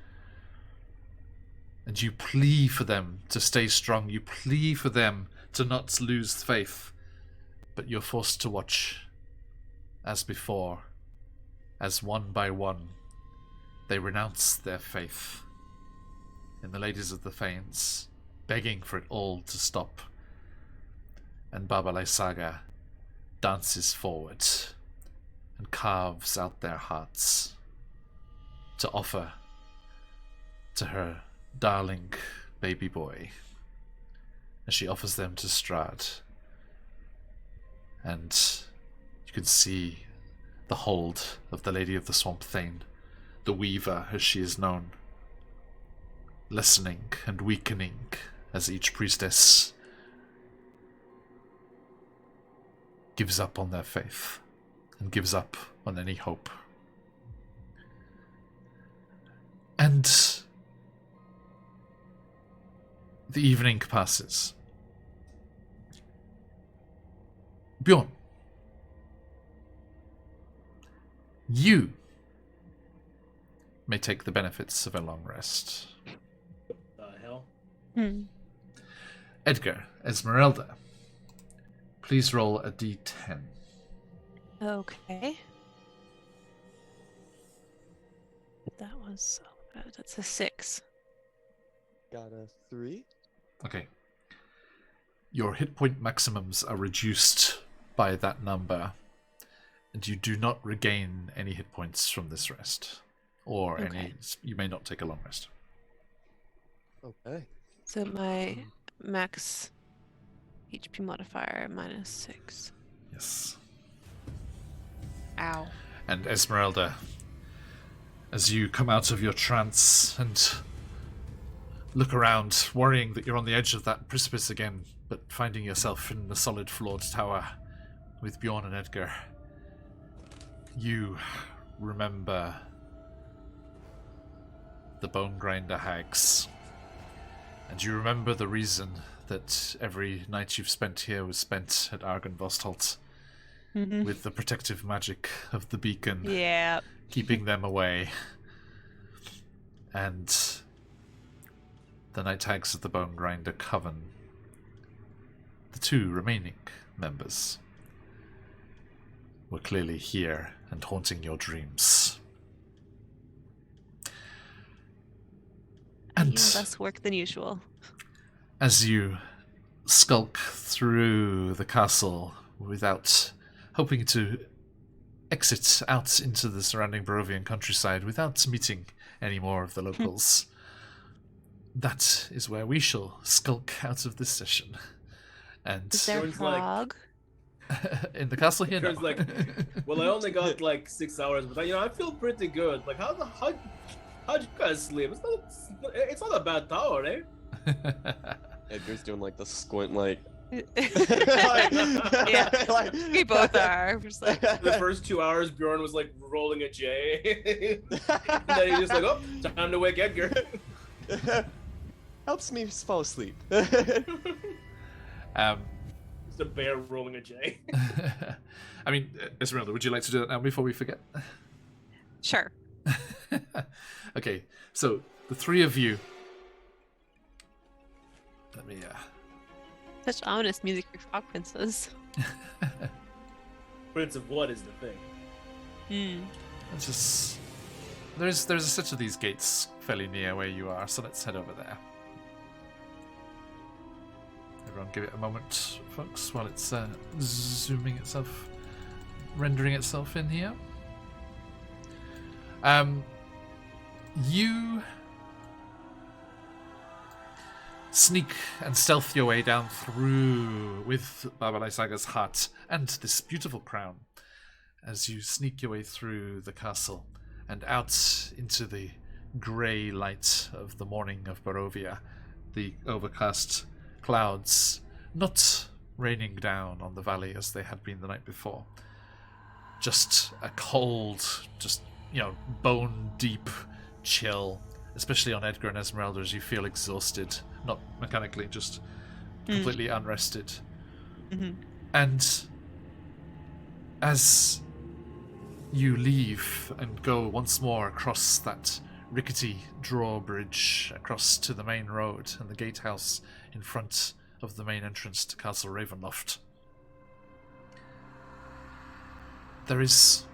And you plea for them to stay strong, you plea for them to not lose faith, but you're forced to watch as before, as one by one they renounce their faith in the Ladies of the Thanes, begging for it all to stop. And Baba Lysaga dances forward and carves out their hearts to offer to her darling baby boy, as she offers them to Strahd. And you can see the hold of the Lady of the Swamp Thane, the Weaver as she is known, lessening and weakening as each priestess gives up on their faith and gives up on any hope. And the evening passes. Bjorn, you may take the benefits of a long rest. The hell? Hmm. Edgar, Esmeralda, please roll a d10. Okay. That's a 6. Got a 3. Okay. Your hit point maximums are reduced by that number, and you do not regain any hit points from this rest. Or Okay. you may not take a long rest. Okay. So my max HP modifier -6. Yes. Ow. And Esmeralda, as you come out of your trance and look around, worrying that you're on the edge of that precipice again, but finding yourself in the solid floored tower with Bjorn and Edgar, you remember the Bone Grinder hags. And you remember the reason that every night you've spent here was spent at Argynvostholt, with the protective magic of the beacon, Yeah. keeping them away. And the Night Hags of the Bone Grinder Coven, the 2 remaining members, were clearly here and haunting your dreams. And Even less work than usual. as you skulk through the castle without hoping to exit out into the surrounding Barovian countryside without meeting any more of the locals, that is where we shall skulk out of this session. And Is there a Sounds like- frog? in the castle here, no. Turns like, well, I only got like 6 hours, but I feel pretty good. Like, how'd you guys sleep? It's not a bad tower, eh? Edgar's doing like the squint, like. Yeah. Like- We both are. We're just like, The first 2 hours, Bjorn was like rolling a J. And then he just like, oh, time to wake Edgar. Helps me fall asleep. It's a bear rolling a J. I mean, Esmeralda, would you like to do that now before we forget? sure. Okay, so the 3 of you. Let me. Such ominous music for Frog Princess. Prince of what is the thing? Let's just. There's a set of these gates fairly near where you are, so let's head over there. Everyone, give it a moment, folks, while it's zooming itself, rendering itself in here. You sneak and stealth your way down through with Babalai Saga's hut and this beautiful crown as you sneak your way through the castle and out into the grey light of the morning of Barovia, the overcast clouds not raining down on the valley as they had been the night before. Just a cold, bone deep chill, especially on Edgar and Esmeralda as you feel exhausted, not mechanically, just completely unrested. And as you leave and go once more across that rickety drawbridge across to the main road and the gatehouse in front of the main entrance to Castle Ravenloft, there is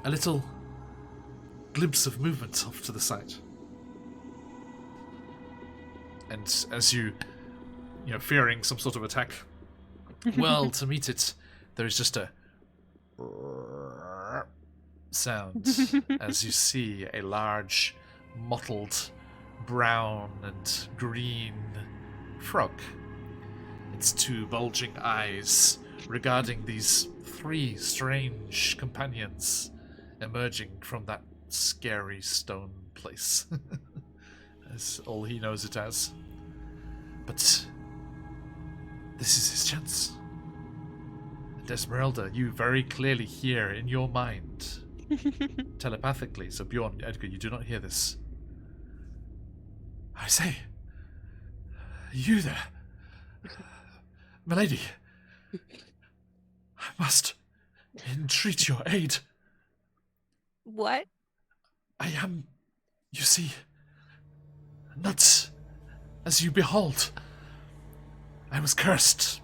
a little glimpse of movement off to the side. And as you fearing some sort of attack, well, to meet it, there is just a sound as you see a large, mottled, brown and green frog. Its 2 bulging eyes regarding these 3 strange companions emerging from that scary stone place. That's all he knows it as. But this is his chance. And Esmeralda, you very clearly hear in your mind, telepathically, so Bjorn, Edgar, you do not hear this. I say, you there, milady, I must entreat your aid. What? I am, you see, not as you behold, I was cursed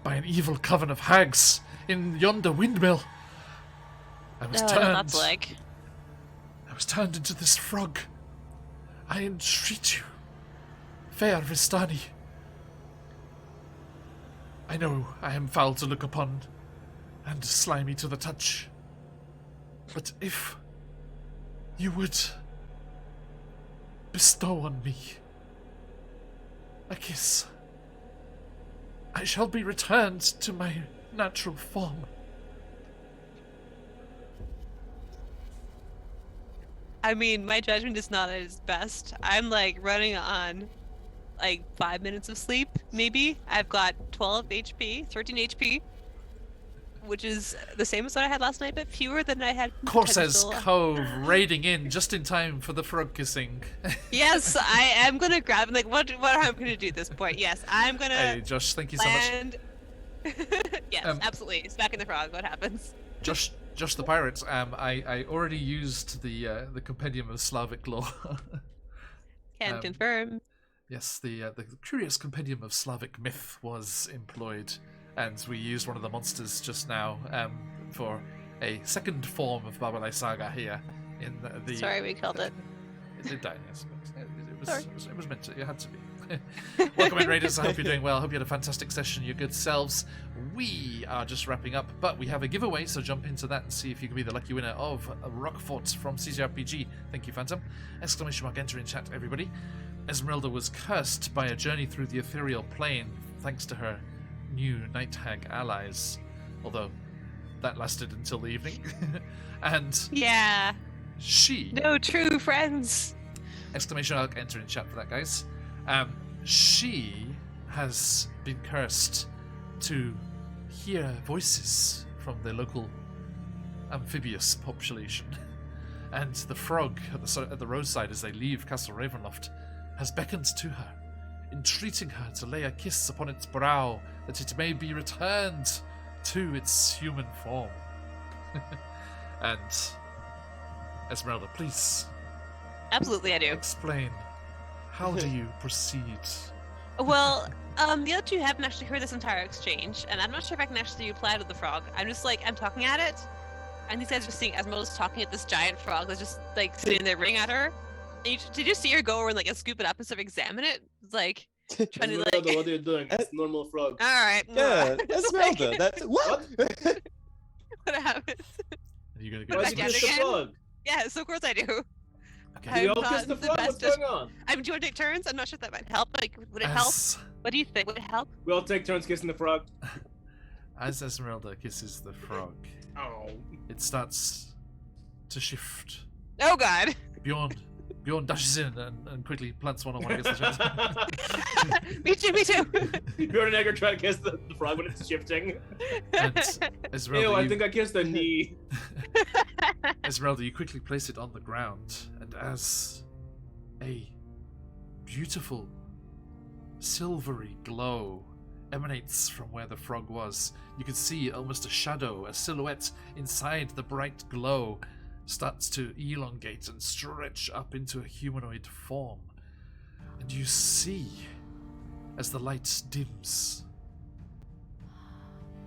by an evil coven of hags in yonder windmill. I was that's like. I was turned into this frog. I entreat you, fair Vistani. I know I am foul to look upon, and slimy to the touch. But if you would bestow on me a kiss, I shall be returned to my natural form. I mean, my judgment is not at its best. I'm like running on like 5 minutes of sleep, maybe. I've got 12 HP, 13 HP, which is the same as what I had last night, but fewer than I had. Corsair's Cove raiding in just in time for the frog kissing. Yes, I am gonna grab him. Like, what am I gonna do at this point? Yes, I'm gonna. Hey, Josh, thank you so much. Yes, absolutely. Smacking the frog. What happens? Josh the pirate. I already used the compendium of Slavic lore. Can confirm. Yes, the curious compendium of Slavic myth was employed, and we used one of the monsters just now for a second form of Babalai Saga here in the. Sorry, we killed it. It died. Yes, it was meant to. It had to be. Welcome in, Raiders. I hope you're doing well. I hope you had a fantastic session, your good selves. We are just wrapping up, but we have a giveaway, so jump into that and see if you can be the lucky winner of a Rockfort from CCRPG. Thank you, Phantom. Exclamation mark, enter in chat, everybody. Esmeralda was cursed by a journey through the ethereal plane thanks to her new Night Hag allies, although that lasted until the evening. And yeah, she... No true friends! Exclamation mark, enter in chat for that, guys. She has been cursed to hear voices from the local amphibious population. And the frog at the roadside as they leave Castle Ravenloft has beckoned to her, entreating her to lay a kiss upon its brow that it may be returned to its human form. And Esmeralda, please. Absolutely, I do. Explain. How do you proceed? Well, the other two haven't actually heard this entire exchange, and I'm not sure if I can actually reply to the frog. I'm just like, I'm talking at it, and these guys are seeing Esmeralda's talking at this giant frog that's just like sitting there ringing at her. And did you see her go over and like scoop it up and sort of examine it? It's like trying to like. Esmeralda, what are you doing? It's normal frog. All right. Yeah, Esmeralda. That's what? What happened? Are you gonna Why'd Back you go? at kiss it the again? frog? Yes, of course I do. Okay. We I'm all not kiss the the frog? What's bestest. going on? Do you want to take turns? I'm not sure if that might help. Like, would it help? What do you think? Would it help? We all take turns kissing the frog. As Esmeralda kisses the frog, Oh. it starts to shift. Oh God! Bjorn dashes in and quickly plants one on one against the chest. Me too. Me too. Bjorn and Edgar try to kiss the frog when it's shifting. And Esmeralda, Ew, I think I kissed a knee. Esmeralda, you quickly place it on the ground, and as a beautiful silvery glow emanates from where the frog was, you can see almost a shadow, a silhouette inside the bright glow starts to elongate and stretch up into a humanoid form. And you see, as the light dims,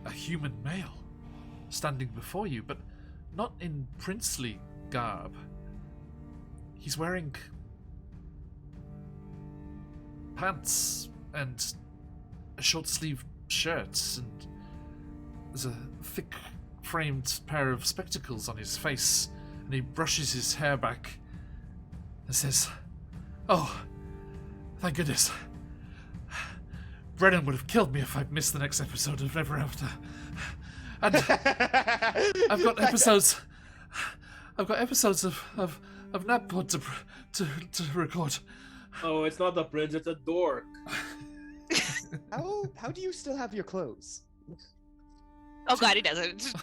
a human male standing before you, but not in princely garb. He's wearing pants and a short-sleeved shirt, and there's a thick-framed pair of spectacles on his face, and he brushes his hair back and says, "Oh, thank goodness. Brennan would have killed me if I'd missed the next episode of Never After. And I've got episodes of Napod to record." Oh, it's not the prince, it's a dork. How do you still have your clothes? Oh God, he doesn't.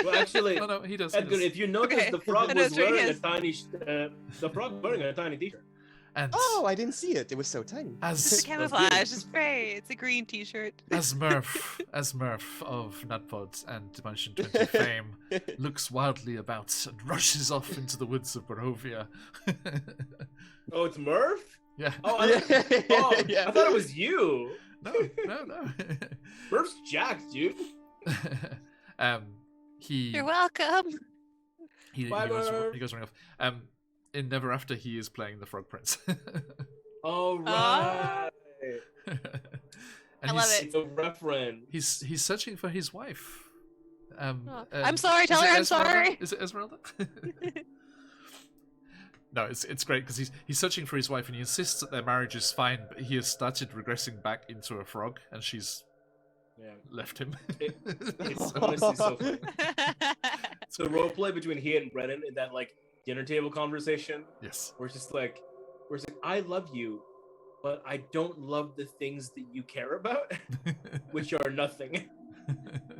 Well, actually, No, he does. Edgar, if you notice, Okay. the frog I know, was sure he wearing a is. tiny. The frog was wearing a tiny t-shirt. And Oh, I didn't see it. It was so tiny. It's as camouflage. It's great. It's a green T-shirt. As Murph of Nutpods and Dimension 20 fame looks wildly about and rushes off into the woods of Barovia. Oh, it's Murph? Yeah. Oh, I Yeah. thought it was you. No. Burp's jacked, dude. You're welcome. He Bye, goes Burp. running off. In Never After, he is playing the Frog Prince. All right. And I love it. It's a reference. He's searching for his wife. I'm sorry, tell is it her I'm Esmeralda? sorry. Is it Esmeralda? No, it's great because he's searching for his wife and he insists that their marriage is fine, but he has started regressing back into a frog and she's left him. It's honestly so funny. So the roleplay between he and Brennan in that like dinner table conversation, Yes. where it's like, I love you, but I don't love the things that you care about, which are nothing.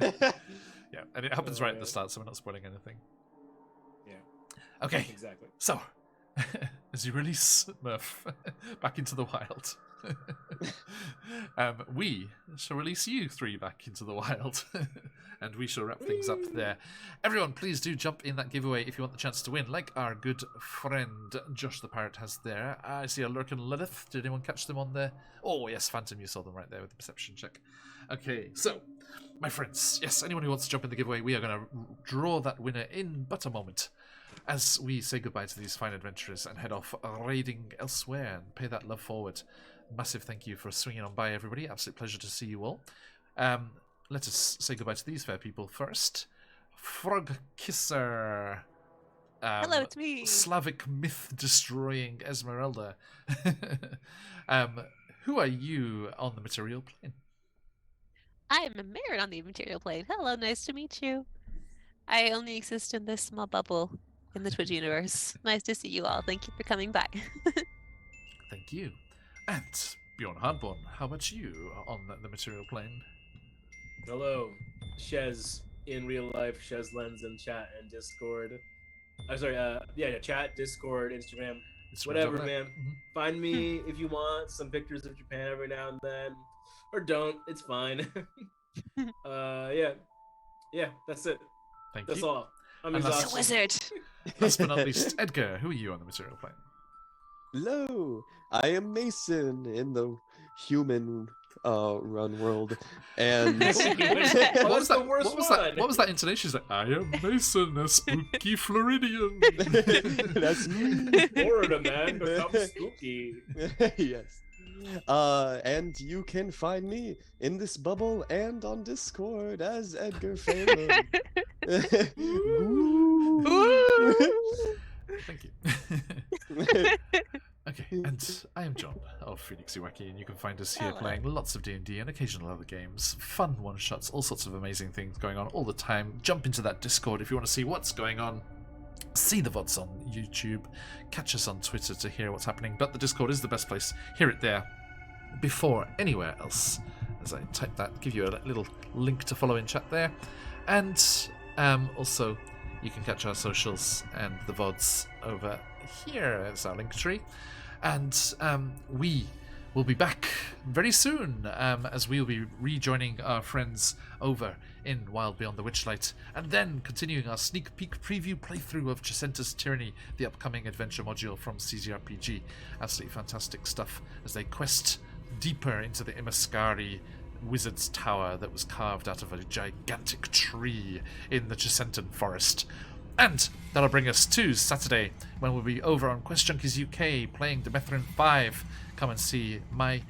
Yeah, and it happens right at the start, so we're not spoiling anything. Yeah. Okay, Exactly. so as you release Murph back into the wild, we shall release you three back into the wild, and we shall wrap things up there. Everyone, please do jump in that giveaway if you want the chance to win, like our good friend Josh the Pirate has there. I see a lurking Lilith. Did anyone catch them on there? Oh yes, Phantom, you saw them right there with the perception check. Okay, so my friends, yes, anyone who wants to jump in the giveaway, we are going to draw that winner in but a moment, as we say goodbye to these fine adventurers and head off raiding elsewhere and pay that love forward. Massive thank you for swinging on by, everybody. Absolute pleasure to see you all. Let us say goodbye to these fair people first. Frog Kisser. Hello, it's me. Slavic myth-destroying Esmeralda. Who are you on the material plane? I am a Marin on the material plane. Hello, nice to meet you. I only exist in this small bubble in the Twitch universe. Nice to see you all. Thank you for coming by. Thank you. And Bjorn Hardborn, how about you on the material plane? Hello, Shez in real life, Shez Lens in chat and Discord. Chat, Discord, Instagram, It's whatever, right over there. man. Find me if you want some pictures of Japan every now and then, or don't. It's fine. Yeah, that's it. Thank That's you. all. I'm And that's- It's a exhausted. wizard. Last but not least, Edgar, who are you on the material plane? Hello, I am Mason in the human run world, and Oh, that's the worst one. What was that intonation? She's like, I am Mason, a spooky Floridian. that's me. Florida man becomes spooky. Yes. And you can find me in this bubble and on Discord as Edgar Phelan. Thank you. Okay, and I am John of QuestJunkiesUK, and you can find us here Hello. playing lots of D&D and occasional other games, fun one-shots, all sorts of amazing things going on all the time. Jump into that Discord if you want to see what's going on. See the VODs on YouTube, catch us on Twitter to hear what's happening, but the Discord is the best place. Hear it there before anywhere else. As I type that, give you a little link to follow in chat there. And also, you can catch our socials and the VODs over here as our link tree. And we will be back very soon, as we will be rejoining our friends over in Wild Beyond the Witchlight, and then continuing our sneak peek preview playthrough of Chasenta's Tyranny, the upcoming adventure module from CZRPG. Absolutely fantastic stuff as they quest deeper into the Imaskari wizard's tower that was carved out of a gigantic tree in the Chasentan forest. And that'll bring us to Saturday, when we'll be over on QuestJunkiesUK playing Demethrin 5. Come and see my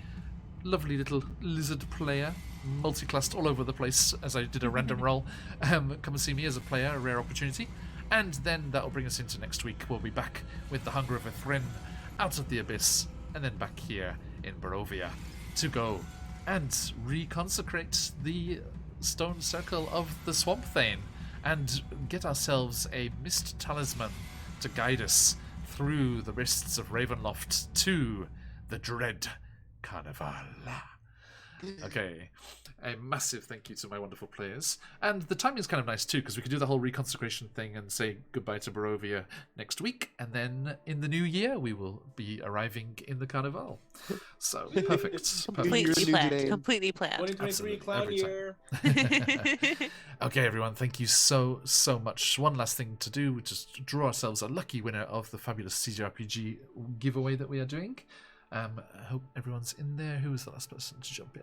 lovely little lizard player, multiclassed all over the place as I did a random roll. Come and see me as a player, a rare opportunity. And then that'll bring us into next week. We'll be back with the Hunger of Ithrin, Out of the Abyss, and then back here in Barovia to go and reconsecrate the stone circle of the Swamp Thane and get ourselves a mist talisman to guide us through the mists of Ravenloft to the dread Carnival. Okay, a massive thank you to my wonderful players. And the timing is kind of nice too, because we could do the whole reconsecration thing and say goodbye to Barovia next week, and then in the new year we will be arriving in the Carnival. So, perfect. Completely New planned. name. Completely planned. 2023 Absolutely, clown every time. year. Okay, everyone, thank you so much. One last thing to do, just draw ourselves a lucky winner of the fabulous CGRPG giveaway that we are doing. I hope everyone's in there. Who was the last person to jump in?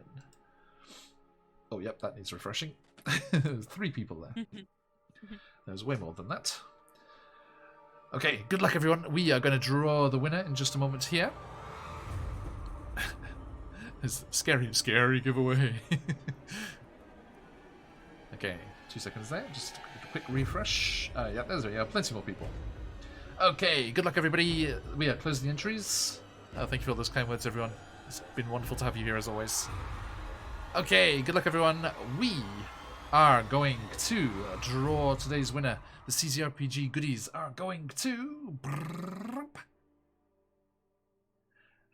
Oh, yep, that needs refreshing. There's 3 people there. There's way more than that. Okay, good luck, everyone. We are going to draw the winner in just a moment here. It's scary giveaway. Okay, 2 seconds there. Just a quick refresh. Yeah, there's plenty more people. Okay, good luck, everybody. We are closing the entries. Thank you for all those kind words, everyone. It's been wonderful to have you here, as always. Okay, good luck, everyone. We are going to draw today's winner. The CZRPG goodies are going to...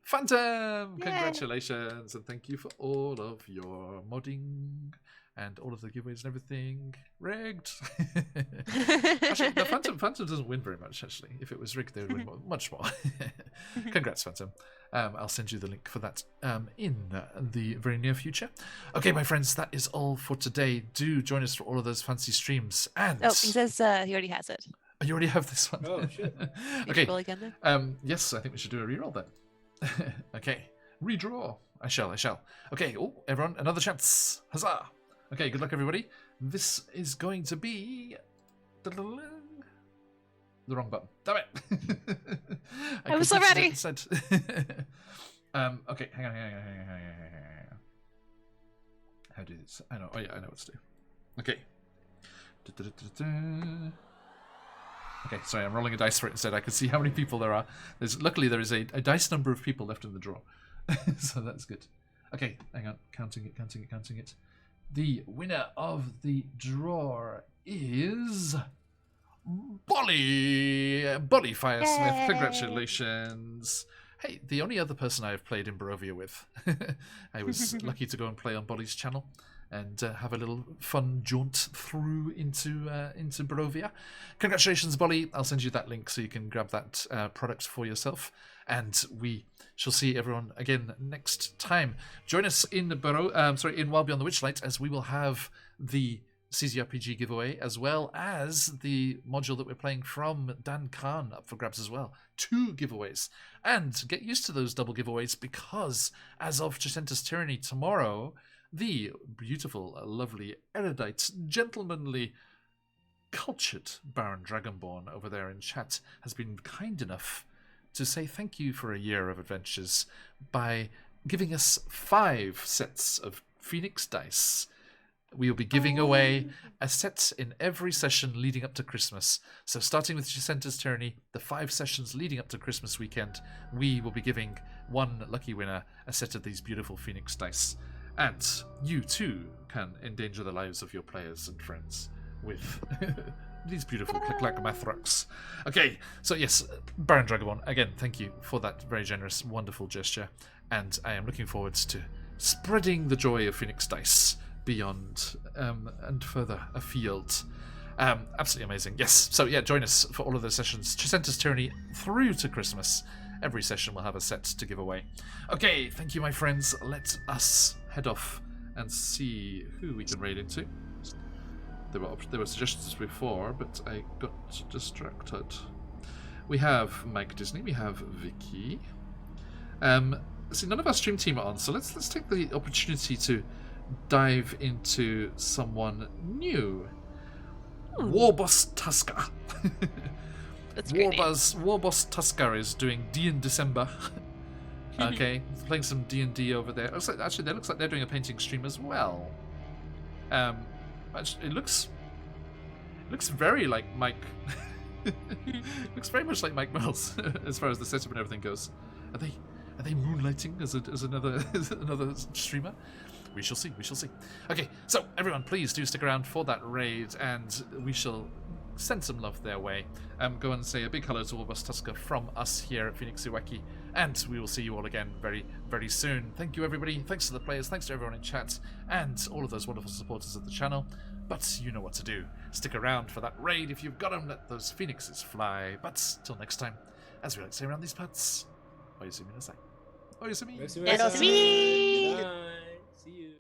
Phantom! Yay! Congratulations, and thank you for all of your modding and all of the giveaways and everything. Rigged! Actually, the Phantom doesn't win very much, actually. If it was rigged, they would win much more. Congrats, Phantom. I'll send you the link for that in the very near future. Okay, my friends, that is all for today. Do join us for all of those fancy streams. And Oh, he says he already has it. Oh, you already have this one. Oh, shit. Okay. Roll again then? Yes, I think we should do a reroll then. Okay, redraw. I shall. Okay, everyone, another chance. Huzzah! Okay, good luck, everybody. This is going to be the wrong button. Damn it! I was so ready. Okay, hang on. How do this? I know. Oh yeah, I know what to do. Okay. Okay, sorry, I'm rolling a dice for it instead. I can see how many people there are. Luckily, there is a dice number of people left in the draw. So that's good. Okay, hang on. Counting it. The winner of the draw is... Bolly Firesmith. Yay! Congratulations. Hey, the only other person I have played in Barovia with. I was lucky to go and play on Bolly's channel and have a little fun jaunt through into Barovia. Congratulations, Bolly. I'll send you that link so you can grab that product for yourself. And we shall see everyone again next time. Join us in in Wild Beyond the Witchlight, as we will have the CZRPG giveaway, as well as the module that we're playing from Dan Khan up for grabs as well. 2 giveaways. And get used to those double giveaways, because as of Chisentus Tyranny tomorrow, the beautiful, lovely, erudite, gentlemanly, cultured Baron Dragonborn over there in chat has been kind enough to say thank you for a year of adventures by giving us 5 sets of Phoenix dice. We will be giving away a set in every session leading up to Christmas. So starting with Chisentus Tyranny, the 5 sessions leading up to Christmas weekend, we will be giving one lucky winner a set of these beautiful Phoenix dice. And you too can endanger the lives of your players and friends with these beautiful click-clack mathrocks. Okay, so yes, Baron Dragonborn, again, thank you for that very generous, wonderful gesture. And I am looking forward to spreading the joy of Phoenix dice beyond and further afield. Absolutely amazing. Yes, so yeah, join us for all of those sessions. Chisentus Tyranny through to Christmas. Every session will have a set to give away. Okay, thank you, my friends. Let us head off and see who we can raid into. There were suggestions before, but I got distracted. We have Mike Disney. We have Vicky. See, none of our stream team are on, so let's take the opportunity to dive into someone new. Warboss Tusker. That's a great name. Warboss Tusker is doing D in December. Okay, playing some D&D over there. Actually, that looks like they're doing a painting stream as well. It looks very like Mike. Looks very much like Mike Mills as far as the setup and everything goes. Are they moonlighting as another streamer? We shall see. Okay, so everyone, please do stick around for that raid, and we shall send some love their way. Go and say a big hello to Warboss Tusker from us here at QuestJunkiesUK, and we will see you all again very, very soon. Thank you, everybody. Thanks to the players. Thanks to everyone in chat, and all of those wonderful supporters of the channel. But you know what to do. Stick around for that raid if you've got them. Let those phoenixes fly. But till next time, as we like to say around these parts, Oyasumi nasai. Oyasumi. Oyasumi. Good night. See you.